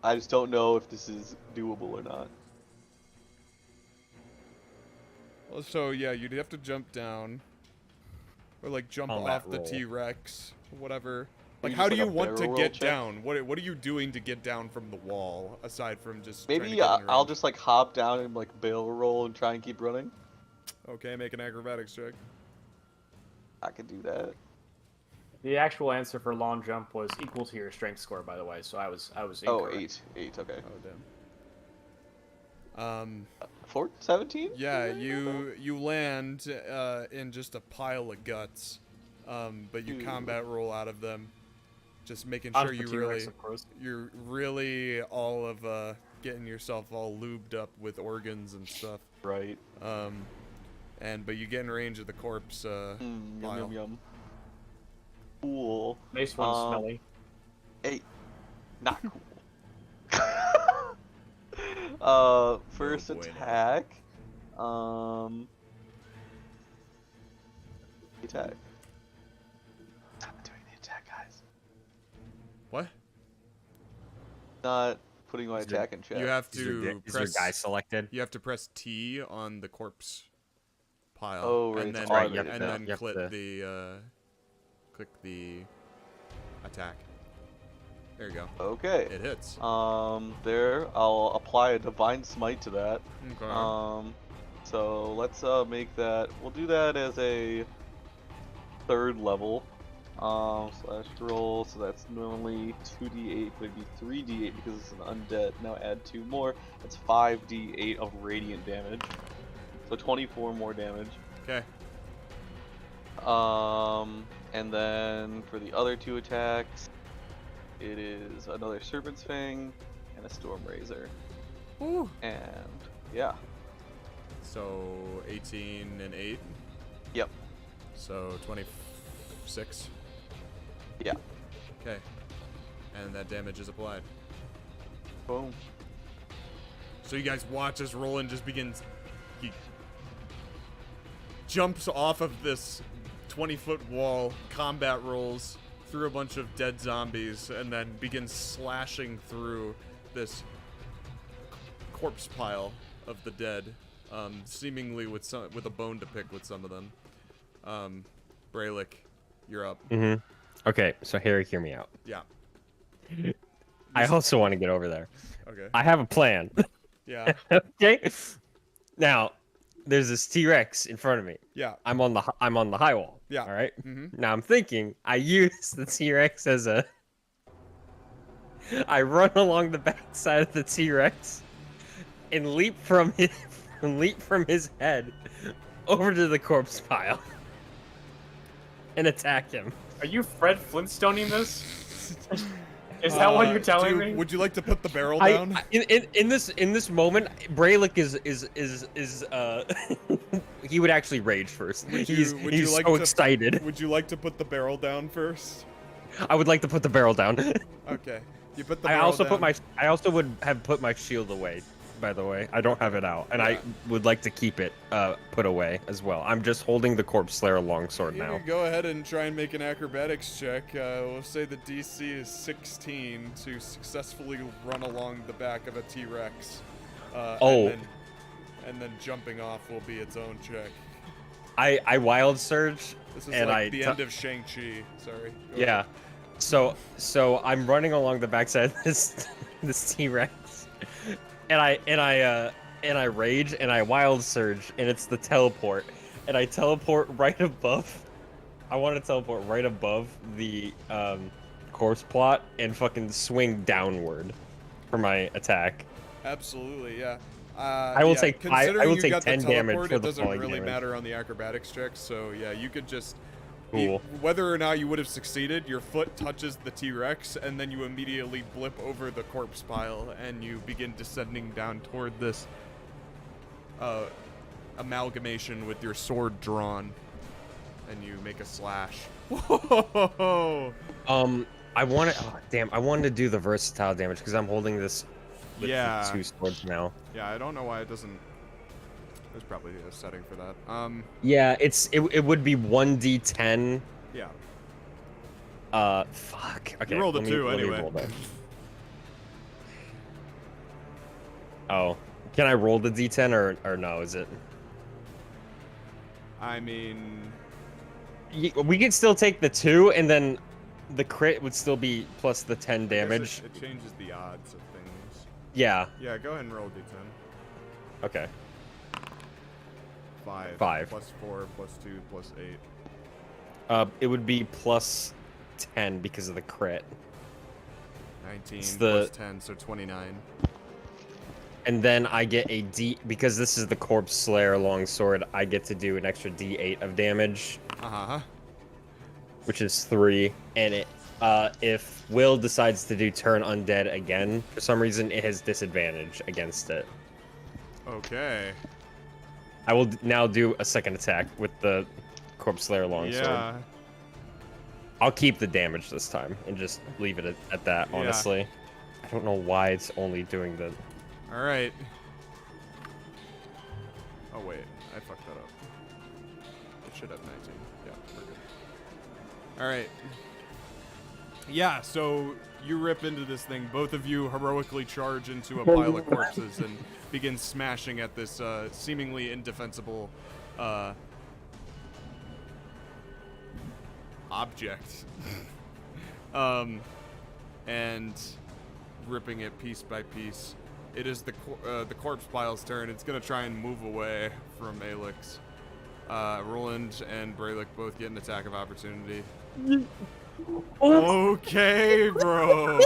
I just don't know if this is doable or not. Well, so yeah, you'd have to jump down, or like jump Combat off the roll. T-Rex, whatever. Like, Maybe how just do like you a want to barrel roll get check? down? What are you doing to get down from the wall aside from just trying to Maybe get in I'll range? just like hop down and like barrel roll and try and keep running. Okay, make an acrobatics check. I could do that. The actual answer for long jump was equal to your strength score, by the way. So I was Oh, incorrect. 8. Okay. Oh damn. 17? Yeah, you land in just a pile of guts, but you Ooh. combat roll out of them, just making On sure the you T-Rex, really, of course. you're really all of getting yourself all lubed up with organs and stuff. Right. But you get in range of the corpse Yum pile. yum yum. Cool. Nice one, Um, Smelly. Hey, not cool. First bueno. attack. Attack. Not doing the attack, guys. What? Not putting my Is there- attack in check. You have Is your, to is your press. guy selected? You have to press T on the corpse pile, Oh, right, and then it's right, you have and to- then you have click to- click the attack. There you go. Okay. It hits. There, I'll apply a divine smite to that. Okay. So let's make that. We'll do that as a 3rd level. Slash roll. So that's normally 2d8, but it'd be 3d8 because it's an undead. Now add 2 more. That's 5d8 of radiant damage. So 24 more damage. Okay. And then for the other 2 attacks, it is another Serpent's Fang and a Storm Razor. Ooh. And yeah. So 18 and 8. Yep. So 26. Yeah. Okay. And that damage is applied. Boom. So you guys watch as Rolland just begins. He jumps off of this 20-foot wall, combat rolls through a bunch of dead zombies, and then begins slashing through this corpse pile of the dead, seemingly with a bone to pick with some of them. Brelikk, you're up. Mm-hmm. Okay, so Harry, hear me out. Yeah. I also want to get over there. Okay. I have a plan. Yeah. Okay. Now, there's this T-Rex in front of me. Yeah. I'm on the high wall. Yeah. All right. Mm-hmm. Now I'm thinking I use the T-Rex as a. I run along the backside of the T-Rex, and leap from his head over to the corpse pile, and attack him. Are you Fred Flintstoning this? Is that what you're telling me? Would you like to put the barrel down? In this moment, Brelikk is he would actually rage first. He's so excited. Would you like to put the barrel down first? I would like to put the barrel down. Okay. You put the I barrel also down. I also would have put my shield away, by the way. I don't have it out, and I would like to keep it put away as well. I'm just holding the Corpse Slayer longsword You now. can go ahead and try and make an acrobatics check. We'll say the DC is 16 to successfully run along the back of a T-Rex. And then jumping off will be its own check. I wild surge. This is and like the end of Shang-Chi. Sorry. Go Yeah. ahead. So I'm running along the backside of this T-Rex, and I rage and I wild surge, and it's the teleport, and I teleport right above. I want to teleport right above the corpse plot and fucking swing downward for my attack. Absolutely, yeah. I will take considering you take got the 10 damage teleport, for it the doesn't falling really damage. matter on the acrobatics checks. So yeah, you could just Cool. whether or not you would have succeeded, your foot touches the T-Rex, and then you immediately blip over the corpse pile, and you begin descending down toward this amalgamation with your sword drawn, and you make a slash. Whoa! I want to. Oh, damn! I wanted to do the versatile damage because I'm holding this with Yeah. 2 swords now. Yeah, I don't know why it doesn't. There's probably a setting for that. Yeah, it would be 1d10. Yeah. Fuck. Okay. You rolled a let me- 2 let me anyway. roll that. Oh, can I roll the d10 or no? Is it? I mean, We could still take the 2, and then the crit would still be plus the 10 I guess damage. It changes the odds of things. Yeah. Yeah, go ahead and roll d10. Okay. 5. Plus 4, plus 2, plus 8. It would be plus 10 because of the crit. 19 It's plus 10, so 29. And then I get a D because this is the Corpse Slayer longsword. I get to do an extra D8 of damage, which is 3. And it, if Will decides to do turn undead again, for some reason, it has disadvantage against it. Okay. I will now do a second attack with the Corpse Slayer longsword. Yeah. I'll keep the damage this time and just leave it at that. Yeah. Honestly, I don't know why it's only doing the. All right. Oh wait, I fucked that up. It should have 19. Yeah, we're good. All right. Yeah, so you rip into this thing. Both of you heroically charge into a pile of corpses and begin smashing at this seemingly indefensible object. And ripping it piece by piece. It is the corpse pile's turn. It's gonna try and move away from Alix. Rolland and Brelikk both get an attack of opportunity. Okay, bro.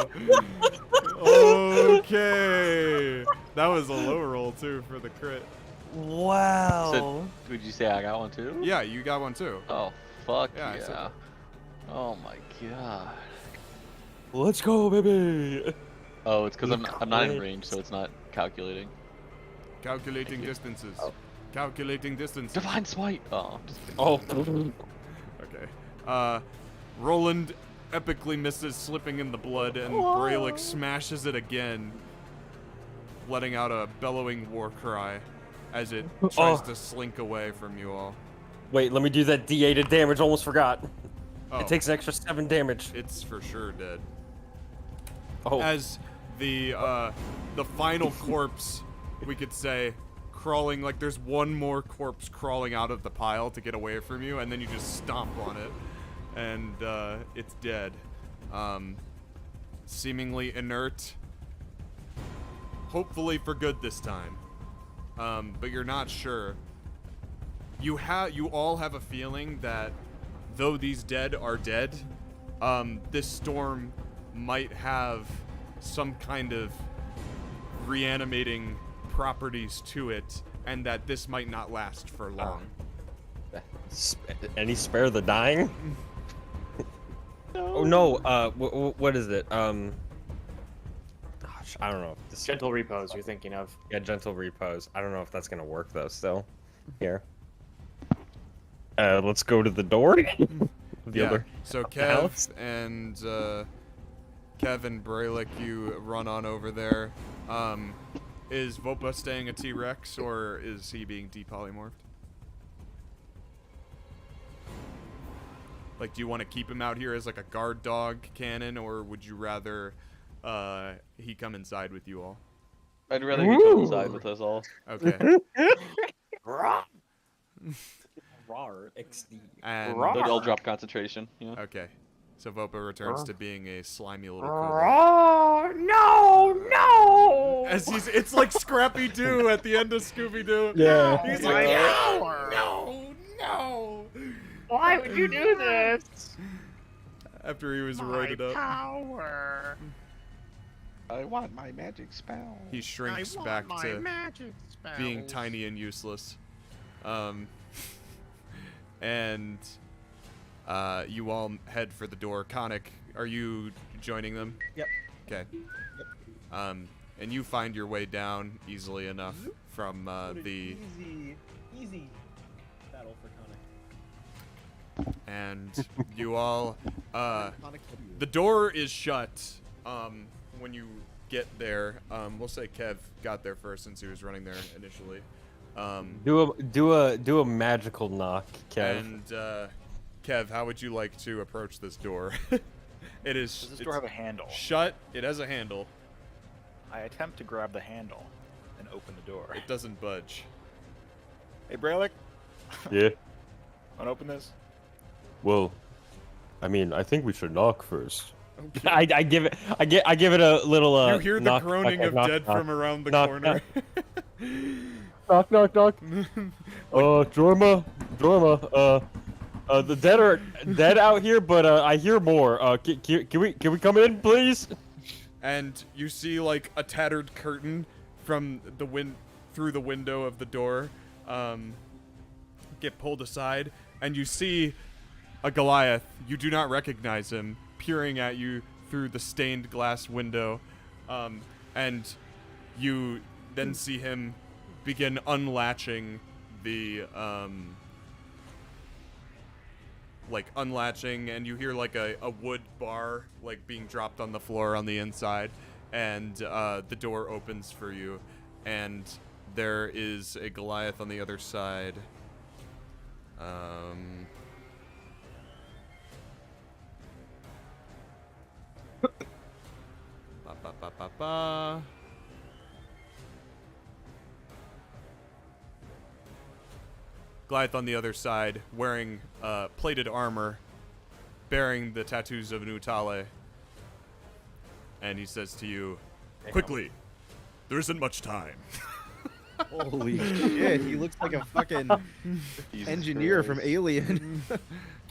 Okay. That was a low roll too for the crit. Wow. So, would you say I got one too? Yeah, you got one too. Oh, fuck Yeah, I yeah. said Oh my god. Let's go, baby. Oh, it's because I'm not in range, so it's not calculating. Calculating distances. Calculating distances. Divine Smite! Oh, I'm just kidding. Oh. Okay. Rolland epically misses, slipping in the blood, and Brelikk smashes it again, letting out a bellowing war cry as it tries to slink away from you all. Wait, let me do that D8 of damage. Almost forgot. Oh, It takes an extra 7 damage. it's for sure dead. Oh. As the final corpse, we could say, crawling, like there's one more corpse crawling out of the pile to get away from you, and then you just stomp on it, and it's dead. Seemingly inert. Hopefully for good this time. But you're not sure. You all have a feeling that though these dead are dead, this storm might have some kind of reanimating properties to it, and that this might not last for long. Any spare the dying? Oh no. What is it? Gosh, I don't know. This, Gentle repose, you're thinking of. yeah, gentle repose. I don't know if that's gonna work though. Still, here. Let's go to the door. The other. So house? Kev and Brelikk, you run on over there. Is Vopa staying a T-Rex, or is he being depolymorphed? Like, do you want to keep him out here as like a guard dog cannon, or would you rather he come inside with you all? I'd rather he come inside with us all. Okay. Rawr XD. And But I'll drop concentration. Yeah. okay. So Vopa returns to being a slimy little kobold. Oh, no! As it's like Scrappy Doo at the end of Scooby Doo. Yeah. He's My like, power! no. Why would you do this? After he was My roided up, power! I want my magic spell. he shrinks back to being tiny and useless. And you all head for the door. Khanek, are you joining them? Yep. Okay. And you find your way down easily enough from the. Easy battle for Khanek. And you all. The door is shut. When you get there, we'll say Kev got there first since he was running there initially. Do a magical knock, Kev. And Kev, how would you like to approach this door? It is. Does this door have a handle? Shut. It has a handle. I attempt to grab the handle and open the door. It doesn't budge. Hey, Brelikk, Yeah. wanna open this? Well, I mean, I think we should knock first. Okay. I give it a little You hear the knock, groaning knock, of knock, dead knock. from around the Knock, corner. Knock, knock, knock. Jorma, the dead are dead out here, but I hear more. Can we come in, please? And you see like a tattered curtain from the through the window of the door get pulled aside, and you see a Goliath. You do not recognize him, peering at you through the stained glass window, and you then see him begin unlatching the like unlatching, and you hear like a wood bar like being dropped on the floor on the inside, and the door opens for you, and there is a Goliath on the other side. Ba. Goliath on the other side, wearing plated armor, bearing the tattoos of Nutale. And he says to you, quickly, there isn't much time. Holy shit, he looks like a fucking engineer from Alien.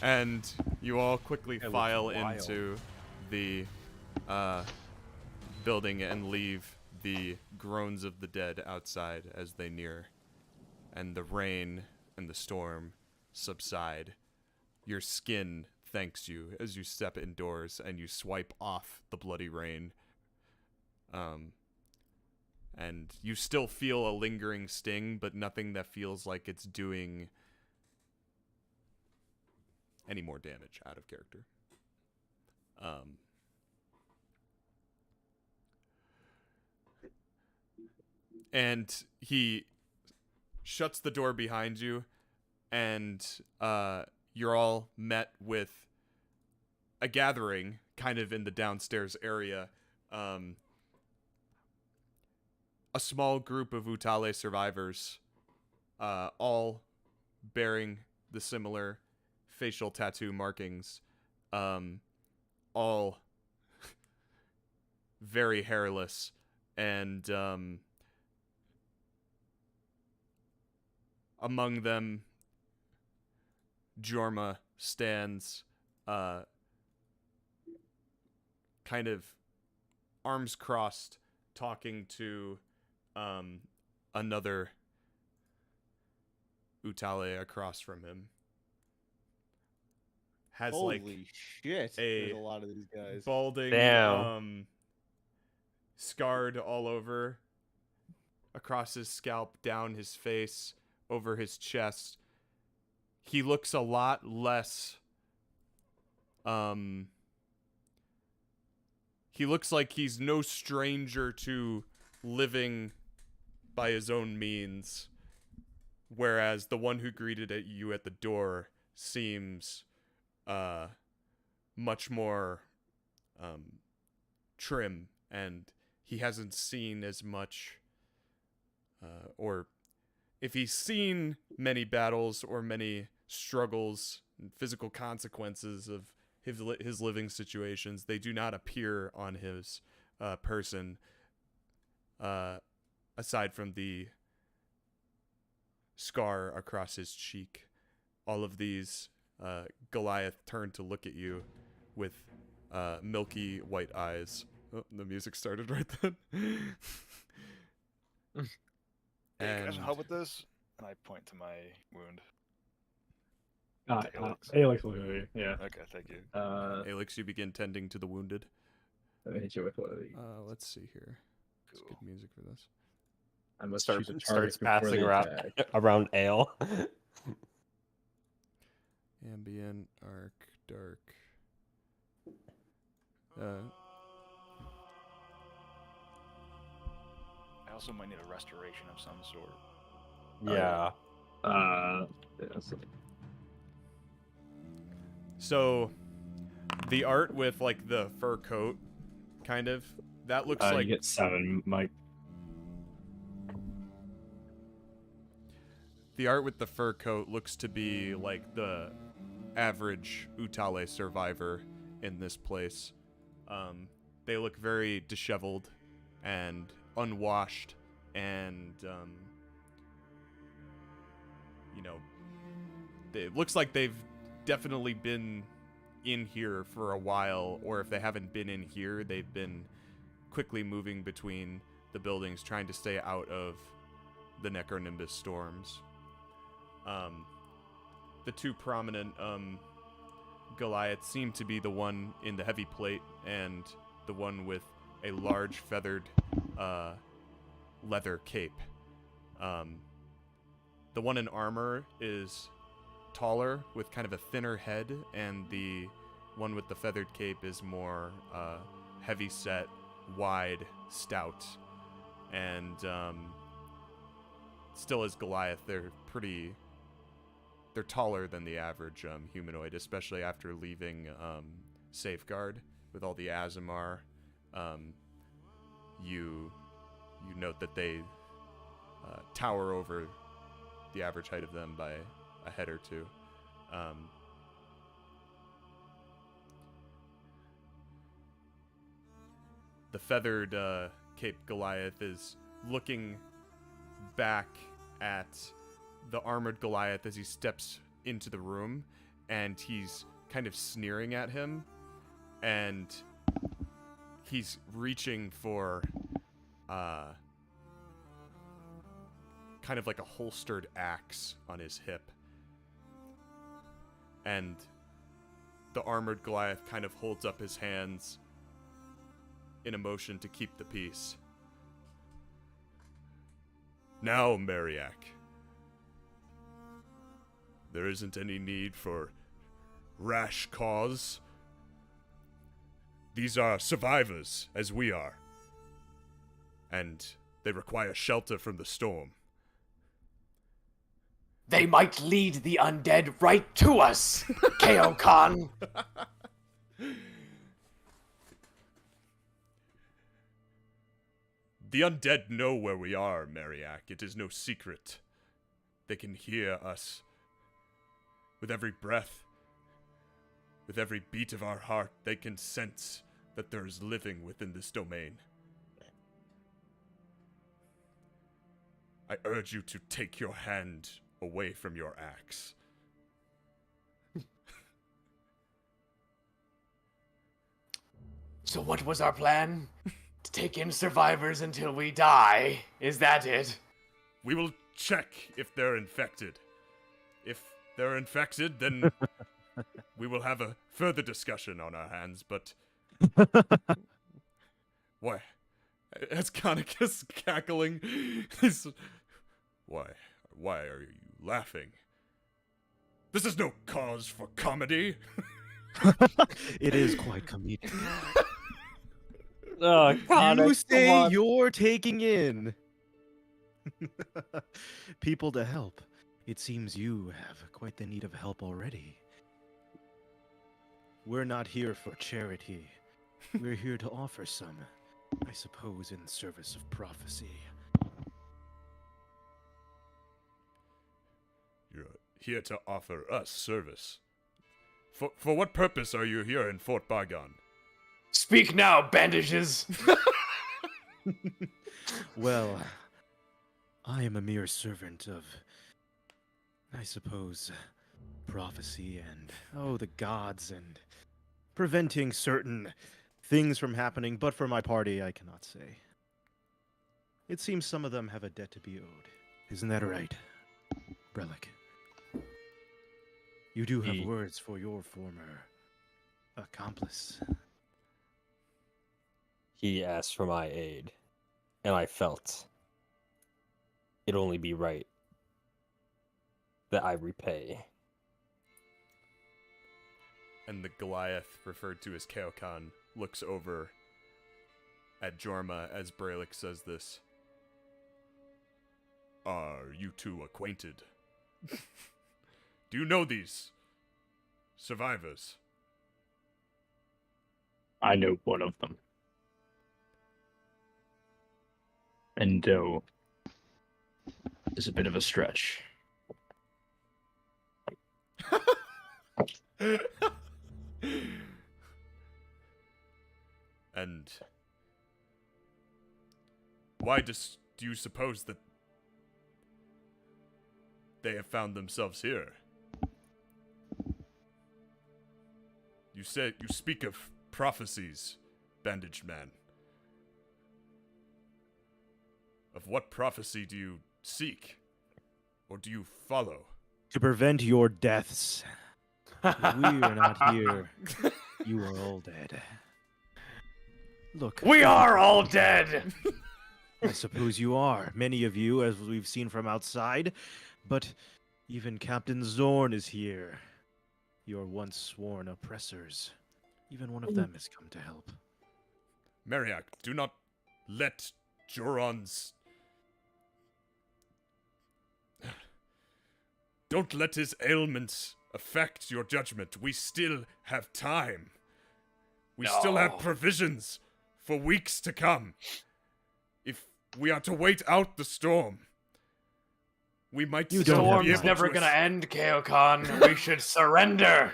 And you all quickly file into the building and leave the groans of the dead outside as they near. And the rain and the storm subside. Your skin thanks you as you step indoors and you swipe off the bloody rain. And you still feel a lingering sting, but nothing that feels like it's doing any more damage out of character. And he shuts the door behind you, and you're all met with a gathering kind of in the downstairs area. A small group of Utale survivors, all bearing the similar facial tattoo markings, all very hairless, and among them, Jorma stands kind of arms crossed, talking to another Utale across from him. Has Holy shit! There's a lot of these guys. Balding, scarred all over, across his scalp, down his face, over his chest. He looks a lot less. He looks like he's no stranger to living by his own means, whereas the one who greeted you at the door seems much more trim, and he hasn't seen as much, or if he's seen many battles or many struggles and physical consequences of his living situations, they do not appear on his person, aside from the scar across his cheek. All of these, Goliath turned to look at you with milky white eyes. Oh, the music started right then. Hey, can I help with this? And I point to my wound. Alex will do it, yeah. Okay, thank you. Alex, you begin tending to the wounded. Let me hit you with one of these. Let's see here. Let's get music for this. I must Starts choose a target before passing they around attack. around ale. Ambient, arc, dark. I also might need a restoration of some sort. Yeah. So, the art with like the fur coat, kind of, that looks You like get 7, Mike. the art with the fur coat looks to be like the average Utale survivor in this place. They look very disheveled and unwashed, and it looks like they've definitely been in here for a while, or if they haven't been in here, they've been quickly moving between the buildings, trying to stay out of the Necronimbus storms. The two prominent Goliaths seem to be the one in the heavy plate and the one with a large feathered leather cape. The one in armor is taller with kind of a thinner head, and the one with the feathered cape is more heavy set, wide, stout, and still as Goliath, they're taller than the average humanoid, especially after leaving Safeguard with all the Azamar. You note that they tower over the average height of them by a head or two. The feathered Cape Goliath is looking back at the armored Goliath as he steps into the room, and he's kind of sneering at him, and he's reaching for kind of like a holstered axe on his hip. And the armored Goliath kind of holds up his hands in a motion to keep the peace. Now, Mariak, there isn't any need for rash cause. These are survivors, as we are. And they require shelter from the storm. They might lead the undead right to us, Ko Khan. The undead know where we are, Mariak. It is no secret. They can hear us. With every breath, with every beat of our heart, they can sense that there is living within this domain. I urge you to take your hand away from your axe. So what was our plan? To take in survivors until we die? Is that it? We will check if they're infected. If they're infected, then we will have a further discussion on our hands, but... Why? As Khanek is cackling, he's... Why are you laughing? This is no cause for comedy. It is quite comedic. Oh, Khanek, You say you're taking in people to help. It seems you have quite the need of help already. We're not here for charity. We're here to offer some, I suppose, in service of prophecy. You're here to offer us service. For what purpose are you here in Fort Baeon? Speak now, bandages! Well, I am a mere servant of, I suppose, prophecy and, the gods and preventing certain things from happening, but for my party, I cannot say. It seems some of them have a debt to be owed. Isn't that right, Brelikk? You do have words for your former accomplice. He asked for my aid, and I felt it'd only be right that I repay. And the Goliath, referred to as Kaokan, looks over at Jorma as Brelikk says this. Are you two acquainted? Do you know these survivors? I know one of them. And Doe is a bit of a stretch. And why do you suppose that they have found themselves here? You speak of prophecies, bandaged man. Of what prophecy do you seek? Or do you follow? To prevent your deaths. If we are not here, you are all dead. Look. We are all dead! I suppose you are. Many of you, as we've seen from outside. But Even Captain Zorn is here. Your once sworn oppressors. Even one of them has come to help. Mariak, do not let Joron's... Don't let his ailments affect your judgment. We still have time. We still have provisions for weeks to come. If we are to wait out the storm, we might The still be storm's able never to gonna end, Kaokon. We should surrender.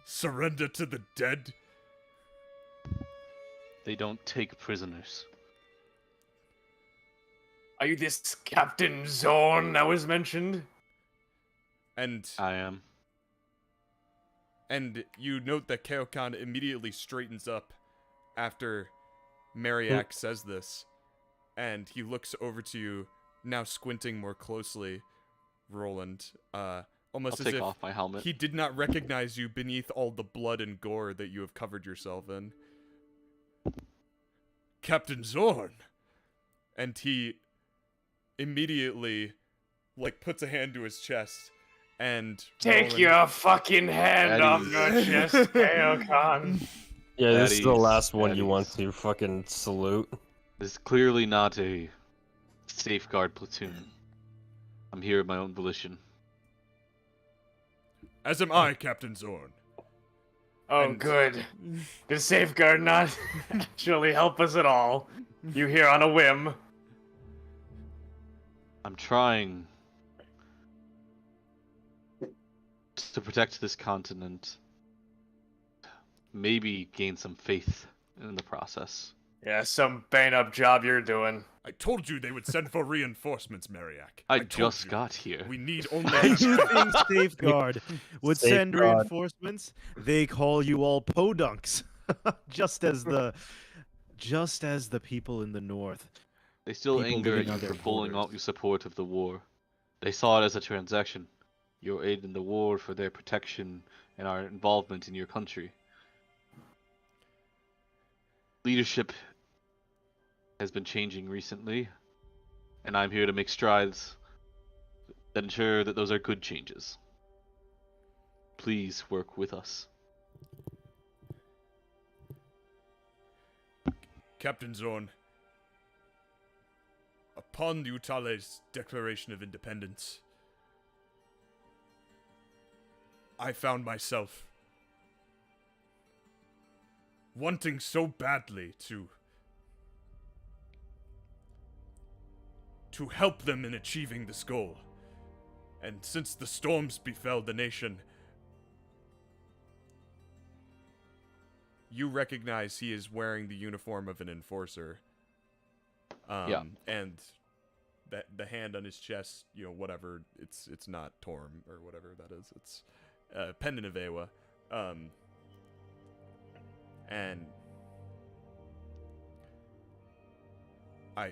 surrender to the dead. They don't take prisoners. Are you this Captain Zorn that was mentioned? And I am. And you note that Kaokon immediately straightens up after Mariak says this. And he looks over to you, now squinting more closely, Rolland. Almost I'll as take if off my helmet. he did not recognize you beneath all the blood and gore that you have covered yourself in. Captain Zorn! And he immediately, puts a hand to his chest. And Take your fucking hand off your chest, Kaokon. Yeah, this is the Daddies, last one you daddies. want to fucking salute. This is clearly not a safeguard platoon. I'm here of my own volition. As am I, Captain Zorn. Oh, And- good. Does Safeguard not actually help us at all? You here on a whim? I'm trying to protect this continent. Maybe gain some faith in the process. Yeah, some bang-up job you're doing. I told you they would send for reinforcements, Mariak. I told just you. got here. We need only... I do think Safeguard would send Safeguard. reinforcements. They call you all podunks, just as the people in the north. They still People anger at living you on for their pulling borders. out your support of the war. They saw it as a transaction. Your aid in the war for their protection and our involvement in your country. Leadership has been changing recently, and I'm here to make strides that ensure that those are good changes. Please work with us. Captain Zorn, upon Utale's declaration of independence, I found myself wanting so badly to help them in achieving this goal. And since the storms befell the nation, you recognize he is wearing the uniform of an enforcer. Yeah. And that the hand on his chest, whatever, it's not Torm or whatever that is. It's pendant of Aewa. And I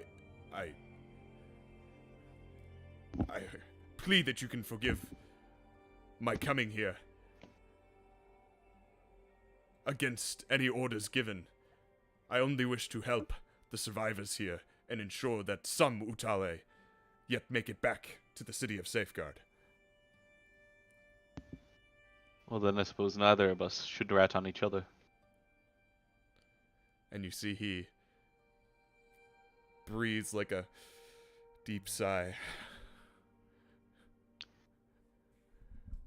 plead that you can forgive my coming here against any orders given. I only wish to help the survivors here and ensure that some Utale yet make it back to the city of Safeguard. Well, then I suppose neither of us should rat on each other. And you see he breathes like a deep sigh.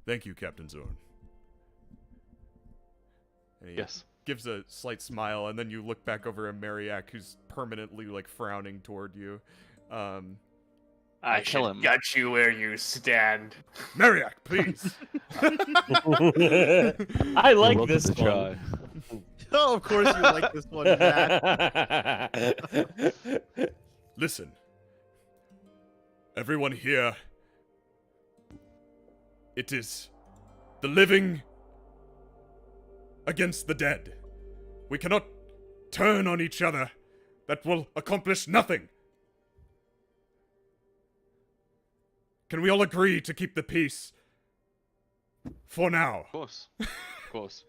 Thank you, Captain Zorn. And he Yes. gives a slight smile, and then you look back over at Mariak, who's permanently frowning toward you. I tell should him. got you where you stand. Mariak, please. I like Welcome this to one. try. Oh, of course you like this one, Matt. Listen. Everyone here. It is the living against the dead. We cannot turn on each other. That will accomplish nothing. Can we all agree to keep the peace? For now. Of course. Of course.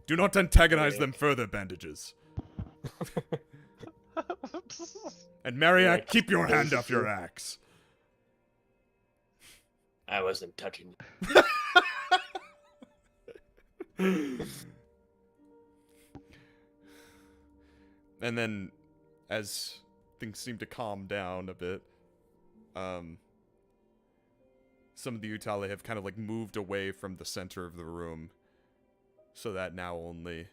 Do not antagonize them further, bandages. And Mariak, keep your hand off your axe. I wasn't touching. And then, as things seem to calm down a bit, some of the Utale have kind of like moved away from the center of the room, so that now only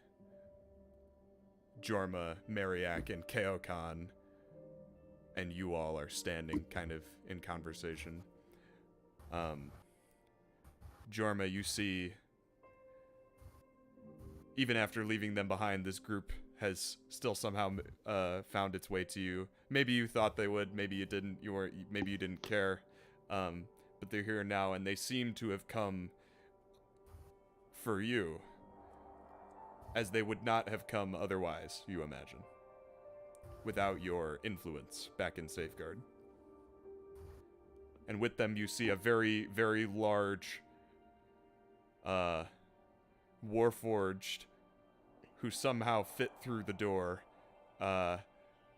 Jorma, Mariak, and Keokan and you all are standing kind of in conversation. Jorma, you see, even after leaving them behind, this group has still somehow found its way to you. Maybe you thought they would, maybe you didn't. Maybe you didn't care, but they're here now, and they seem to have come for you, as they would not have come otherwise. You imagine, without your influence back in Safeguard. And with them, you see a very, very large, Warforged, who somehow fit through the door,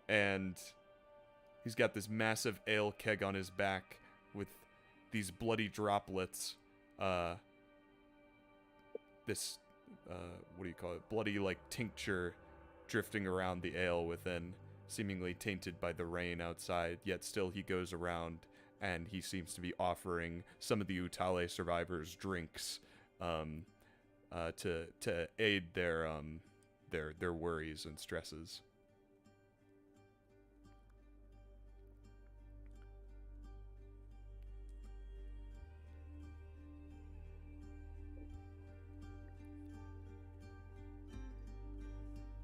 and he's got this massive ale keg on his back with these bloody droplets, this, what do you call it, bloody, like, tincture drifting around the ale within, seemingly tainted by the rain outside, yet still he goes around, and he seems to be offering some of the Utale survivors drinks, to aid their worries and stresses.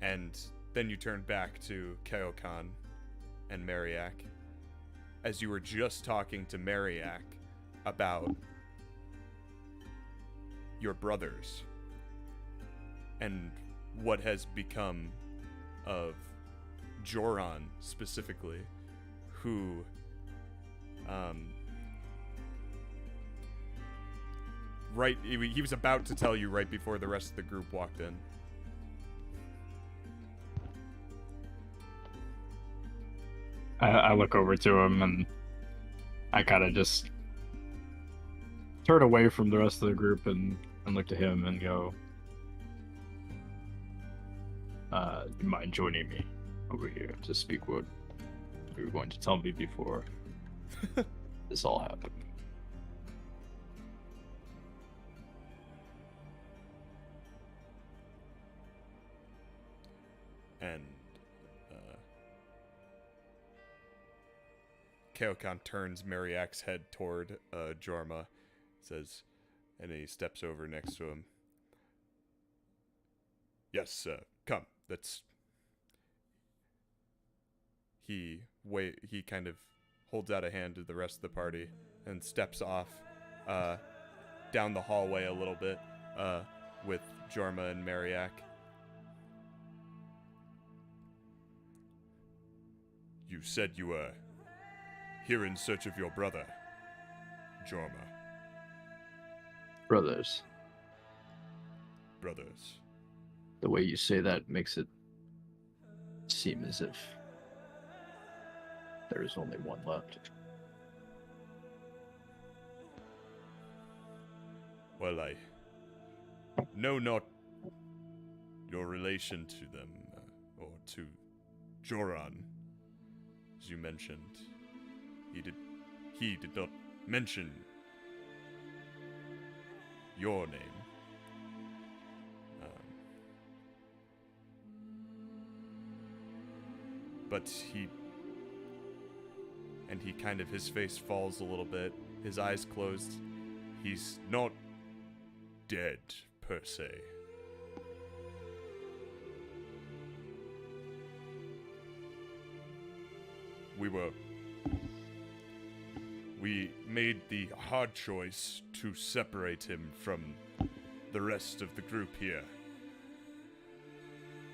And then you turn back to Keokan and Mariak, as you were just talking to Mariak about your brothers and what has become of Joran specifically, who he was about to tell you right before the rest of the group walked in. I look over to him and I kind of just turn away from the rest of the group and look to him and go, you mind joining me over here to speak what you were going to tell me before this all happened? And Keokan turns Mariak's head toward Jorma, says, and he steps over next to him. Yes, come. That's. He kind of holds out a hand to the rest of the party and steps off down the hallway a little bit with Jorma and Mariak. You said you were here in search of your brother, Jorma. Brothers. Brothers. The way you say that makes it seem as if there is only one left. Well, I know not your relation to them, or to Joran, as you mentioned. He did not mention your name. But he kind of, his face falls a little bit, his eyes closed. He's not dead, per se. We made the hard choice to separate him from the rest of the group here,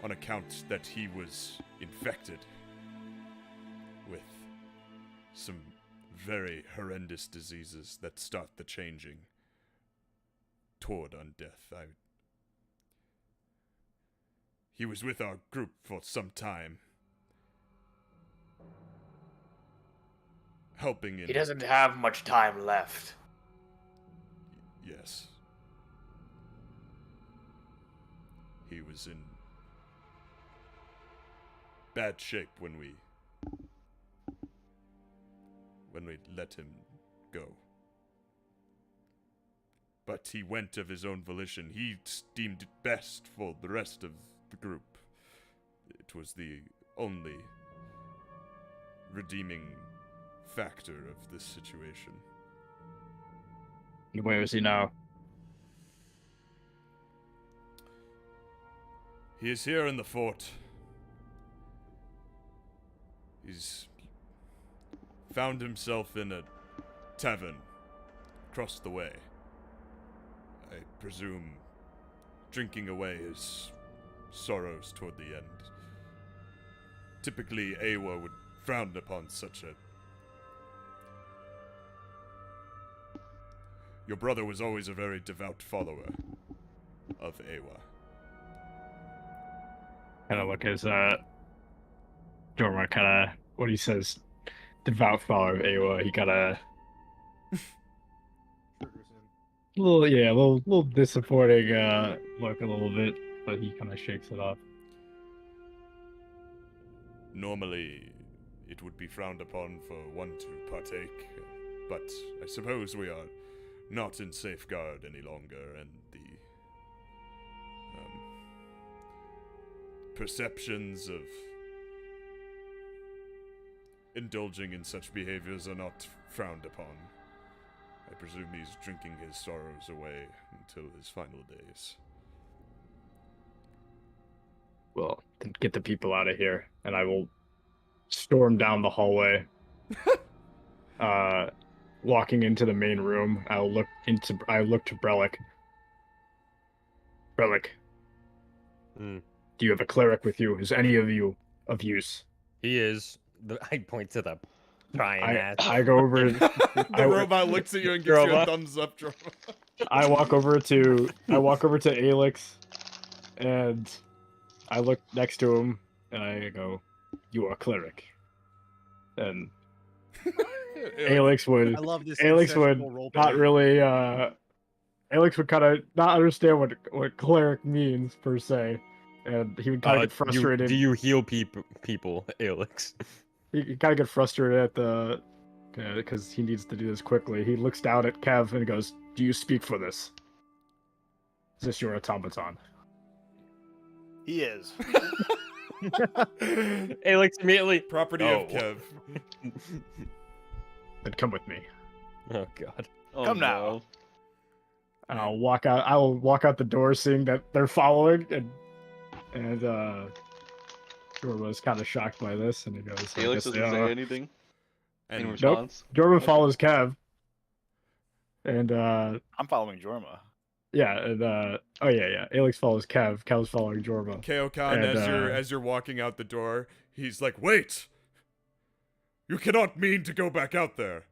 on account that he was infected with some very horrendous diseases that start the changing toward undeath. He was with our group for some time, helping in... He doesn't have much time left. Yes. He was in bad shape when we let him go. But he went of his own volition. He deemed it best for the rest of the group. It was the only redeeming factor of this situation. Where is he now? He is here in the fort. He's found himself in a tavern across the way. I presume drinking away his sorrows toward the end. Typically, Aewa would frown upon such a... Your brother was always a very devout follower of Aewa. Kind of look as Jorma kind of what he says, devout follower of Aewa. He kind of little disappointing look a little bit, but he kind of shakes it off. Normally, it would be frowned upon for one to partake, but I suppose we are not in safeguard any longer, and the perceptions of indulging in such behaviors are not frowned upon. I presume he's drinking his sorrows away until his final days. Well, then get the people out of here, and I will storm down the hallway. Walking into the main room, I look to Brelikk. Brelikk, do you have a cleric with you? Is any of you of use? He is. I point to the trying ass. I go over. The robot looks at you and gives you a thumbs up. I walk over to Alex, and I look next to him, and I go, "You are a cleric." And Alex would. I love this. Alex would not really. Alex would kind of not understand what cleric means per se, and he would kind of get frustrated. Do you heal people, Alex? He kind of get frustrated at the because he needs to do this quickly. He looks down at Kev and goes, "Do you speak for this? Is this your automaton?" He is. Alex immediately. Property of Kev. Then come with me. Oh God. Come now. And I'll walk out. I will walk out the door, seeing that they're following, and Jorma was kind of shocked by this, and he goes, Alex doesn't say anything in Nope. response. Jorma follows Kev, and I'm following Jorma. yeah, and Alex follows Kev. Kev's following Jorma. Kaokan, as you're walking out the door, he's like, "Wait! You cannot mean to go back out there."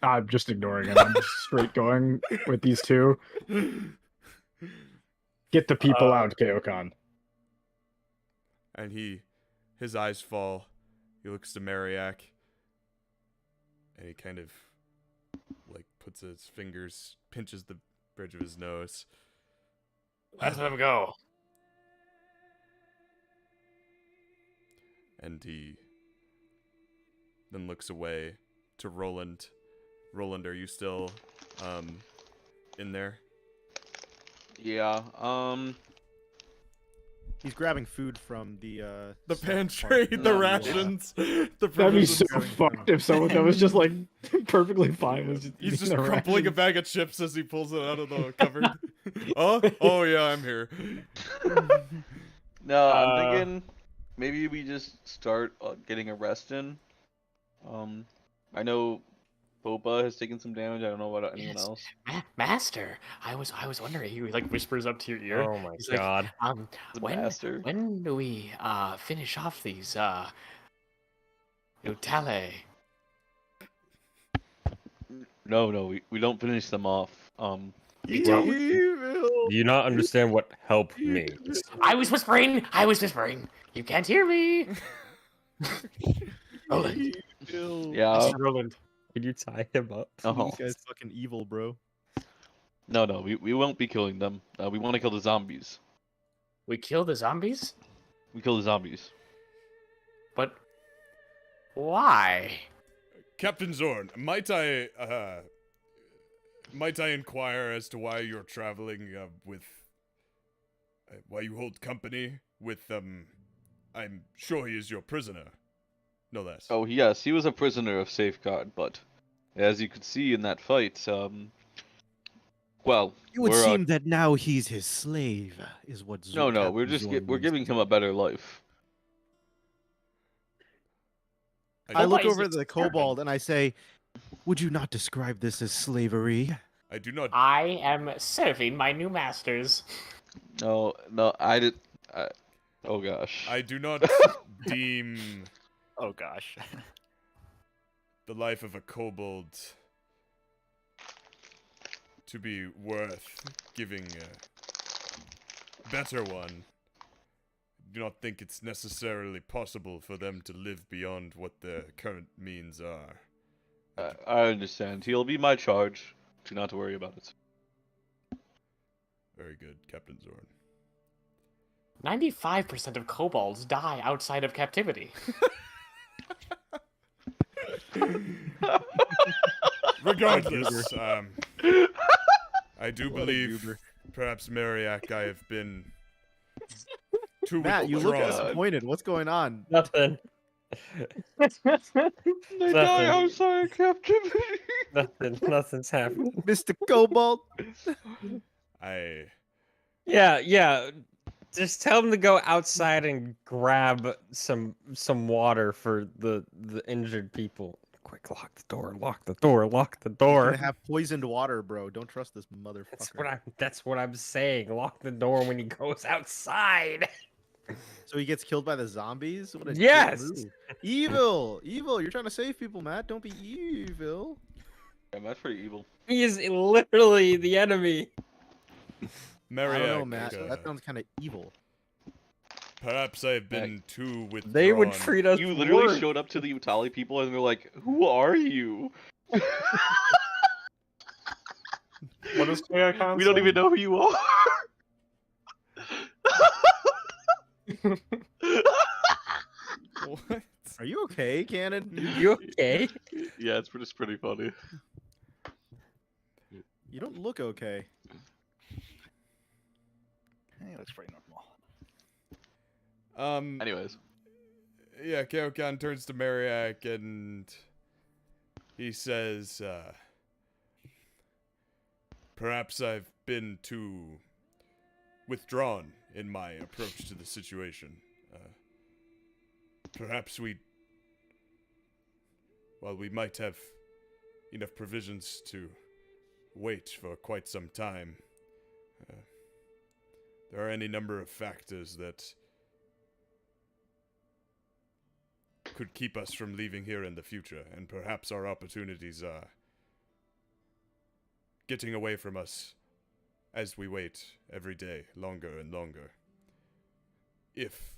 I'm just ignoring it. I'm just straight going with these two. Get the people out, Kaokan. And his eyes fall. He looks to Mariak, and he kind of like puts his fingers, pinches the bridge of his nose. Let them go. And he then looks away to Rolland. Rolland, are you still in there? Yeah. He's grabbing food from the pantry, the rations. That'd be so fucked if someone that was just like perfectly fine was just He's eating just the crumpling a rations. bag of chips as he pulls it out of the cupboard. Oh yeah, I'm here. No, I'm thinking maybe we just start getting a rest in. I know Boba has taken some damage. I don't know about anyone else. Master, I was wondering. He like whispers up to your ear. Oh my He's like, God. Master. when do we finish off these Utale? No, we don't finish them off. Do you not understand what help means? I was whispering. You can't hear me. Rolland. Yeah. Rolland. Can you tie him up? Uh-huh. This guy's fucking evil, bro. No, we won't be killing them. We want to kill the zombies. We kill the zombies? We kill the zombies. But why? Captain Zorn, might I inquire as to why you're traveling why you hold company with I'm sure he is your prisoner, no less. Oh yes, he was a prisoner of Safeguard, but as you could see in that fight, well, It would we're seem that now he's his slave, is what no, we're Captain just Zorn we're means. giving him a better life. I look Nobody's over at the disturbing. kobold and I say, would you not describe this as slavery? I do not. I am serving my new masters. No, oh gosh. I do not deem Oh gosh. the life of a kobold to be worth giving a better one. I do not think it's necessarily possible for them to live beyond what their current means are. I understand. He'll be my charge. Do not worry about it. Very good, Captain Zorn. 95% of kobolds die outside of captivity. Regardless, I do believe perhaps Mariak I have been too Matt, you look withdrawn. disappointed. What's going on? Nothing. They die outside captivity. Nothing's happening. Mr. Kobold? Yeah. Just tell him to go outside and grab some water for the injured people. Quick, lock the door, lock the door, lock the You're door. gonna have poisoned water, bro. Don't trust this motherfucker. That's what I'm saying. Lock the door when he goes outside. So he gets killed by the zombies? What a dick Yes! move. Evil! Evil! You're trying to save people, Matt. Don't be evil. Yeah, that's pretty evil. He is literally the enemy. Mariak, I don't know, Matt. That sounds kind of evil. Perhaps I have been too withdrawn. They would treat us You literally worse. showed up to the Utali people and they're like, "Who are you?" What does Khanek We don't say? even know who you are. What? Are you okay, Cannon? You okay? Yeah, it's pretty funny. You don't look okay. He looks pretty normal. Anyways, yeah, Kaokan turns to Mariak and he says, perhaps I've been too withdrawn in my approach to the situation. Perhaps we might have enough provisions to wait for quite some time. There are any number of factors that could keep us from leaving here in the future, and perhaps our opportunities are getting away from us as we wait every day, longer and longer. If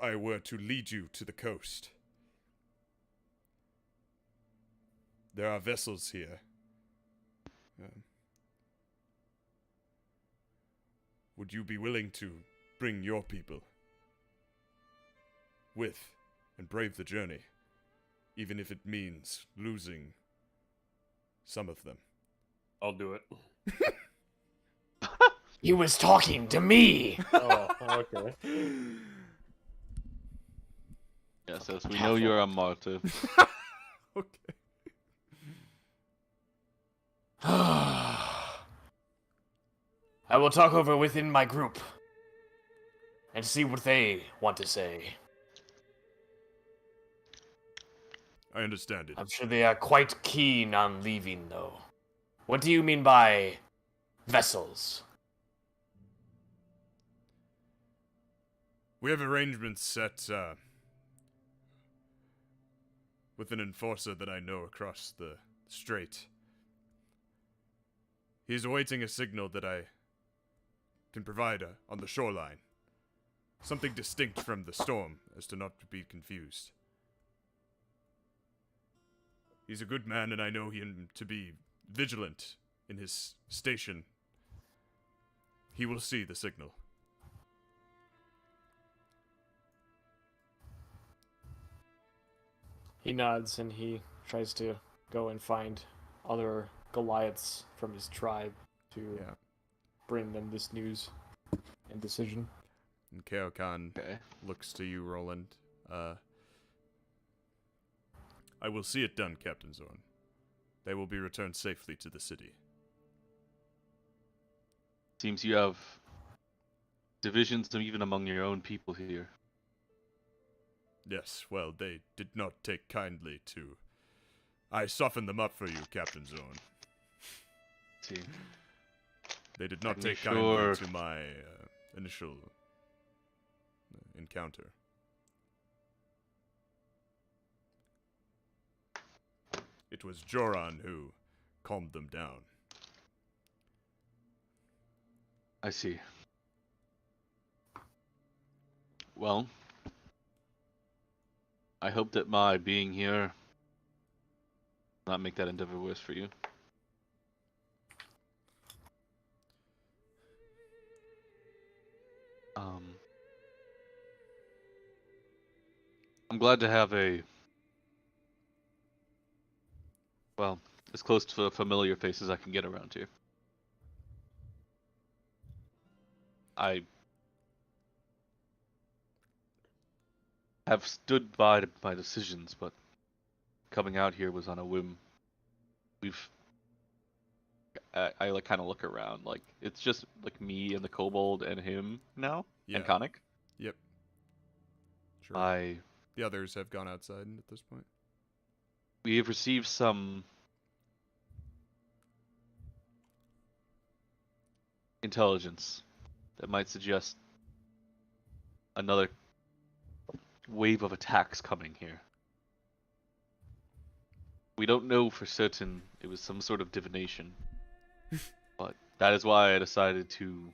I were to lead you to the coast, there are vessels here. Would you be willing to bring your people with and brave the journey, even if it means losing some of them? I'll do it. He was talking to me. Oh, okay. yes, we know you're a martyr. Okay. I will talk over within my group and see what they want to say. I understand it. I'm sure they are quite keen on leaving, though. What do you mean by vessels? We have arrangements set with an enforcer that I know across the strait. He's awaiting a signal that I can provide on the shoreline. Something distinct from the storm, as to not to be confused. He's a good man, and I know him to be vigilant in his station. He will see the signal. He nods and he tries to go and find other Goliaths from his tribe to bring them this news and decision. And Kaokan looks to you, Rolland. I will see it done, Captain Zorn. They will be returned safely to the city. Seems you have divisions even among your own people here. Yes, well, they did not take kindly to... I softened them up for you, Captain Zorn. See. They did not I'm take sure- kindly to my initial encounter. It was Joran who calmed them down. I see. Well, I hope that my being here not make that endeavor worse for you. I'm glad to have as close to a familiar face as I can get around here. I have stood by my decisions, but coming out here was on a whim. I like kind of look around, like it's just like me and the kobold and him now, and Khanek. Yep. Sure. The others have gone outside at this point. We have received some intelligence that might suggest another wave of attacks coming here. We don't know for certain it was some sort of divination, but that is why I decided to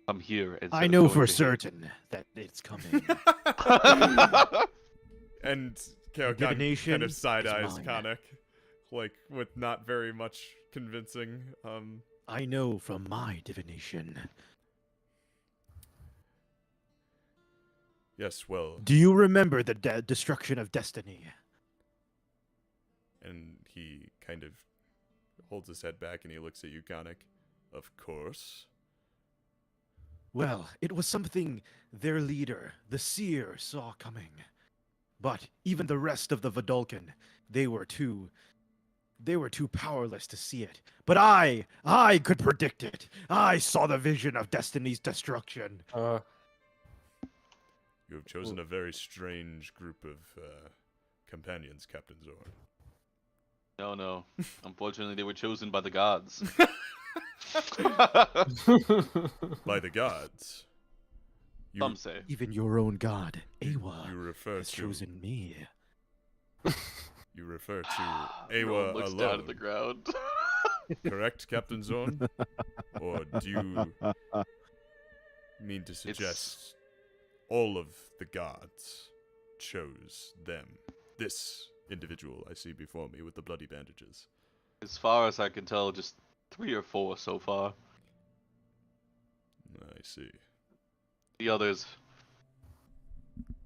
come here. I know for certain that it's coming. And Kaokan Divination kind of side is eyes mine. Khanek, like with not very much convincing. I know from my divination. Yes, well. Do you remember the destruction of destiny? And he kind of holds his head back and he looks at you, Khanek. Of course. Well, it was something their leader, the seer, saw coming. But even the rest of the Vidalcan, they were too powerless to see it. But I could predict it. I saw the vision of destiny's destruction. You have chosen a very strange group of companions, Captain Zorn. No. Unfortunately, they were chosen by the gods. By the gods. Some say. Even your own god, Aewa, You refer has to chosen me. You refer to Rolland Aewa looks alone. down at the ground. Correct, Captain Zorn? Or do you mean to suggest all of the gods chose them? This individual I see before me with the bloody bandages. As far as I can tell, just 3 or 4 so far. I see. The others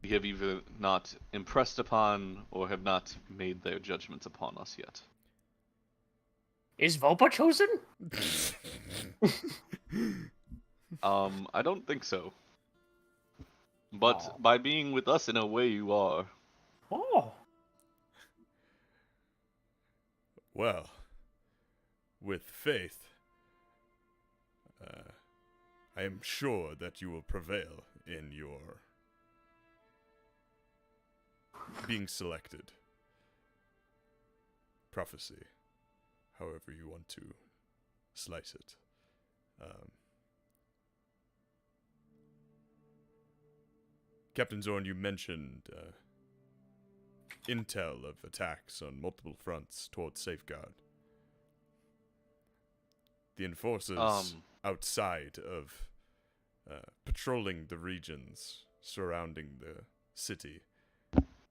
we have either not impressed upon or have not made their judgments upon us yet. Is Vopa chosen? I don't think so. But by being with us in a way you are. Oh. Well, with faith, I am sure that you will prevail in your being selected. Prophecy, however you want to slice it. Captain Zorn, you mentioned intel of attacks on multiple fronts towards Safeguard. The enforcers outside of patrolling the regions surrounding the city,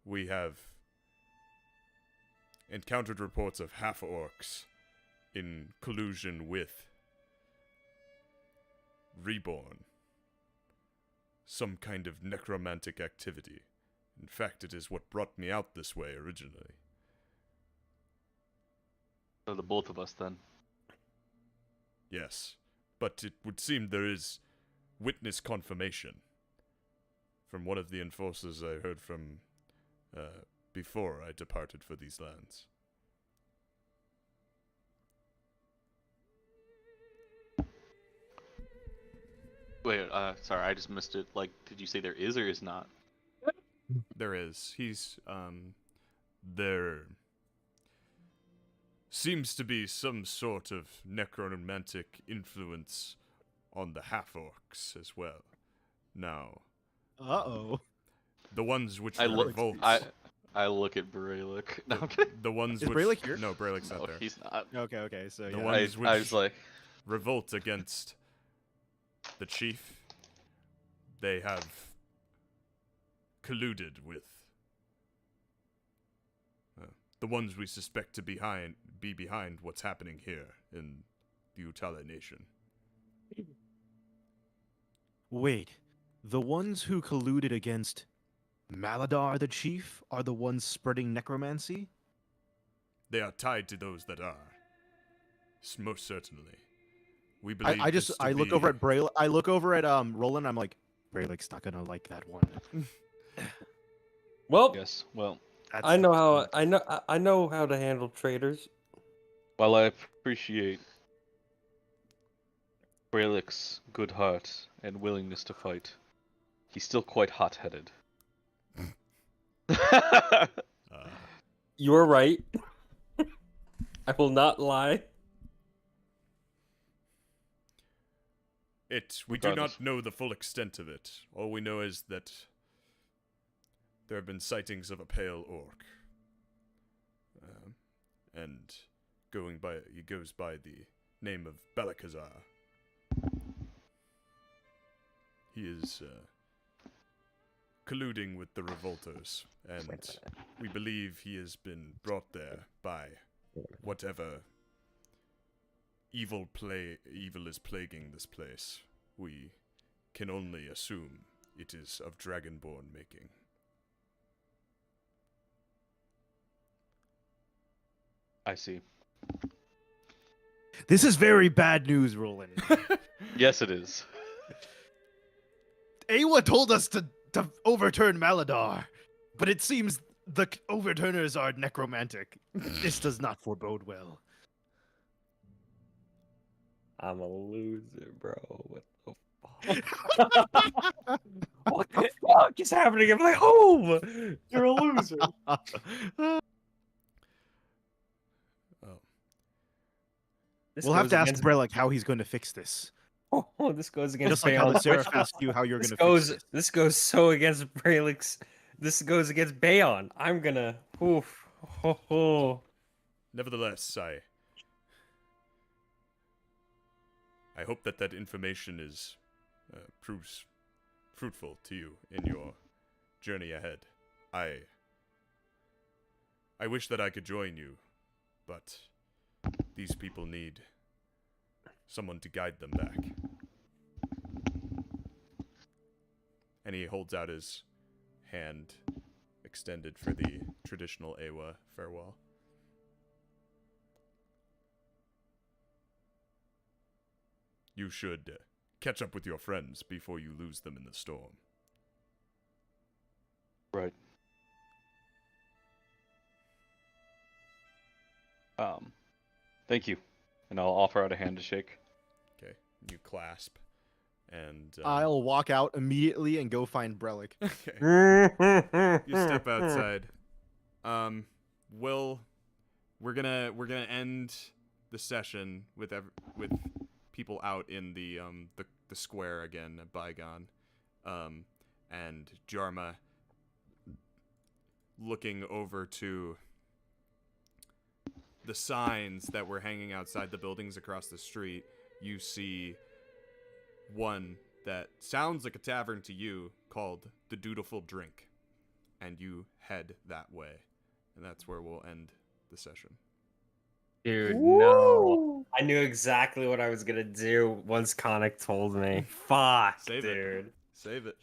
we have encountered reports of half-orcs in collusion with Reborn. Some kind of necromantic activity. In fact, it is what brought me out this way originally. So the both of us then. Yes, but it would seem there is witness confirmation from one of the enforcers I heard from before I departed for these lands. Wait, sorry, I just missed it. Like, did you say there is or is not? There is. There seems to be some sort of necromantic influence on the half-orcs as well. Now, Uh-oh. the ones which I look. revolt. I look at Brelikk. No, I'm kidding. The ones Is which Brelikk here? No, Brelick's not No, there. he's not. Okay, so The yeah. ones which I was like, revolt against the chief, they have colluded with the ones we suspect to be behind what's happening here in the Utala Nation. Wait, the ones who colluded against Maladar the chief are the ones spreading necromancy? They are tied to those that are. Most certainly. We believe I look over at Brelikk. I look over at Rolland. I'm like, Brelick's not gonna like that one. Well, yes. Well, I know how to handle traitors. while I appreciate Brelick's good heart and willingness to fight, he's still quite hot-headed. You're right. I will not lie. We do Regardless. not know the full extent of it. All we know is that there have been sightings of a pale orc. And he goes by the name of Belakazar. He is colluding with the revolters, and we believe he has been brought there by whatever evil is plaguing this place. We can only assume it is of Dragonborn making. I see. This is very bad news, Roland. Yes, it is. Aewa told us to overturn Maladar, but it seems the overturners are necromantic. This does not forebode well. I'm a loser, bro. What the fuck? What the fuck is happening in my home? You're a loser. We'll have to ask Brelikk how he's going to fix this. Oh, this goes against Just like how the Baeon's Seraph wishes. asked you how you're going This to fix goes. this. This goes so against Brelick's. This goes against Baeon. I'm gonna. Oof. Ho, ho. Nevertheless, I hope that information proves fruitful to you in your journey ahead. I wish that I could join you, but these people need someone to guide them back. And he holds out his hand, extended for the traditional Aewa farewell. You should catch up with your friends before you lose them in the storm. Right. Thank you. And I'll offer out a hand to shake. Okay, you clasp, and I'll walk out immediately and go find Brelikk. Okay. You step outside. We're gonna end the session with people out in the square again at Baeon, and Jarma looking over to the signs that were hanging outside the buildings across the street. You see one that sounds like a tavern to you called The Dutiful Drink, and you head that way, and that's where we'll end the session. Dude, no. I knew exactly what I was gonna do once Khanek told me. Fuck, Save dude. it. Save it.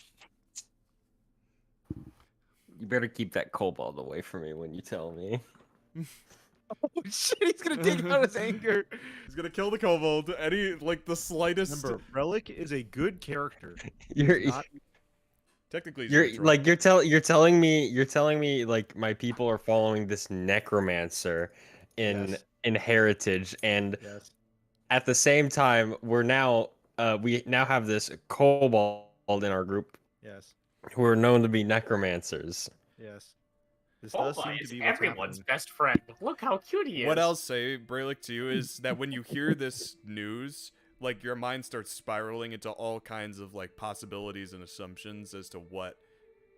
You better keep that kobold away from me when you tell me. Oh shit, he's gonna take out his anger. He's gonna kill the kobold. Any like the slightest. Remember, Brelikk is a good character. You're Not... Technically, he's you're neutral. like you're telling me like my people are following this necromancer in heritage, and Yes. at the same time we now have this kobold in our group Yes. who are known to be necromancers. Yes. This does seem to be what's everyone's happening. best friend. Look how cute he is. What I'll say, Brelikk, to you is that when you hear this news, like your mind starts spiraling into all kinds of like possibilities and assumptions as to what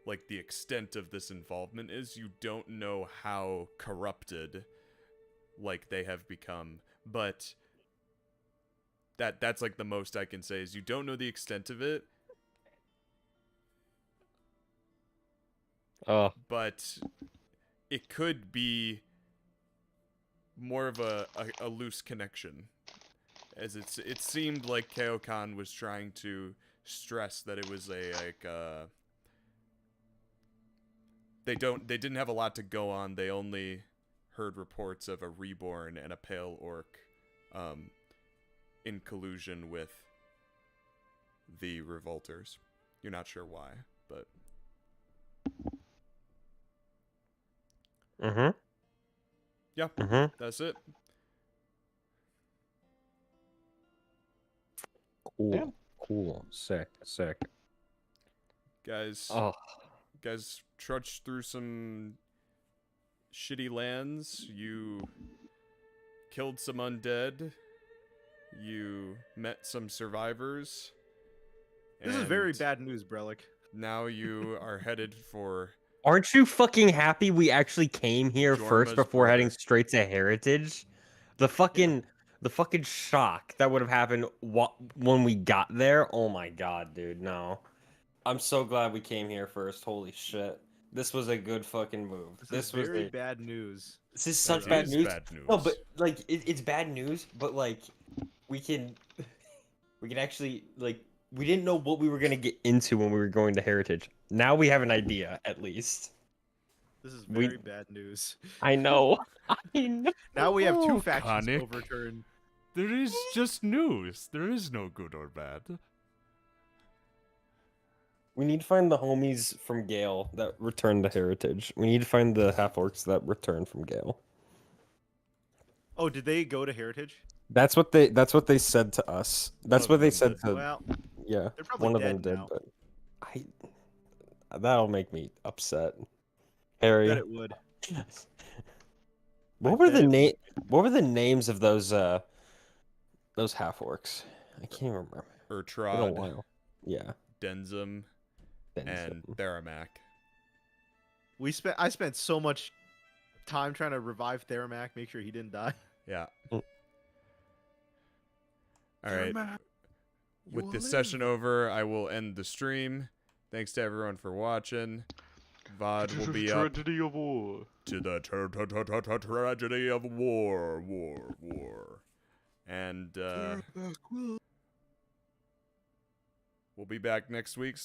like the extent of this involvement is. You don't know how corrupted like they have become, but that's like the most I can say is you don't know the extent of it. Oh. But it could be more of a loose connection, as it seemed like Kaokan was trying to stress that it was they didn't have a lot to go on. They only heard reports of a reborn and a pale orc in collusion with the revolters. You're not sure why, but yeah, that's it. Cool. Yeah. Cool. Sick. Guys, guys trudged through some shitty lands. You killed some undead. You met some survivors. This is very and bad news, Brelikk. Now you are headed for... Aren't you fucking happy we actually came here first Jorma's before heading brother. straight to Heritage? The fucking shock that would have happened when we got there. Oh my god, dude, no. I'm so glad we came here first. Holy shit. This was a good fucking move. This was very bad news. This is such It bad is news. bad news. No, but like it's bad news, but like we can actually like we didn't know what we were gonna get into when we were going to Heritage. Now we have an idea, at least. This is very bad news. I know. I know. Now we have two factions Khanek. overturned. There is just news. There is no good or bad. We need to find the homies from Gale that returned to Heritage. We need to find the half-orcs that returned from Gale. Oh, did they go to Heritage? That's what they said to us. That's what they said to Well, yeah. they're probably One of them dead did, now. but that'll make me upset. Harry. Bet it would. What were the names of those half-orcs? I can't even remember. Been a Urtrod, while. Yeah. Denzum, and Theramak. I spent so much time trying to revive Theramak, make sure he didn't die. Yeah. All right. Theramak, With this session over, I will end the stream. Thanks to everyone for watching. VOD will be up Tragedy of war. to the tragedy of war. And we'll be back next week.